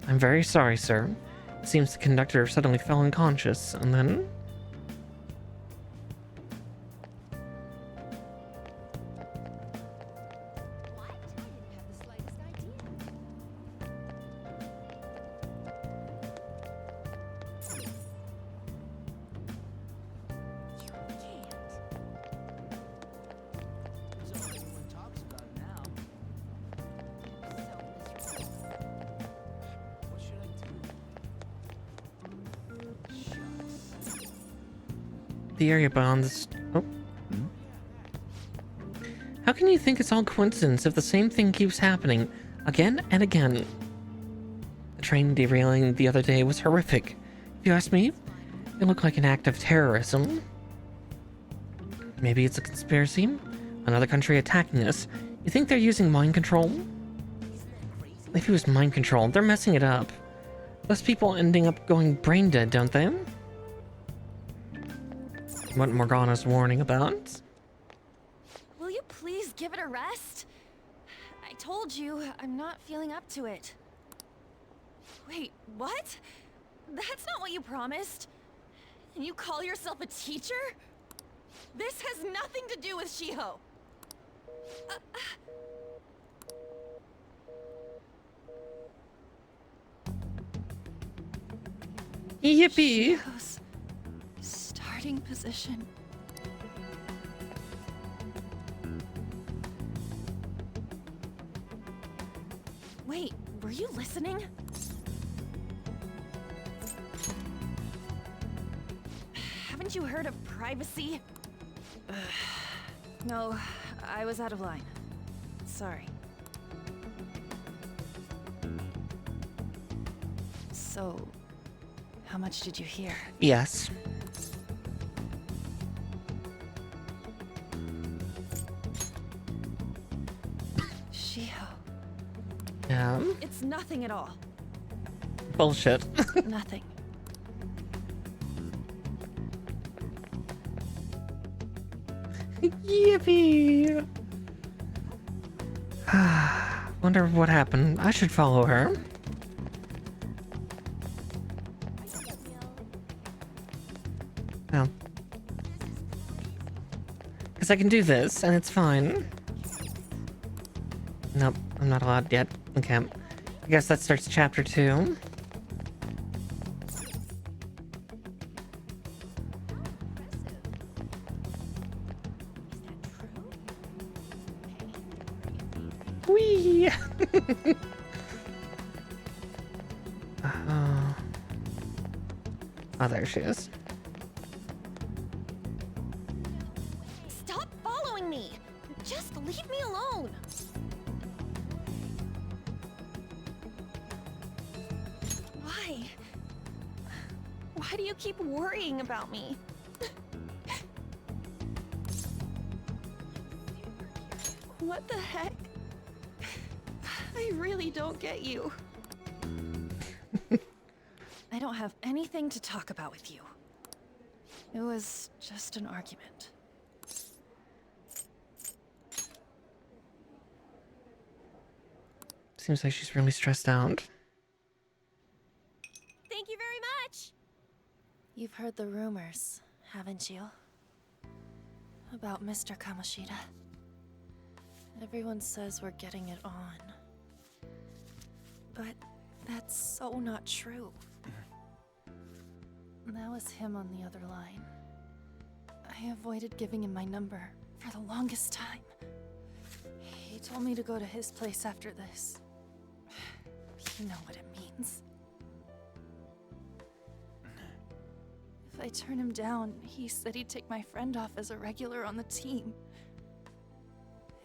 I'm very sorry, sir. It seems the conductor suddenly fell unconscious, and then... the area beyond this... Oh. How can you think it's all coincidence if the same thing keeps happening again and again? The train derailing the other day was horrific. If you ask me, it looked like an act of terrorism. Maybe it's a conspiracy? Another country attacking us? You think they're using mind control? If it was mind control, they're messing it up. Those people ending up going brain dead, don't they? What Morgana's warning about? Will you please give it a rest? I told you, I'm not feeling up to it. Wait, what? That's not what you promised. And you call yourself a teacher? This has nothing to do with Shiho. Yippee! Shiho's starting position. Wait, were you listening? Haven't you heard of privacy? No, I was out of line. Sorry. So, how much did you hear? Yes. Shiho. Yeah. It's nothing at all. Bullshit. Nothing. Yippee! Wonder what happened. I should follow her. Oh. Because I can do this, and it's fine. Nope, I'm not allowed yet. Okay. I guess that starts chapter 2. Whee! Oh, there she is. Stop following me! Just leave me alone! Why? Why do you keep worrying about me? What the heck? I really don't get you. I don't have anything to talk about with you. It was just an argument. Seems like she's really stressed out. Thank you very much! You've heard the rumors, haven't you? About Mr. Kamoshida. Everyone says we're getting it on. But that's so not true. That was him on the other line. I avoided giving him my number for the longest time. He told me to go to his place after this. You know what it means. If I turn him down, he said he'd take my friend off as a regular on the team.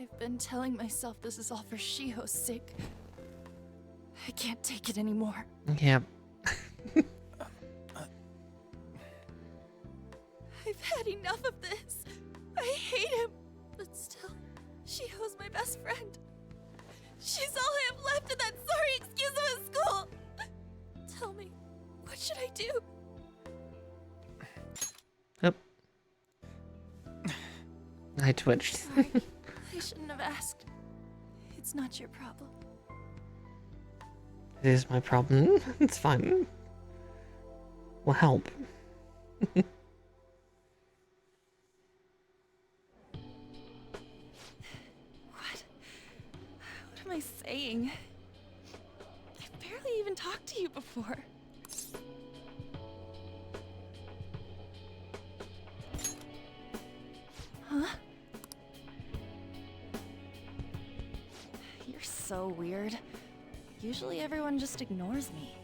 I've been telling myself this is all for Shiho's sake. I can't take it anymore. Yep. I've had enough of this. I hate him. But still, Shiho's my best friend. She's all I have left in that sorry excuse of a school. Tell me, what should I do? Yep. I twitched. Sorry, I shouldn't have asked. It's not your problem. It is my problem. It's fine. We'll help. What am I saying? I've barely even talked to you before. Huh? You're so weird. Usually everyone just ignores me.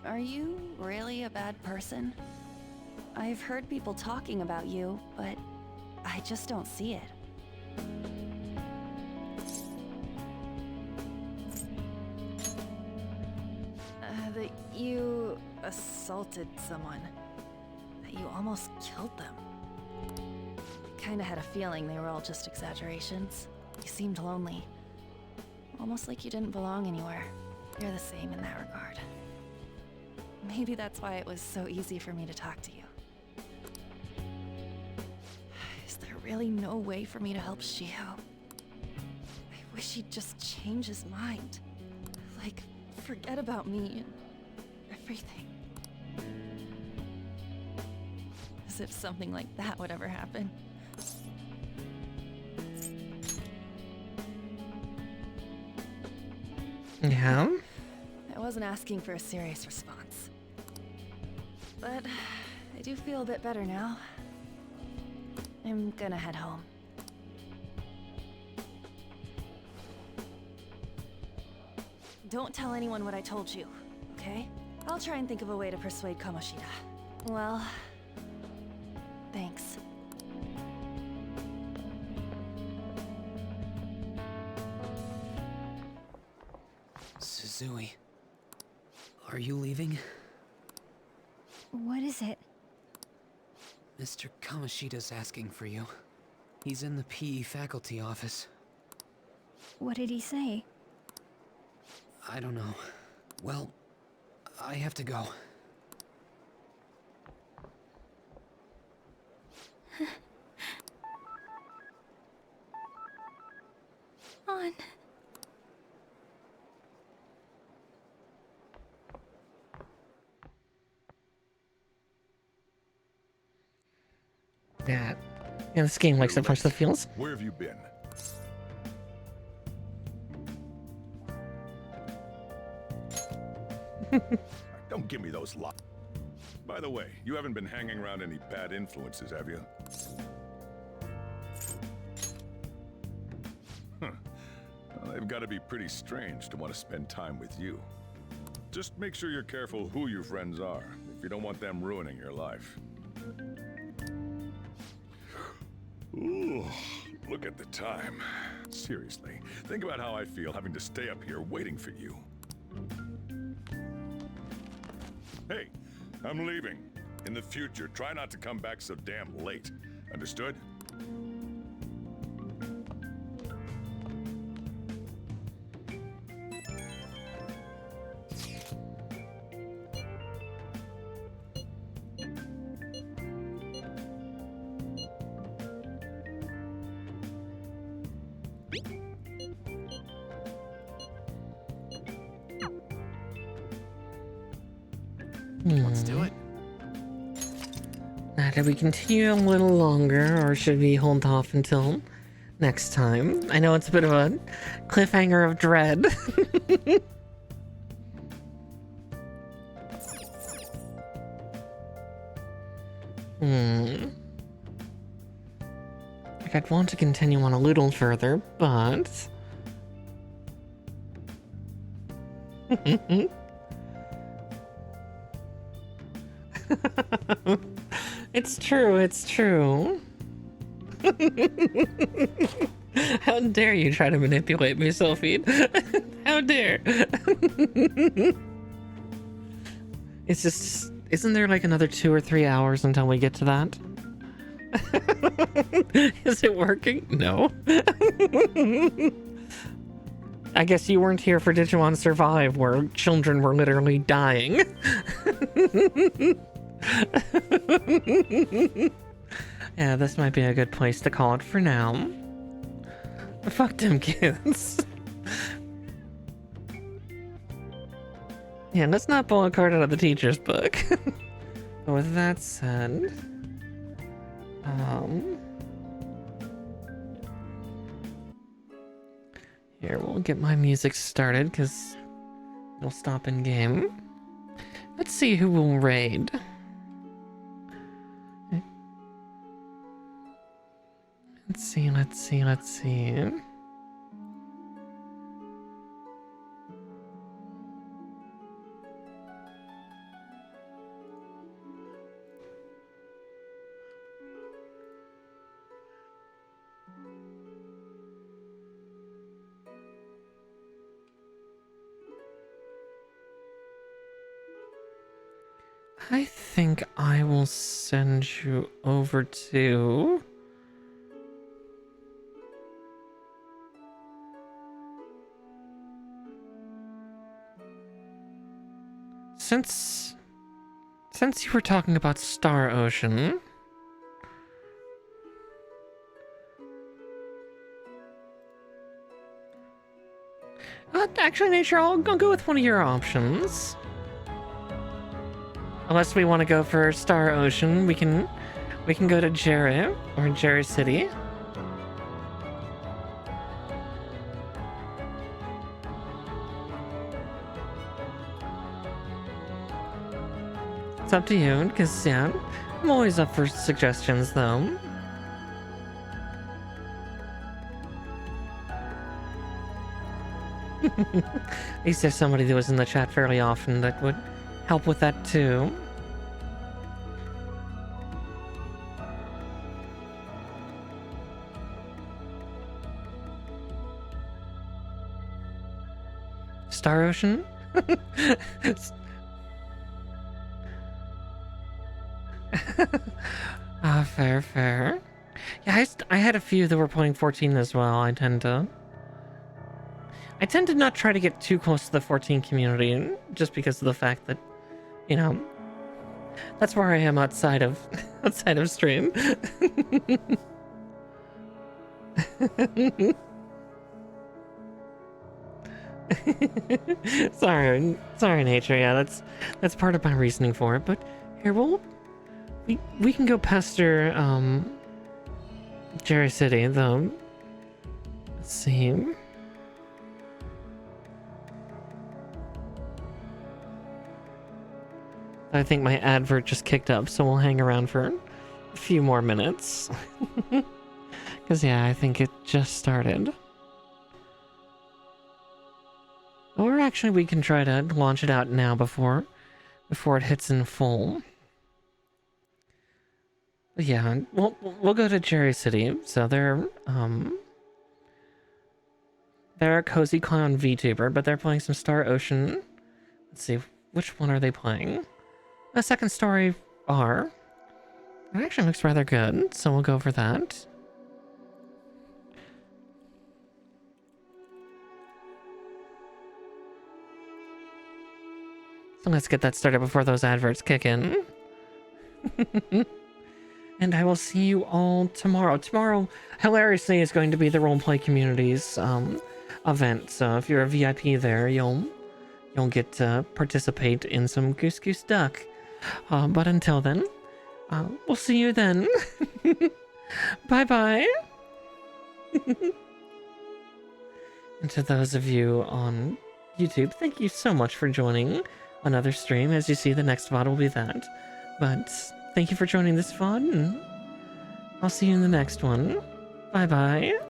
Are you really a bad person? I've heard people talking about you, but I just don't see it. That you assaulted someone. That you almost killed them. Kinda had a feeling they were all just exaggerations. You seemed lonely. Almost like you didn't belong anywhere. You're the same in that regard. Maybe that's why it was so easy for me to talk to you. Is there really no way for me to help Shiho? I wish he'd just change his mind. Like, forget about me and everything. As if something like that would ever happen. Yeah? I wasn't asking for a serious response. But I do feel a bit better now. I'm gonna head home. Don't tell anyone what I told you, okay? I'll try and think of a way to persuade Kamoshida. Well, thanks. Suzui, are you leaving? What is it? Mr. Kamoshida's asking for you. He's in the PE faculty office. What did he say? I don't know. Well, I have to go. On. Yeah. Yeah, this game likes to punch the feels. Where have you been? Don't give me those lies. By the way, you haven't been hanging around any bad influences, have you? Huh. Well, they've gotta be pretty strange to want to spend time with you. Just make sure you're careful who your friends are, if you don't want them ruining your life. Ooh, look at the time. Seriously, think about how I feel having to stay up here waiting for you. Hey, I'm leaving. In the future, try not to come back so damn late. Understood? Let's do it. Now, did we continue a little longer, or should we hold off until next time? I know it's a bit of a cliffhanger of dread. Like, I'd want to continue on a little further, but... It's true, it's true. How dare you try to manipulate me, Sophie? How dare? It's just... Isn't there like another 2 or 3 hours until we get to that? Is it working? No. I guess you weren't here for Digimon Survive, where children were literally dying. Yeah, this might be a good place to call it for now. Fuck them kids. Yeah, let's not pull a card out of the teacher's book. But with that said... Here, we'll get my music started, because it'll stop in game. Let's see who will raid. Let's see. I think I will send you over to... Since you were talking about Star Ocean... Actually, Nature, I'll go with one of your options. Unless we want to go for Star Ocean, we can go to 𝗔𝘔 or 𝗔𝘔 City. It's up to you, because yeah, I'm always up for suggestions though. At least there's somebody that was in the chat fairly often that would help with that too. Star Ocean? Fair. Yeah, I had a few that were playing 14 as well. I tend to not try to get too close to the 14 community, just because of the fact that, you know, that's where I am outside of stream. Sorry, Nature. Yeah, that's part of my reasoning for it. But here, we can go pester 𝗔𝘔 City though. Let's see. I think my advert just kicked up, so we'll hang around for a few more minutes. Because, yeah, I think it just started. actually, we can try to launch it out now before it hits in full. But yeah, we'll go to Cherry City. So they're a cozy clown VTuber, but they're playing some Star Ocean. Let's see, which one are they playing? The Second Story R. It actually looks rather good, so we'll go for that. So let's get that started before those adverts kick in. And I will see you all tomorrow. Tomorrow, hilariously, is going to be the Roleplay Communities event. So if you're a VIP there, you'll get to participate in some Goose Goose Duck. But until then, we'll see you then. Bye-bye. And to those of you on YouTube, thank you so much for joining another stream. As you see, the next VOD will be that. But thank you for joining this VOD, and I'll see you in the next one. Bye-bye.